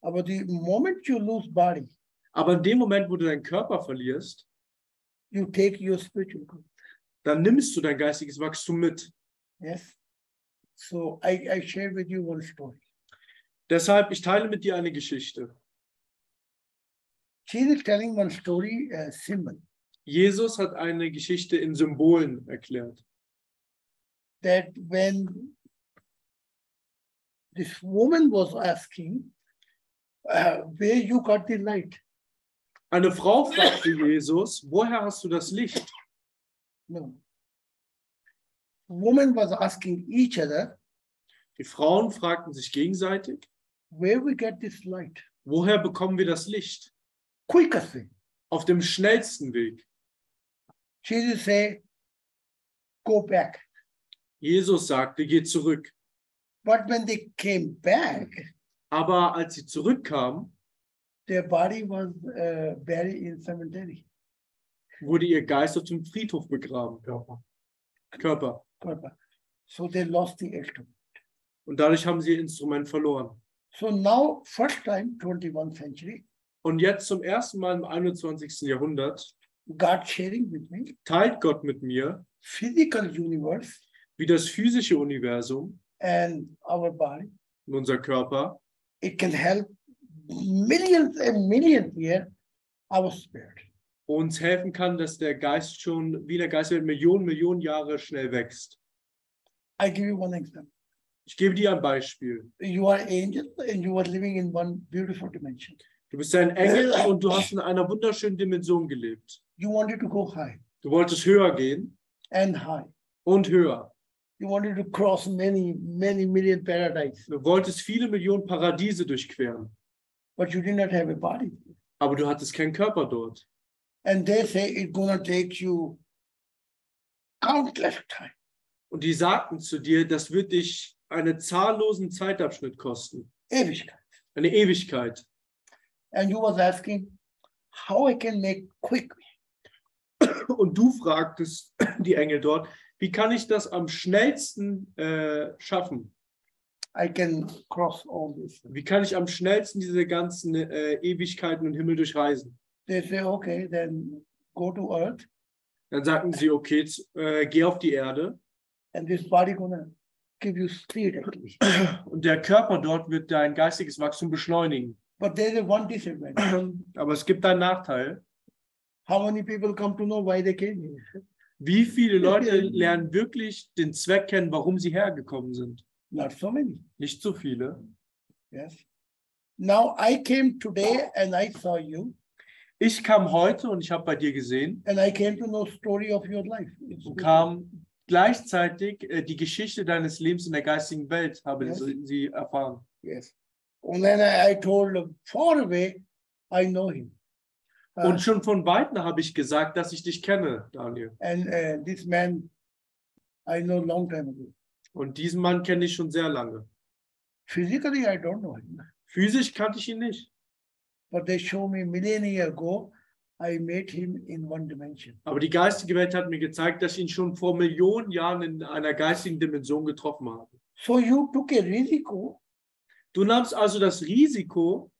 But the moment you lose body, Aber in dem Moment, wo du deinen Körper verlierst, you take your spiritual growth. dann nimmst du dein geistiges Wachstum mit. Yes. So I share with you one story. Deshalb, ich teile mit dir eine Geschichte. Jesus telling one story, symbol, Jesus hat eine Geschichte in Symbolen erklärt. that when this woman was asking, where you got the light? Eine Frau fragte Jesus, woher hast du das Licht? No. Woman was asking each other, Die Frauen fragten sich gegenseitig, where we get this light? woher bekommen wir das Licht? Quickest way. Auf dem schnellsten Weg. Jesus say, go back. Jesus sagte, geh zurück. But when they came back, Aber als sie zurückkamen, their body was buried in cemetery. wurde ihr Geist auf dem Friedhof begraben. Körper. So they lost the instrument. Und dadurch haben sie ihr Instrument verloren. So now, first time, 21st century, Und jetzt zum ersten Mal im 21. Jahrhundert God sharing with me, teilt Gott mit mir, physical universe wie das physische Universum and our body. und unser Körper It can help millions and millions years our spirit. uns helfen kann, dass der Geist schon, wie der Geist Millionen Jahre schnell wächst. I give you one example. Ich gebe dir ein Beispiel. You are angel and you are living in one beautiful dimension. Du bist ein Engel und du hast in einer wunderschönen Dimension gelebt. You wanted to go high Du wolltest höher gehen and high. und höher. You wanted to cross many million paradise, Du wolltest viele Millionen Paradiese durchqueren. but you did not have a body. Aber du hattest keinen Körper dort. And they say it's gonna take you countless time. Und die sagten zu dir, das wird dich einen zahllosen Zeitabschnitt kosten. Ewigkeit. Eine Ewigkeit. And you was asking how I can make quick. Und du fragtest die Engel dort, wie kann ich das am schnellsten schaffen? I can cross all this. Wie kann ich am schnellsten diese ganzen Ewigkeiten und Himmel durchreisen? They say, okay, then go to earth Dann sagten sie, okay, geh auf die Erde. and this body gonna give you speed at least. Und der Körper dort wird dein geistiges Wachstum beschleunigen. But there is one disadvantage. Aber es gibt einen Nachteil. How many people come to know why they came here? Wie viele Leute lernen wirklich den Zweck kennen, warum sie hergekommen sind? Not so many. Nicht so viele. Yes. Now I came today and I saw you, Ich kam heute und ich habe bei dir gesehen and I came to know story of your life. It's und good. kam gleichzeitig die Geschichte deines Lebens in der geistigen Welt, habe Yes. sie erfahren. Yes. And then I told him, far away, I know him. Und schon von Weitem habe ich gesagt, dass ich dich kenne, Daniel. And this man, I know long time ago. Und diesen Mann kenne ich schon sehr lange. Physically, I don't know him. Physisch kannte ich ihn nicht. But they show me millennia ago, I met him in one dimension. Aber die geistige Welt hat mir gezeigt, dass ich ihn schon vor Millionen Jahren in einer geistigen Dimension getroffen habe. So you took a risiko Du nahmst also das Risiko,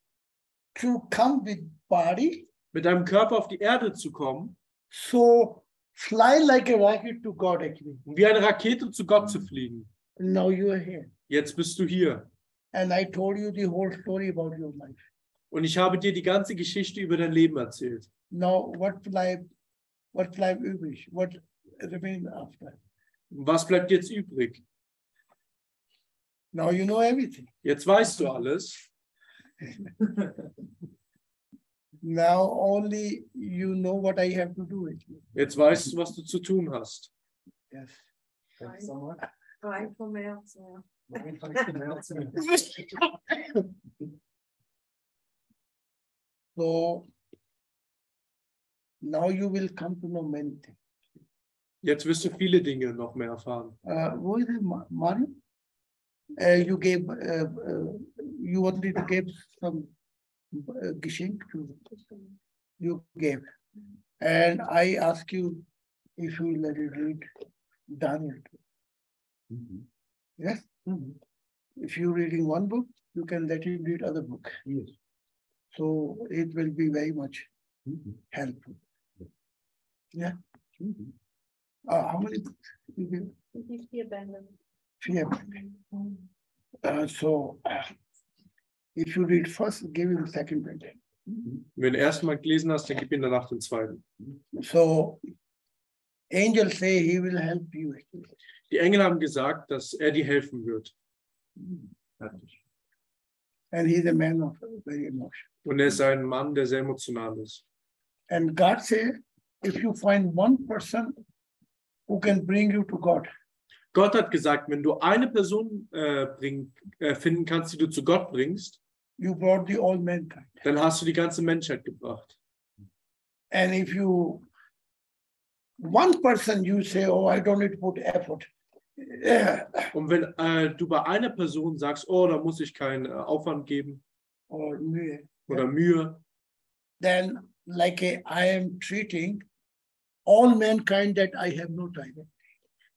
to come with body, mit deinem Körper auf die Erde zu kommen so fly like a rocket to God actually. und wie eine Rakete zu Gott zu fliegen. Now you are here. Jetzt bist du hier. And I told you the whole story about your life. Und ich habe dir die ganze Geschichte über dein Leben erzählt. Now what life übrig? What remains after? Und was bleibt jetzt übrig? Now you know everything. Jetzt weißt du alles. Now only you know what I have to do actually. Jetzt weißt du, was du zu tun hast. Yes. Thank you so much. Rein vom Herzen her. Nein, kann ich den Herzen. So now you will come to know many things. Jetzt wirst du viele Dinge noch mehr erfahren. Who is it, Mario? You wanted to give some Geschenk to you gave. And I ask you if you let it read Daniel. Yes? If you're reading one book, you can let him read other book. Yes. So it will be very much helpful. Yeah. How many books you give? 4 Bände. 4 So if you read first, give him second book. Wenn du erst mal gelesen hast, dann gib ihm danach den zweiten. So angels say he will help you. Die Engel haben gesagt, dass er dir helfen wird. And he's a man of very emotion. Und er ist ein Mann, der sehr emotional ist. And God said, if you find one person who can bring you to God, Gott hat gesagt, wenn du eine Person finden kannst, die du zu Gott bringst, you brought the all mankind. dann hast du die ganze Menschheit gebracht. And if you, one person you say, oh, I don't need to put effort. Und wenn du bei einer Person sagst, oh, da muss ich keinen Aufwand geben Or Mühe, oder Mühe, then like I am treating all mankind that I have no time.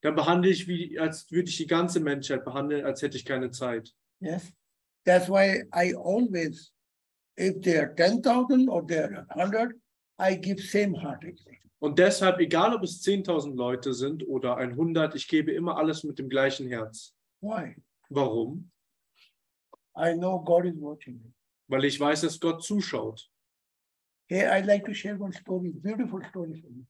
dann behandle ich, wie, als würde ich die ganze Menschheit behandeln, als hätte ich keine Zeit. Yes. That's why I always, if they are 10,000 or they are 100, I give same heart. Und deshalb, egal ob es 10.000 Leute sind oder 100, ich gebe immer alles mit dem gleichen Herz. Why? Warum? I know God is watching me. Weil ich weiß, dass Gott zuschaut. Here I'd like to share one story, beautiful story for you.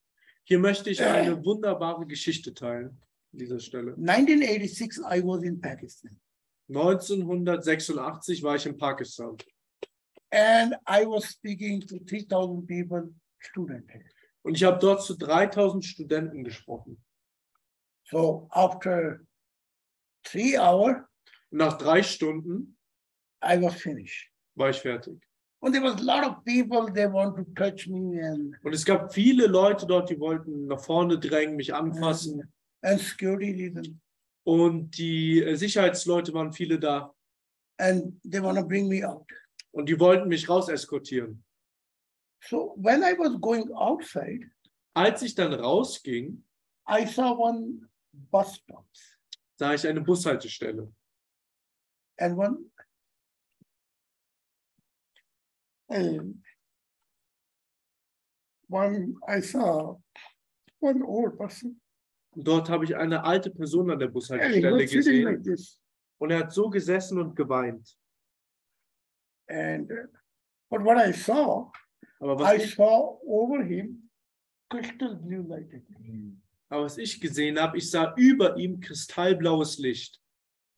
Hier möchte ich eine wunderbare Geschichte teilen, an dieser Stelle. 1986, I was in Pakistan. 1986 war ich in Pakistan. And I was speaking to 3,000 people, students. Und ich habe dort zu 3.000 Studenten gesprochen. So after 3 hours, Und nach 3 Stunden I was finished. war ich fertig. And there was a lot of people, they want to touch me and Und es gab viele Leute dort, die wollten nach vorne drängen, mich anfassen. security reasons. Und die Sicherheitsleute waren viele da. And they want to bring me out. Und die wollten mich raus eskortieren. So when I was going outside, Als ich dann rausging, I saw one bus stop. sah ich eine Bushaltestelle. And one I saw one old person. Und dort habe ich eine alte Person an der And he Bushaltestelle was sitting like gesehen. this. Und er hat so gesessen und geweint. And but what I saw, Aber I was ich, saw over him crystal blue light. aber was ich gesehen habe, ich sah über ihm kristallblaues Licht.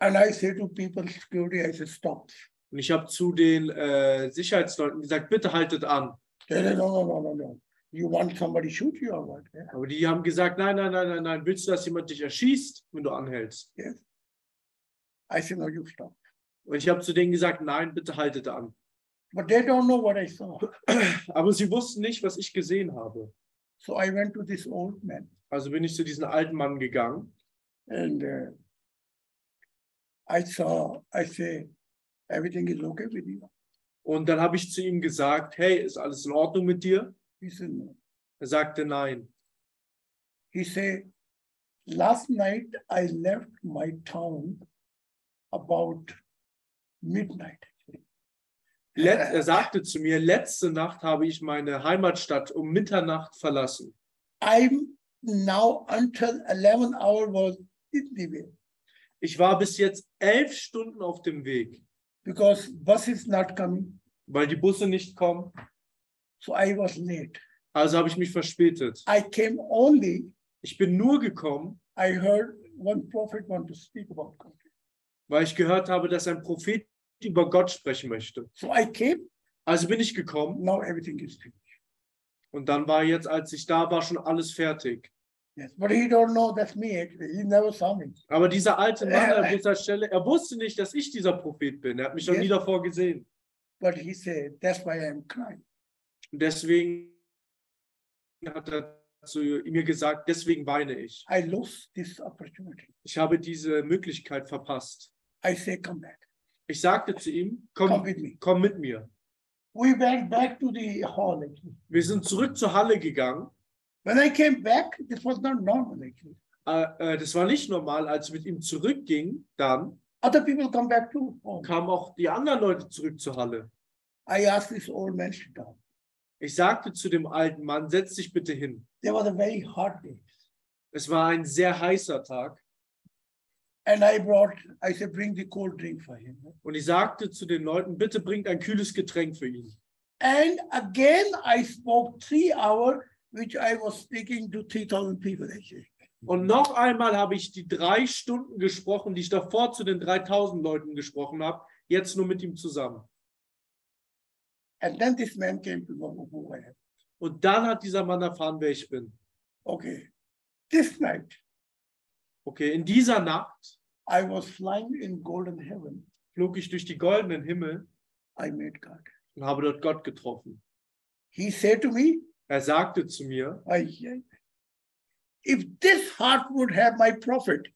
And I say to people, security, I said, stop. Und ich habe zu den Sicherheitsleuten gesagt, bitte haltet an. They said, no. You want somebody shoot you or what? Yeah. Aber die haben gesagt, nein. Willst du, dass jemand dich erschießt, wenn du anhältst? Yes. I said, no, you stop. Und ich habe zu denen gesagt, nein, bitte haltet an. But they don't know what I saw. Aber sie wussten nicht, was ich gesehen habe. So I went to this old man. Also bin ich zu diesem alten Mann gegangen. And I say, everything is okay with you? Und dann habe ich zu ihm gesagt, hey, ist alles in Ordnung mit dir? He said, no. Er sagte nein. He said, last night I left my town about midnight. Er sagte zu mir, letzte Nacht habe ich meine Heimatstadt um Mitternacht verlassen. I'm now until 11 hours was in the way. Ich war bis jetzt 11 Stunden auf dem Weg, Because bus is not coming. weil die Busse nicht kommen. So I was late. Also habe ich mich verspätet. I came only, Ich bin nur gekommen, I heard one prophet want to speak about God. weil ich gehört habe, dass ein Prophet über Gott sprechen möchte. So I came, Also bin ich gekommen now everything is finished. und dann war jetzt, als ich da war, schon alles fertig. Yes, but he don't know that's me actually. He never saw me. Aber dieser alte Mann an dieser Stelle, er wusste nicht, dass ich dieser Prophet bin. Er hat mich noch nie davor gesehen. But he said, that's why I'm crying. Und deswegen hat er zu mir gesagt, deswegen weine ich. I lost this opportunity. Ich habe diese Möglichkeit verpasst. I say, come back. Ich sagte zu ihm, Come with me. komm mit mir. We went back to the hall actually. Wir sind zurück zur Halle gegangen. When I came back, this was not normal actually. Das war nicht normal, als ich mit ihm zurückging, dann Other people come back too. Oh. kamen auch die anderen Leute zurück zur Halle. I asked this old man to sit down. Ich sagte zu dem alten Mann, setz dich bitte hin. There was a very hot day. Es war ein sehr heißer Tag. And I said, bring the cold drink for him. Und ich sagte zu den Leuten, bitte bringt ein kühles Getränk für ihn. And again, I spoke 3 hours, which I was speaking to 3,000 people actually. Und noch einmal habe ich die 3 Stunden gesprochen, die ich davor zu den 3.000 Leuten gesprochen habe, jetzt nur mit ihm zusammen. And then this man came to know who I am. Und dann hat dieser Mann erfahren, wer ich bin. Okay, this night, Okay, in dieser Nacht I was flying in golden heaven. flog ich durch die goldenen Himmel I met God. und habe dort Gott getroffen. He said to me, Er sagte zu mir, if this heart would have my prophet,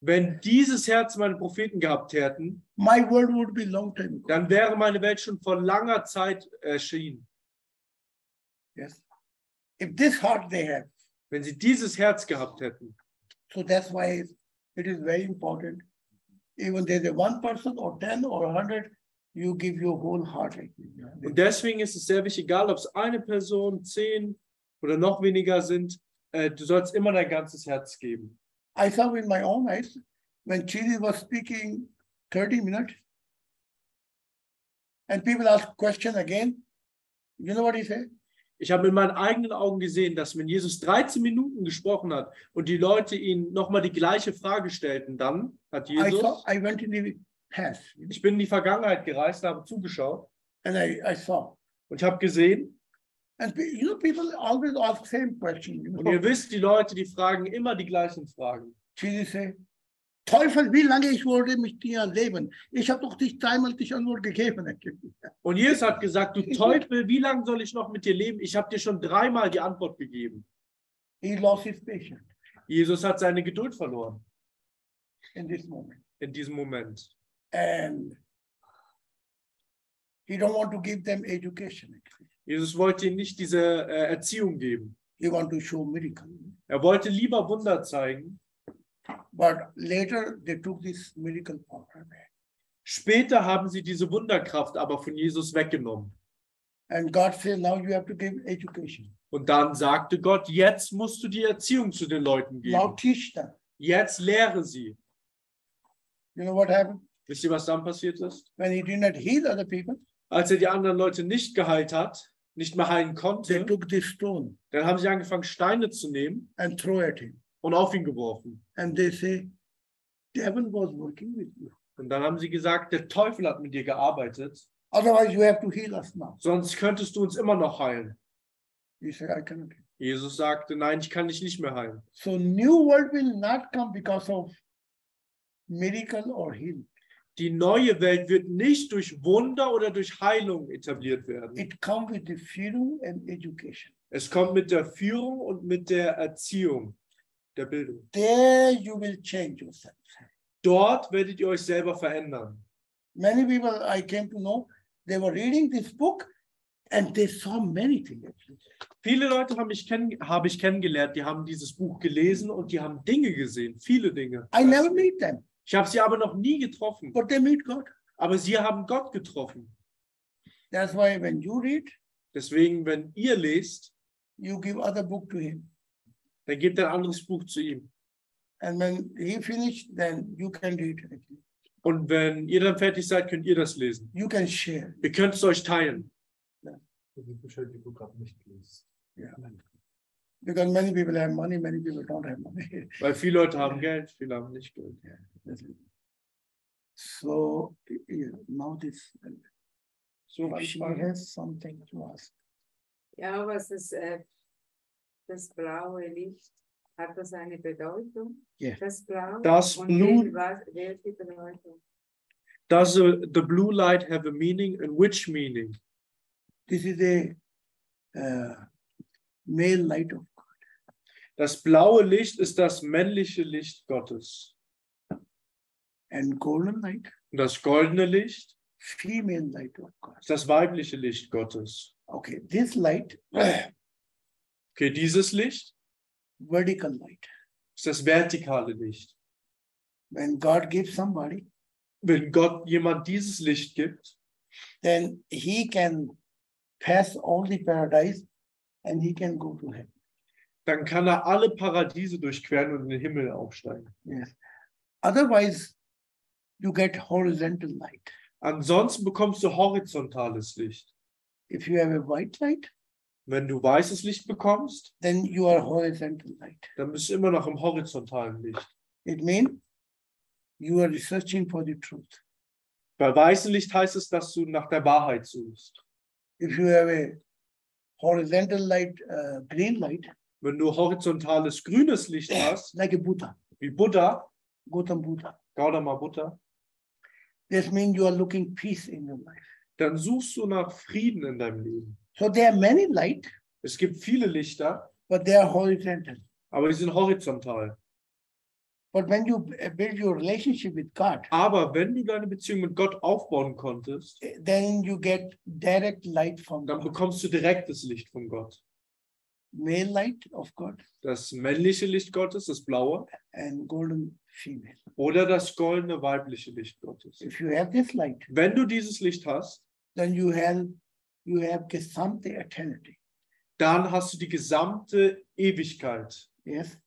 wenn dieses Herz meine Propheten gehabt hätten, my world would be long time ago. dann wäre meine Welt schon vor langer Zeit erschienen. Yes. If this heart they have. Wenn sie dieses Herz gehabt hätten. So that's why it is very important. Even there's a 1 person or 10 or 100, you give your whole heart. Und deswegen ist es sehr wichtig, egal ob es eine Person, 10 oder noch weniger sind, du sollst immer dein ganzes Herz geben. I saw with my own eyes when Chidi was speaking 30 minutes and people ask question again. You know what he said? Ich habe mit meinen eigenen Augen gesehen, dass wenn Jesus 13 Minuten gesprochen hat und die Leute ihn nochmal die gleiche Frage stellten, dann hat Jesus, I went in the past. ich bin in die Vergangenheit gereist, habe zugeschaut And I saw. und ich habe gesehen, And you know, people always ask same question. You und know? ihr wisst, die Leute, die fragen immer die gleichen Fragen. Jesus said, Teufel, wie lange ich wollte mit dir leben? Ich habe doch dich dreimal die Antwort gegeben. Und Jesus hat gesagt, du Teufel, wie lange soll ich noch mit dir leben? Ich habe dir schon 3-mal die Antwort gegeben. He lost his patience Jesus hat seine Geduld verloren in this moment. in diesem Moment. And he don't want to give them education. Jesus wollte ihnen nicht diese Erziehung geben. He want to show miracle. Er wollte lieber Wunder zeigen. But later they took this miracle power away. Später haben sie diese Wunderkraft aber von Jesus weggenommen. And God said, now you have to give education. Und dann sagte Gott, jetzt musst du die Erziehung zu den Leuten Now geben. teach them. Jetzt lehre sie. You know what happened? Wisst ihr, was dann passiert ist? When he did not heal other people, Als er die anderen Leute nicht geheilt hat, nicht mehr heilen they konnte, took this stone dann haben sie angefangen, Steine zu nehmen and throw at him. und auf ihn geworfen. And they say, devil was working with you. Und dann haben sie gesagt, der Teufel hat mit dir gearbeitet, Otherwise, you have to heal us now. sonst könntest du uns immer noch heilen. He said, I cannot. Jesus sagte, nein, ich kann dich nicht mehr heilen. So new world will not come because of miracle or healing. Die neue Welt wird nicht durch Wunder oder durch Heilung etabliert werden. It comes with the freedom and education. Es kommt mit der Führung und mit der Erziehung, der Bildung. There you will change yourself. Dort werdet ihr euch selber verändern. Many people I came to know, they were reading this book and they saw many things. Actually. Viele Leute habe ich kennengelernt, die haben dieses Buch gelesen und die haben Dinge gesehen, viele Dinge. I never meet them, Ich habe sie aber noch nie getroffen, but they meet God. aber sie haben Gott getroffen. That's why when you read, Deswegen, wenn ihr lest, you give other book to him. dann gebt ein anderes Buch zu ihm. And when he finished, then you can read it. Und wenn ihr dann fertig seid, könnt ihr das lesen. You can share. Ihr könnt es euch teilen. Die Bücher, die du gerade nicht liest. Yeah. Because many people have money, many people don't have money. Weil viele Leute haben Geld, viele haben nicht Geld. So yeah, now this, So, she has something to ask. Ja, was ist das blaue Licht? Hat das eine Bedeutung? Ja. Das Blau? Das Und Blue- welche Bedeutung? Does the blue light have a meaning, and which meaning? This is a male light of God. Das blaue Licht ist das männliche Licht Gottes. And golden light, Und das goldene Licht female light of God. ist das weibliche Licht Gottes. Okay, this light, Okay, dieses Licht vertical light. ist das vertikale Licht. When God gives somebody, Wenn Gott jemand dieses Licht gibt, then he can pass all the paradise and he can go to heaven. dann kann er alle Paradiese durchqueren und in den Himmel aufsteigen. Yes. Otherwise, you get horizontal light. Ansonsten bekommst du horizontales Licht. If you have a white light, Wenn du weißes Licht bekommst, then you are horizontal light. dann bist du immer noch im horizontalen Licht. It means you are researching for the truth. Bei weißem Licht heißt es, dass du nach der Wahrheit suchst. If you have a horizontal light, green light, Wenn du horizontales grünes Licht hast, like a Buddha, wie Buddha, Gautam Buddha, Gautama Buddha, this means you are looking peace in your life. dann suchst du nach Frieden in deinem Leben. So there are many light, Es gibt viele Lichter, but they are horizontal. aber die sind horizontal. But when you build your relationship with God, Aber wenn du deine Beziehung mit Gott aufbauen konntest, then you get direct light from dann God. bekommst du direktes Licht von Gott. Male light of God Das männliche Licht Gottes, das blaue, and golden female. oder das goldene weibliche Licht Gottes. If you have this light, Wenn du dieses Licht hast, then you have gesamte eternity. dann hast du die gesamte Ewigkeit. Yes,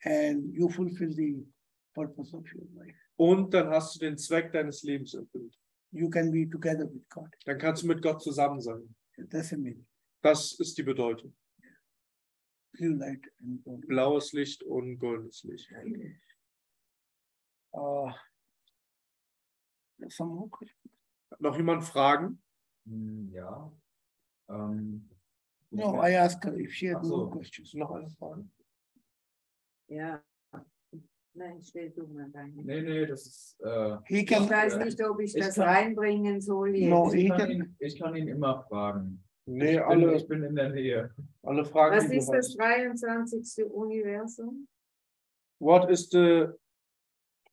and you fulfill the purpose of your life. Und dann hast du den Zweck deines Lebens erfüllt. You can be together with God. Dann kannst du mit Gott zusammen sein. That's a meaning. Das ist die Bedeutung. Blue light and golden. Blaues Licht und goldenes Licht. Some more questions? Hat noch jemand Fragen? Ja. No, I asked her if she had Ach so. more questions. Noch eine Frage? Ja. Nein, stell du mal deine. Nee, das ist. He Ich can. weiß nicht, ob ich Ich das kann- reinbringen soll jetzt. No, Ich kann ihn immer fragen. Nee, Ich bin in der Nähe. alle Fragen, Was die du ist das hast. 23. Universum? What is the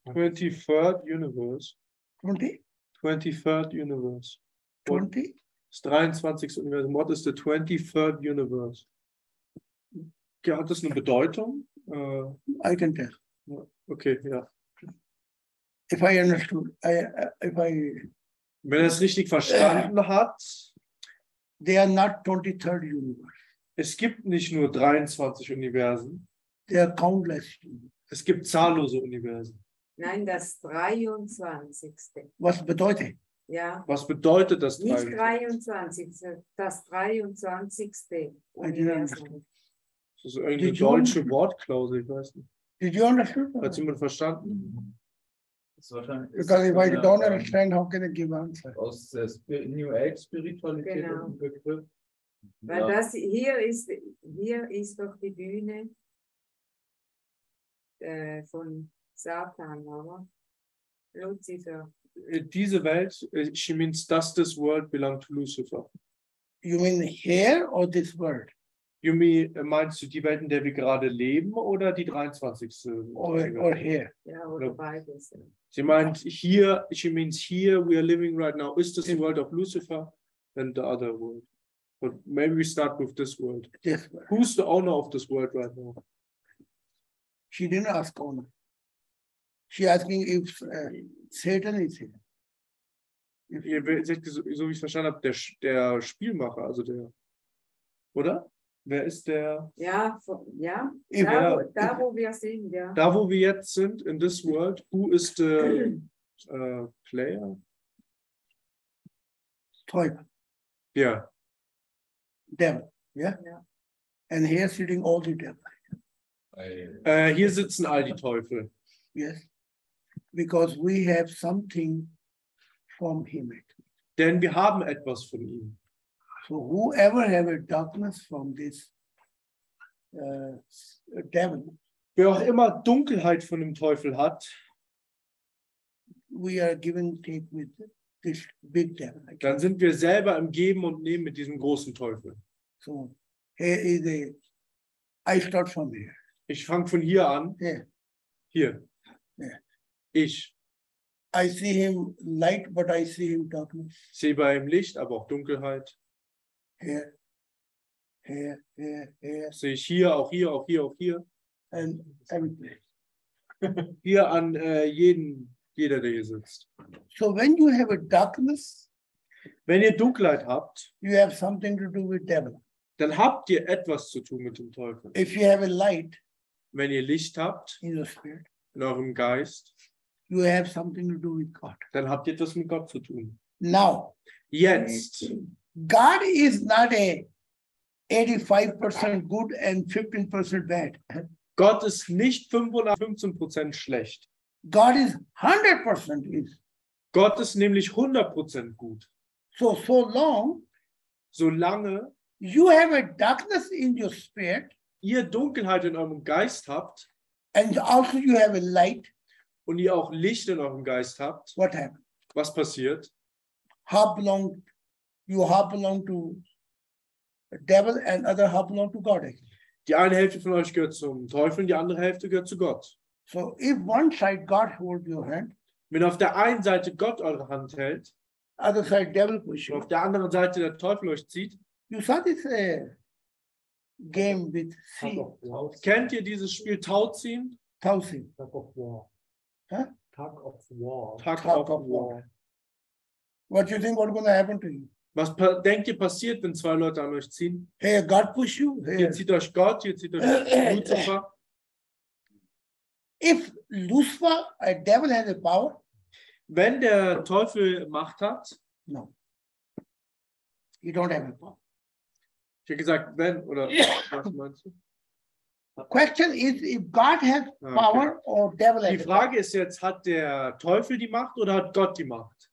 23rd universe? 20? 23rd universe. 20? Das 23. Universum. What is the 23rd universe? Ja, hat das eine Bedeutung? I can tell. Okay, ja. If I understood, if I, Wenn er es richtig verstanden hat, they are not 23rd universe. Es gibt nicht nur 23 Universen. There are countless. Es gibt zahllose Universen. Nein, das 23. Was bedeutet? Ja, Was bedeutet das nicht 23? 23. Das 23. Universum. Das ist irgendeine Did you deutsche Wortklausel, ich weiß nicht. Did you understand? Hat jemand verstanden? Das ist wahrscheinlich Because if I don't understand, how can I give answer? aus der New Age Spiritualität Genau. ein Begriff. Weil Ja. das hier ist doch die Bühne von Satan, oder? Lucifer. Diese Welt, she means, does this world belong to Lucifer? You mean here or this world? Meinst du die Welt, in der wir gerade leben, oder die 23. Or here? Ja, oder beides. Ja. Sie meint hier, she means here we are living right now. Is this the world of Lucifer and the other world? But maybe we start with this world. This world. Who's the owner of this world right now? She didn't ask owner. She asking if Satan is here. So wie ich es verstanden habe, der Spielmacher, also der, oder? Wer ist der? Ja, da wo wir sind, ja. Da, wo wir jetzt sind, in this world, who is the player? Teufel. Yeah. Devil. Yeah? Yeah. And here sitting all the devil. Hier sitzen all die Teufel. Yes. Because we have something from him. Denn wir haben etwas von ihm. So whoever have a darkness from this devil, Wer auch immer Dunkelheit von dem Teufel hat, we are given take with this big devil. dann sind wir selber im Geben und Nehmen mit diesem großen Teufel. So here is I start from here. Ich fange von hier an. Yeah. Hier. Yeah. Ich I see him light, but I see him darkness. sehe bei ihm Licht, aber auch Dunkelheit. Here, here, here, here, Sehe ich hier, auch hier, auch hier, auch hier. and every place. Hier an jeder, der hier sitzt. So when you have a darkness, Wenn ihr Dunkelheit habt, you have something to do with devil. dann habt ihr etwas zu tun mit dem Teufel. If you have a light Wenn ihr Licht habt in your spirit, in eurem Geist, you have something to do with God. dann habt ihr etwas mit Gott zu tun. Now, Jetzt, God is not a 85% good and 15% bad. Gott ist nicht 15% schlecht. God is 100% is. Gott ist nämlich 100% gut. So long Solange you have a darkness in your spirit ihr Dunkelheit in eurem Geist habt and also you have a light, und ihr auch Licht in eurem Geist habt, what happens? was passiert? You half belong to the devil and other half belong to God. Die eine Hälfte von euch gehört zum Teufel und die andere Hälfte gehört zu Gott. So if one side God hold your hand, Wenn auf der einen Seite Gott eure Hand hält other side devil push und you. auf der anderen Seite der Teufel euch zieht, You saw this game with sea, kennt ihr dieses Spiel Tauziehen? thousand. Tug of war. Huh? Tug of war. Tug of War. What do you think what's going to happen to you? Was denkt ihr passiert, wenn zwei Leute an euch ziehen? Hey, God push you. Hier Here. zieht euch Gott, hier zieht euch Lucifer. If Lucifer, a devil has a power, Wenn der Teufel Macht hat, no, you don't have a power. ich habe gesagt, wenn, oder was meinst du? Question is if God has Okay. power or devil Die has a power. Frage ist jetzt, hat der Teufel die Macht oder hat Gott die Macht?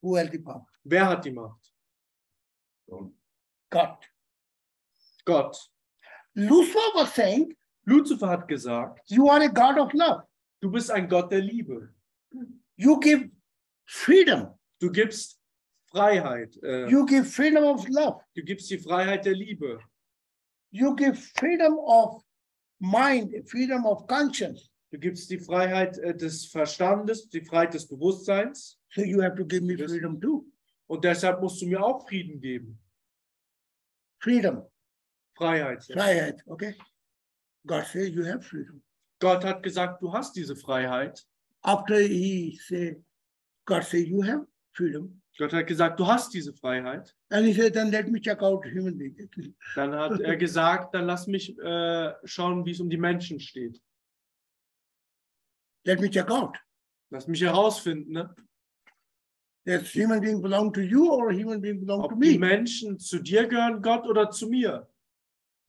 Who has the power? Wer hat die Macht? God. Gott. Lucifer was saying, Lucifer hat gesagt, you are a God of love. du bist ein Gott der Liebe. You give freedom. Du gibst Freiheit. You give freedom of love. Du gibst die Freiheit der Liebe. You give freedom of mind, freedom of conscience. Du gibst die Freiheit des Verstandes, die Freiheit des Bewusstseins. So you have to give me Yes. freedom too. Und deshalb musst du mir auch Frieden geben. Freedom, Freiheit. Ja. Freiheit, okay? God says you have freedom. Gott hat gesagt, du hast diese Freiheit. After he said, God says you have freedom. Gott hat gesagt, du hast diese Freiheit. And he said, then let me check out human being. Dann hat er gesagt, dann lass mich schauen, wie es um die Menschen steht. Let me check out. Lass mich herausfinden, ne? Does human being belong to you or human being belong to Ob die me? Menschen zu dir gehören, Gott, oder zu mir.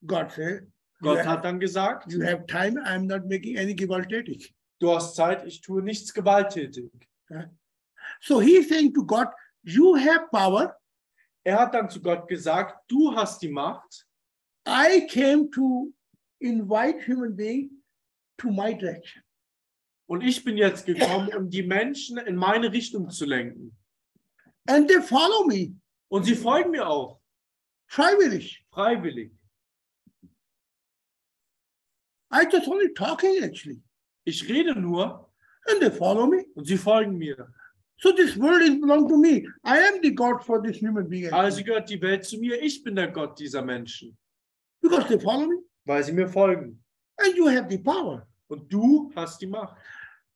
God said, Gott hat dann gesagt, you have time, I'm not making any gewalttätig. du hast Zeit, ich tue nichts gewalttätig. So he's saying to God, you have power. Er hat dann zu Gott gesagt, du hast die Macht. I came to invite human being to my direction. Und ich bin jetzt gekommen, um die Menschen in meine Richtung zu lenken. And they follow me. Und sie folgen mir auch. Freiwillig. Freiwillig. I just only talking actually. Ich rede nur. And they follow me. Und sie folgen mir. So this world is belong to me. I am the God for this human being. Also gehört die Welt zu mir. Ich bin der Gott dieser Menschen. Because they follow me. Weil sie mir folgen. And you have the power. Und du hast die Macht.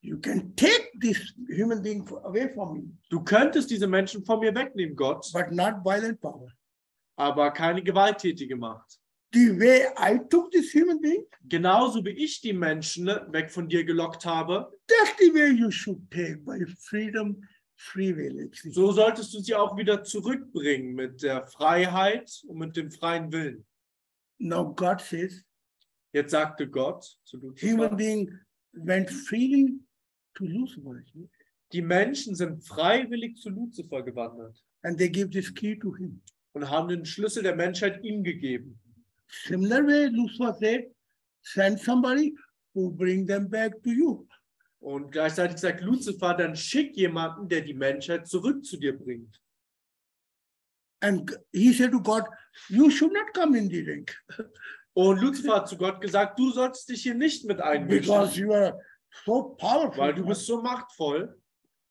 You can take this human being away from me. Du könntest diese Menschen von mir wegnehmen, Gott. But not violent power. Aber keine gewalttätige Macht. The way I took this human being. Genauso wie ich die Menschen weg von dir gelockt habe. That's the way you should take by freedom, free will. So solltest du sie auch wieder zurückbringen mit der Freiheit und mit dem freien Willen. Now God says, jetzt sagte Gott zu Luzifer, human being went freely to Lucifer. Die Menschen sind freiwillig zu Luzifer gewandert. And they give this key to him. Und haben den Schlüssel der Menschheit ihm gegeben. Similar way, Lucifer said, send somebody who bring them back to you. Und gleichzeitig sagt Luzifer, dann schick jemanden, der die Menschheit zurück zu dir bringt. And he said to God, you should not come in the ring. Und Luzifer hat zu Gott gesagt, du sollst dich hier nicht mit einmischen. Because you are so powerful. Weil du bist so machtvoll.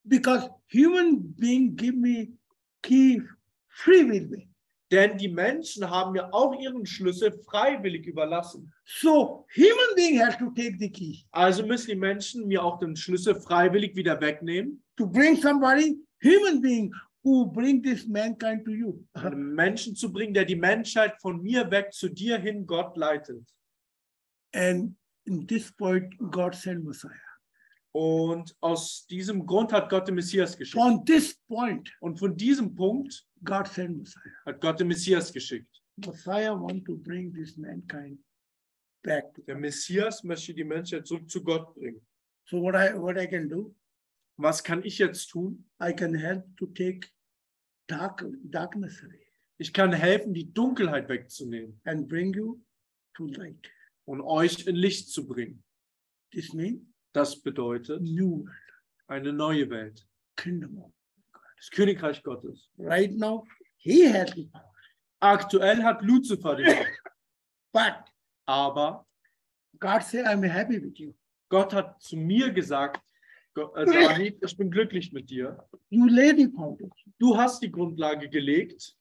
Because human being give me key free will. Denn die Menschen haben mir auch ihren Schlüssel freiwillig überlassen. So human being has to take the key. Also müssen die Menschen mir auch den Schlüssel freiwillig wieder wegnehmen. To bring somebody, human being, who bring this mankind to you. Einen Menschen zu bringen, der die Menschheit von mir weg zu dir hin Gott leitet. And in this point, God sent Messiah. Und aus diesem Grund hat Gott den Messias geschickt. On this point, und von diesem Punkt God sent Messiah. Hat Gott den Messias geschickt. Messiah want to bring this mankind back to Der Messias möchte die Menschheit zurück zu Gott bringen. So what I can do? Was kann ich jetzt tun? I can help to take darkness away. Ich kann helfen, die Dunkelheit wegzunehmen. And bring you to light. Und euch in Licht zu bringen. This means das bedeutet new world. Eine neue Welt. Kingdom of God. Das Königreich Gottes. Right now, he has the power. Aktuell hat Luzifer die Macht. But aber God said, I'm happy with you. Gott hat zu mir gesagt, Zahid, ich bin glücklich mit dir. You lay the foundation. Du hast die Grundlage gelegt.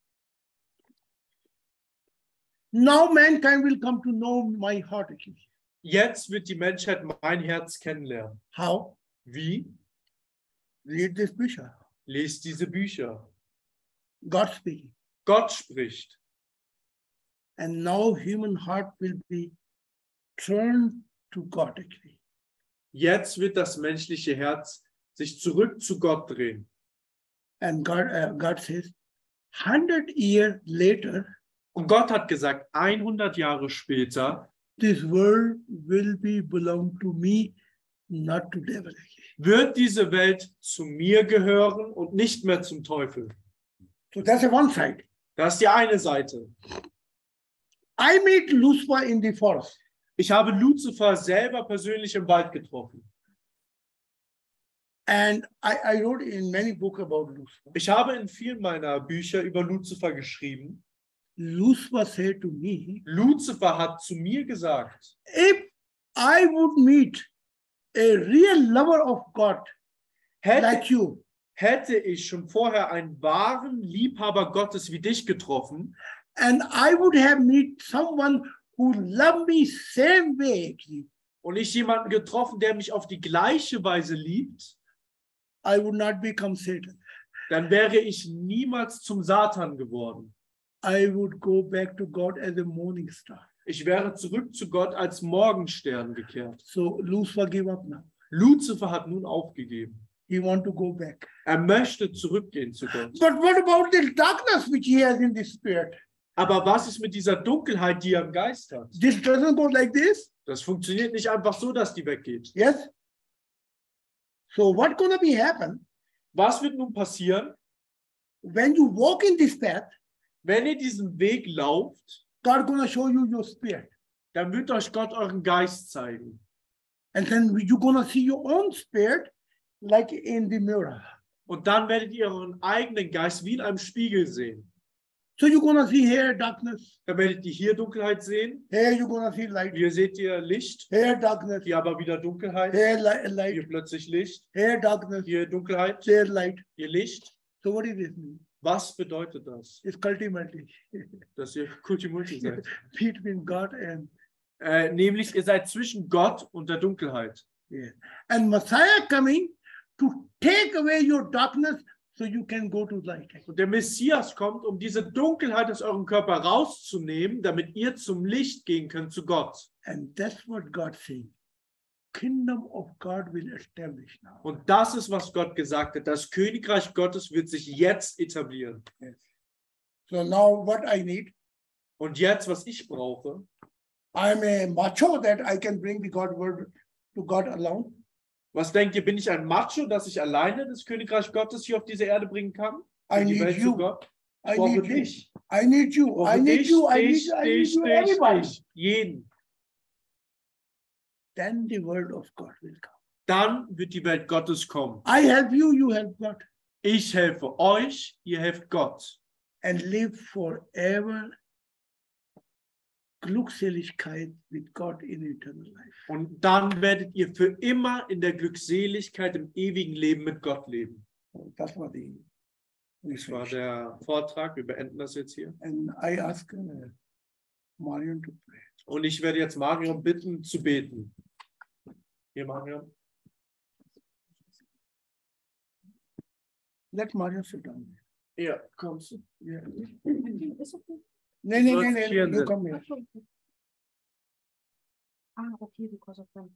Now mankind will come to know my heart. Jetzt wird die Menschheit mein Herz kennenlernen. How? Wie? Read this Bücher. Lest diese Bücher. God speaking. Gott spricht. And now human heart will be turned to God actually. Jetzt wird das menschliche Herz sich zurück zu Gott drehen. And God says, 100 years later, und Gott hat gesagt, 100 Jahre später, this world will be belong to me, not to devil. Wird diese Welt zu mir gehören und nicht mehr zum Teufel. So that's a one side. Das ist die eine Seite. I meet Lucifer in the forest. Ich habe Luzifer selber persönlich im Wald getroffen. And I wrote in many books about Lucifer. Ich habe in vielen meiner Bücher über Luzifer geschrieben. Lucifer said to me, Luzifer hat zu mir gesagt, if I would meet a real lover of God like you, hätte ich schon vorher einen wahren Liebhaber Gottes wie dich getroffen, and I would have met someone who loved me same way, und ich jemanden getroffen, der mich auf die gleiche Weise liebt, I would not become Satan. dann wäre ich niemals zum Satan geworden. I would go back to God as a morning star. Ich wäre zurück zu Gott als Morgenstern gekehrt. So Lucifer gave up now. Luzifer hat nun aufgegeben. He want to go back. Er möchte zurückgehen zu Gott. But what about the darkness which he has in the spirit? Aber was ist mit dieser Dunkelheit, die er im Geist hat? This doesn't go like this. Das funktioniert nicht einfach so, dass die weggeht. Yes. So what gonna be happen Was wird nun passieren, when you walk in this path? wenn ihr diesen Weg lauft? God gonna show you your spirit, Dann wird euch Gott euren Geist zeigen. and then you gonna see your own spirit like in the mirror. Und dann werdet ihr euren eigenen Geist wie in einem Spiegel sehen. So you're gonna see here darkness. Dann werdet ihr hier Dunkelheit sehen. Here you're gonna see light. Hier seht ihr Licht. Here darkness. Hier aber wieder Dunkelheit. Here light. Hier plötzlich Licht. Here darkness. Hier Dunkelheit. Here light. Hier Licht. So what does this mean? Was bedeutet das? It's ultimately Dass ihr Kultimulti seid. between God and Nämlich ihr seid zwischen Gott und der Dunkelheit. yeah. And Messiah coming to take away your darkness so you can go to light. Und der Messias kommt, um diese Dunkelheit aus eurem Körper rauszunehmen, damit ihr zum Licht gehen könnt, zu Gott. And that's what God saying. Kingdom of God will establish now. Und das ist, was Gott gesagt hat. Das Königreich Gottes wird sich jetzt etablieren. Yes. So now what I need, Und jetzt, was ich brauche, I'm a macho that I can bring the God word to God alone. was denkt ihr, bin ich ein Macho, dass ich alleine das Königreich Gottes hier auf diese Erde bringen kann? I Und die need Welt zu you. Gott? I Ich brauche need you. dich. I need you. Ich brauche I need dich, you. I dich, need dich, you. dich, Everybody. dich. Jeden. Then the word of God will come. Dann wird die Welt Gottes kommen. I help you, you help God. Ich helfe euch, ihr helft Gott. And live forever Glückseligkeit with God in eternal life. Und dann werdet ihr für immer in der Glückseligkeit, im ewigen Leben mit Gott leben. So that's what the Das war der Vortrag. Wir beenden das jetzt hier. and I ask Marion to pray. Und ich werde jetzt Marion bitten, zu beten. Hier, Marion. Let Marion sit down. Ja, kommst du? Yeah. Ist okay. No, no, no, Soll's no, hier you sein. come here. Ah, okay, because of them.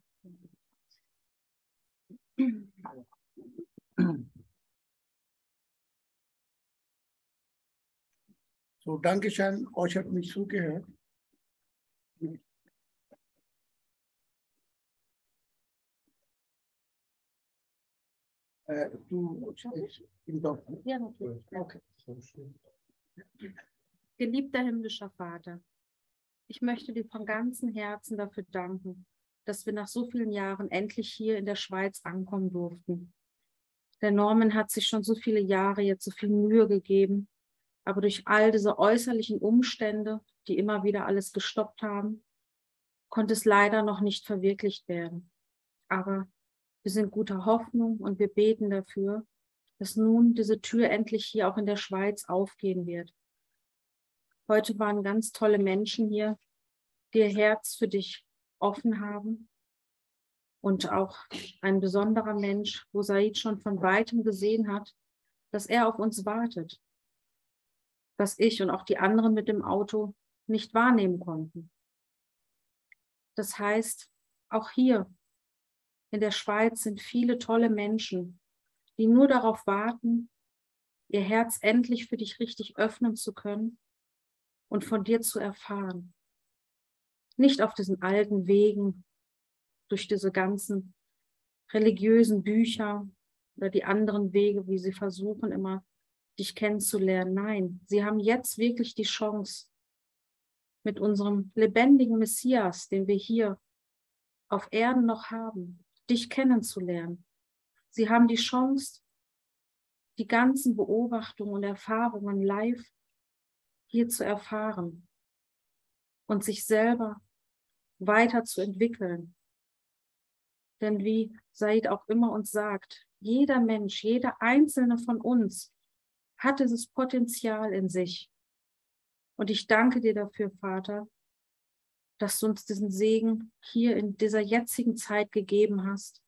So, danke schön, euch hat mich zugehört. Du, Ja, natürlich. okay. Geliebter himmlischer Vater, ich möchte dir von ganzem Herzen dafür danken, dass wir nach so vielen Jahren endlich hier in der Schweiz ankommen durften. Der Norman hat sich schon so viele Jahre jetzt so viel Mühe gegeben, aber durch all diese äußerlichen Umstände, die immer wieder alles gestoppt haben, konnte es leider noch nicht verwirklicht werden. Aber wir sind guter Hoffnung und wir beten dafür, dass nun diese Tür endlich hier auch in der Schweiz aufgehen wird. Heute waren ganz tolle Menschen hier, die ihr Herz für dich offen haben. Und auch ein besonderer Mensch, wo Zahid schon von weitem gesehen hat, dass er auf uns wartet, was ich und auch die anderen mit dem Auto nicht wahrnehmen konnten. Das heißt, auch hier in der Schweiz sind viele tolle Menschen, die nur darauf warten, ihr Herz endlich für dich richtig öffnen zu können und von dir zu erfahren. Nicht auf diesen alten Wegen, durch diese ganzen religiösen Bücher oder die anderen Wege, wie sie versuchen, immer dich kennenzulernen. Nein, sie haben jetzt wirklich die Chance, mit unserem lebendigen Messias, den wir hier auf Erden noch haben, dich kennenzulernen. Sie haben die Chance, die ganzen Beobachtungen und Erfahrungen live hier zu erfahren und sich selber weiterzuentwickeln. Denn wie Zahid auch immer uns sagt, jeder Mensch, jeder einzelne von uns hat dieses Potenzial in sich. Und ich danke dir dafür, Vater, dass du uns diesen Segen hier in dieser jetzigen Zeit gegeben hast,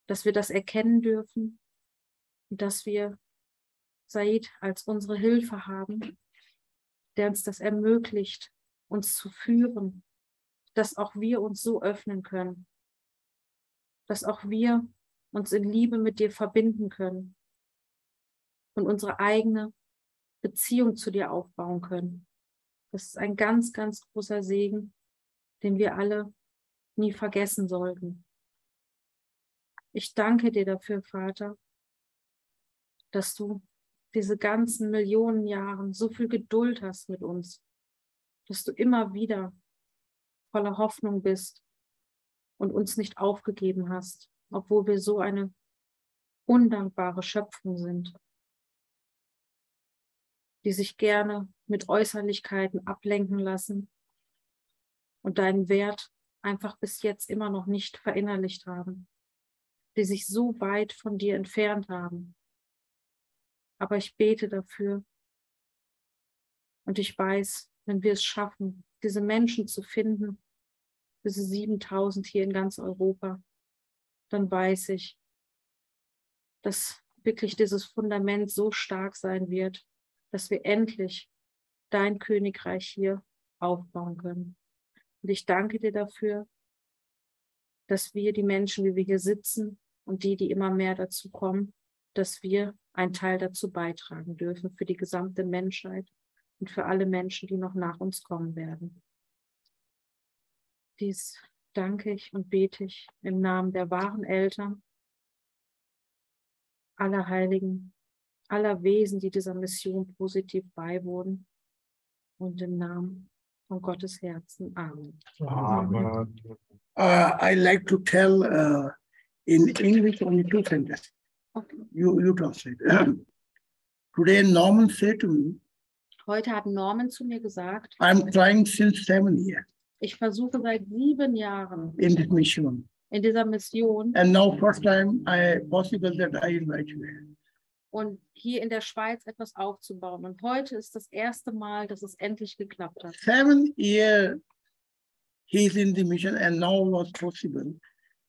dass wir das erkennen dürfen und dass wir Zahid als unsere Hilfe haben, der uns das ermöglicht, uns zu führen, dass auch wir uns so öffnen können, dass auch wir uns in Liebe mit dir verbinden können und unsere eigene Beziehung zu dir aufbauen können. Das ist ein ganz, ganz großer Segen, den wir alle nie vergessen sollten. Ich danke dir dafür, Vater, dass du diese ganzen Millionen Jahren so viel Geduld hast mit uns, dass du immer wieder voller Hoffnung bist und uns nicht aufgegeben hast, obwohl wir so eine undankbare Schöpfung sind, die sich gerne mit Äußerlichkeiten ablenken lassen und deinen Wert einfach bis jetzt immer noch nicht verinnerlicht haben, die sich so weit von dir entfernt haben. Aber ich bete dafür und ich weiß, wenn wir es schaffen, diese Menschen zu finden, diese 7000 hier in ganz Europa, dann weiß ich, dass wirklich dieses Fundament so stark sein wird, dass wir endlich dein Königreich hier aufbauen können. Und ich danke dir dafür, dass wir, die Menschen, wie wir hier sitzen und die immer mehr dazu kommen, dass wir einen Teil dazu beitragen dürfen für die gesamte Menschheit und für alle Menschen, die noch nach uns kommen werden. Dies danke ich und bete ich im Namen der wahren Eltern, aller Heiligen, aller Wesen, die dieser Mission positiv beiwohnen, und im Namen von Gottes Herzen. Amen. Amen. I like to tell in English only 2 sentences. Okay. You translate. Today Norman said to me, Heute hat Norman zu mir gesagt, I'm trying since 7 years ich versuche seit 7 Jahren in this mission. in dieser Mission And now first time possible that I invite you. und hier in der Schweiz etwas aufzubauen. Und heute ist das erste Mal, dass es endlich geklappt hat. 7 years he's in the mission and now was possible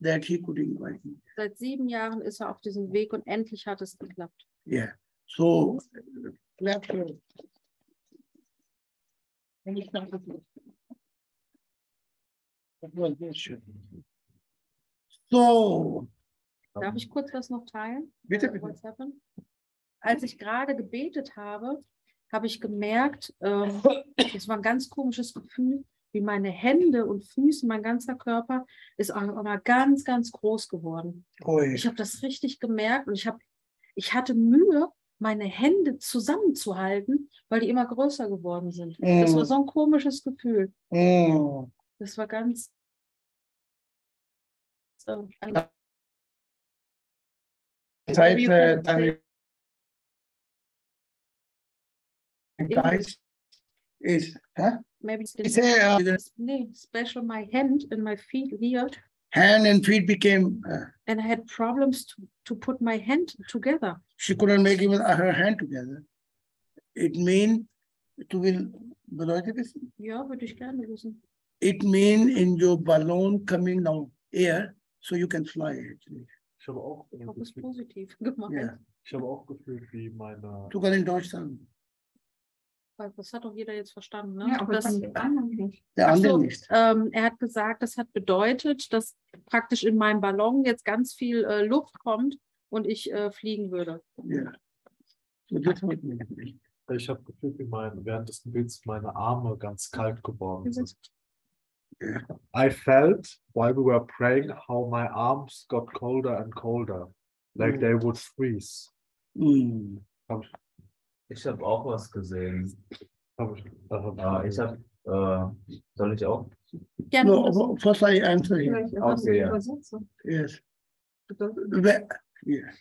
that he could invite me. Seit 7 Jahren ist er auf diesem Weg und endlich hat es geklappt. Yeah. So clap for So, Darf ich kurz was noch teilen? bitte, bitte. What's happened? Als ich gerade gebetet habe, habe ich gemerkt, das war ein ganz komisches Gefühl, wie meine Hände und Füße, mein ganzer Körper ist auch mal ganz, ganz groß geworden. Oi. Ich habe das richtig gemerkt und ich hatte Mühe, meine Hände zusammenzuhalten, weil die immer größer geworden sind. Das war so ein komisches Gefühl. Das war ganz... Guys, is Maybe special my hand and my feet here. Hand and feet became. And I had problems to put my hand together. She couldn't make even her hand together. It means to will. Ja, würde ich gerne wissen. It means in your balloon coming now air, so you can fly actually. Ich habe auch, Das ist positiv gemeint. Yeah. ich habe auch gefühlt, wie meine. Du kannst in Deutsch sagen. Das hat doch jeder jetzt verstanden, ne? Ja, aber das, der andere nicht. Der andere so, nicht. Er hat gesagt, das hat bedeutet, dass praktisch in meinem Ballon jetzt ganz viel Luft kommt und ich fliegen würde. Yeah. So das wird mir nicht. Ich habe gefühlt, wie während des Gebets meine Arme ganz kalt geworden sind. Yeah. I felt while we were praying how my arms got colder and colder, like they would freeze. Ich habe auch was gesehen. Ich habe, soll ich auch? Gerne. No, first I answer here. Okay, ja. Yes. Yeah.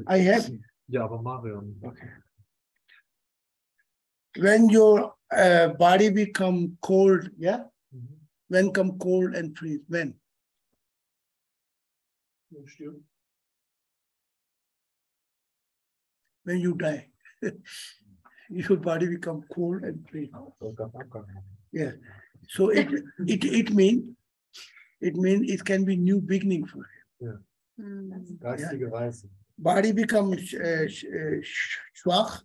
I have. Ja, aber Marion. Okay. When your body become cold, yeah? When come cold and freeze, when? When you die. Your body become cold and freeze. Yeah. So it means it can be new beginning for him. Geistige Reise. body becomes schwach,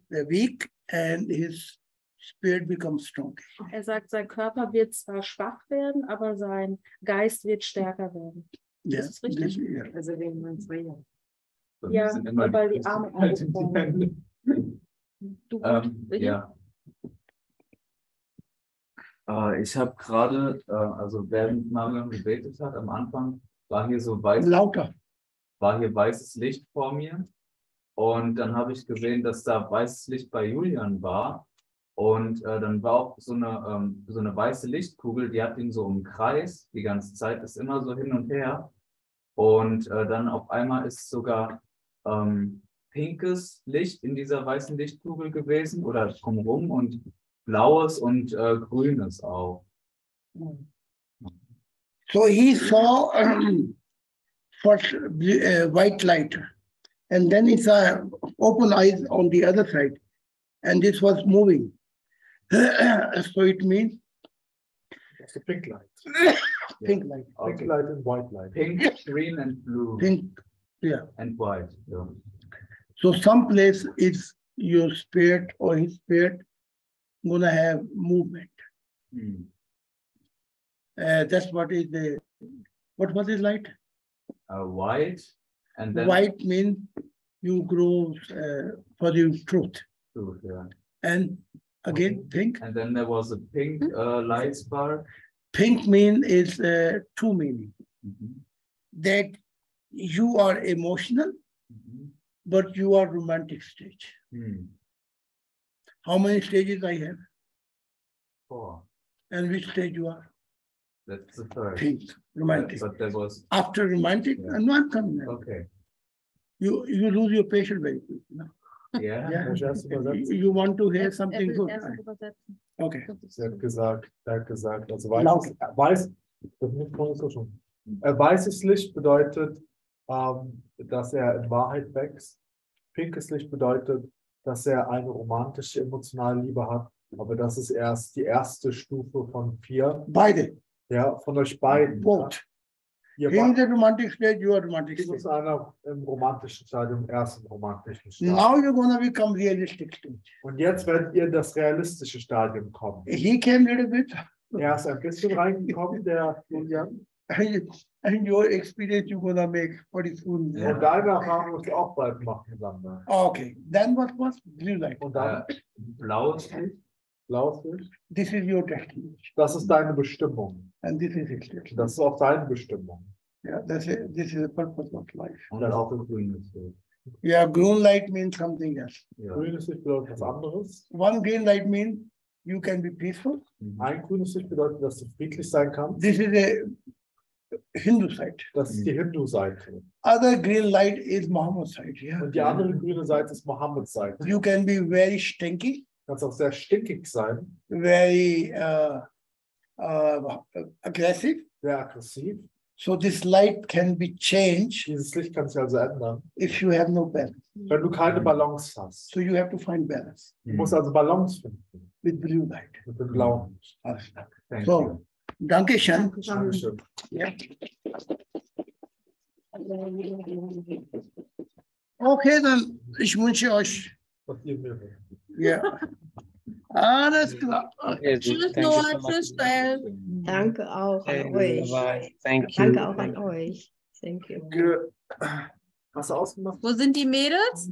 weak, and his spirit becomes strong. Er sagt, sein Körper wird zwar schwach werden, aber sein Geist wird stärker werden. Yeah, Ist das richtig? yeah. Also wenn man es will. Ja, Sind immer weil die Arme halt in die Hände. Du, Ja. Ich habe gerade, also während Marion gebetet hat, am Anfang war hier so Lauter. war hier weißes Licht vor mir. Und dann habe ich gesehen, dass da weißes Licht bei Julian war. Und dann war auch so eine weiße Lichtkugel, die hat ihn so im Kreis die ganze Zeit, ist immer so hin und her. Und dann auf einmal ist sogar pinkes Licht in dieser weißen Lichtkugel gewesen oder drumherum und blaues und grünes auch. So he saw first white light, and then he saw open eyes on the other side, and this was moving. So it means It's a pink light. pink light. Pink light and white light. Pink, green and blue. Pink, yeah. And white. Yeah. So some place is your spirit or his spirit gonna have movement. That's what is the, what was his light? White. And then White means you grow for the truth. Truth, yeah. And again, pink. And then there was a pink light spark. Pink mean is two meaning. That you are emotional, but you are romantic stage. How many stages I have? 4. And which stage you are? That's the third. Pink, romantic. But there was After romantic, Yeah. no, I'm coming now. okay. You lose your patience very quick. You know? Yeah. Yeah. Soll ich erst übersetzen? You want to hear Er something will good. erst übersetzen. Okay. Er hat gesagt, also weißes Licht bedeutet, dass er in Wahrheit wächst. Pinkes Licht bedeutet, dass er eine romantische, emotionale Liebe hat. Aber das ist erst die erste Stufe von 4. Beide. Ja, von euch beiden. Both. Ihr He is a romantic stage, you are romantic Du stage. bist einer im romantischen Stadium, erst im romantischen Stadium. Now you're gonna become realistic stage. Und jetzt werdet ihr in das realistische Stadium kommen. He came a little bit, Er ist ein bisschen reingekommen, der Julian. and your experience you're gonna make pretty soon. Und deine Erfahrung musst du auch bald machen, Sander. Okay. Then what was blue light? Und dann Blaues Licht. blaues Licht. This is your destination. Das ist deine Bestimmung. And this is his destination. Das ist auch deine Bestimmung. Yeah, that's it. This is the purpose of life. Und dann auch ein grünes Licht. Yeah, green light means something else. Ja. Grünes Licht bedeutet was anderes. One green light means you can be peaceful. Ein grünes Licht bedeutet, dass du friedlich sein kannst. This is a Hindu side. Das ist die Hindu-Seite. Other green light is Muhammad side. Yeah. Und die andere grüne Seite ist Mohammeds Seite. You can be very stinky, Du kannst auch sehr stinkig sein, very aggressive. sehr aggressiv. So this light can be changed Dieses Licht kann sich also ändern, if you have no balance. wenn du keine Balance hast. So you have to find balance Du musst also Balance finden with blue light. mit dem blauen Licht. Alles klar. Thank So, you. danke schön. Dankeschön. Ja. Okay, dann ich wünsche euch. Was ihr mir wünscht. Ja. Alles klar. Tschüss, Noah. Tschüss, Bell. Danke auch an euch. Thank you. Danke auch an euch. Thank you. Hast du ausgemacht? Wo sind die Mädels?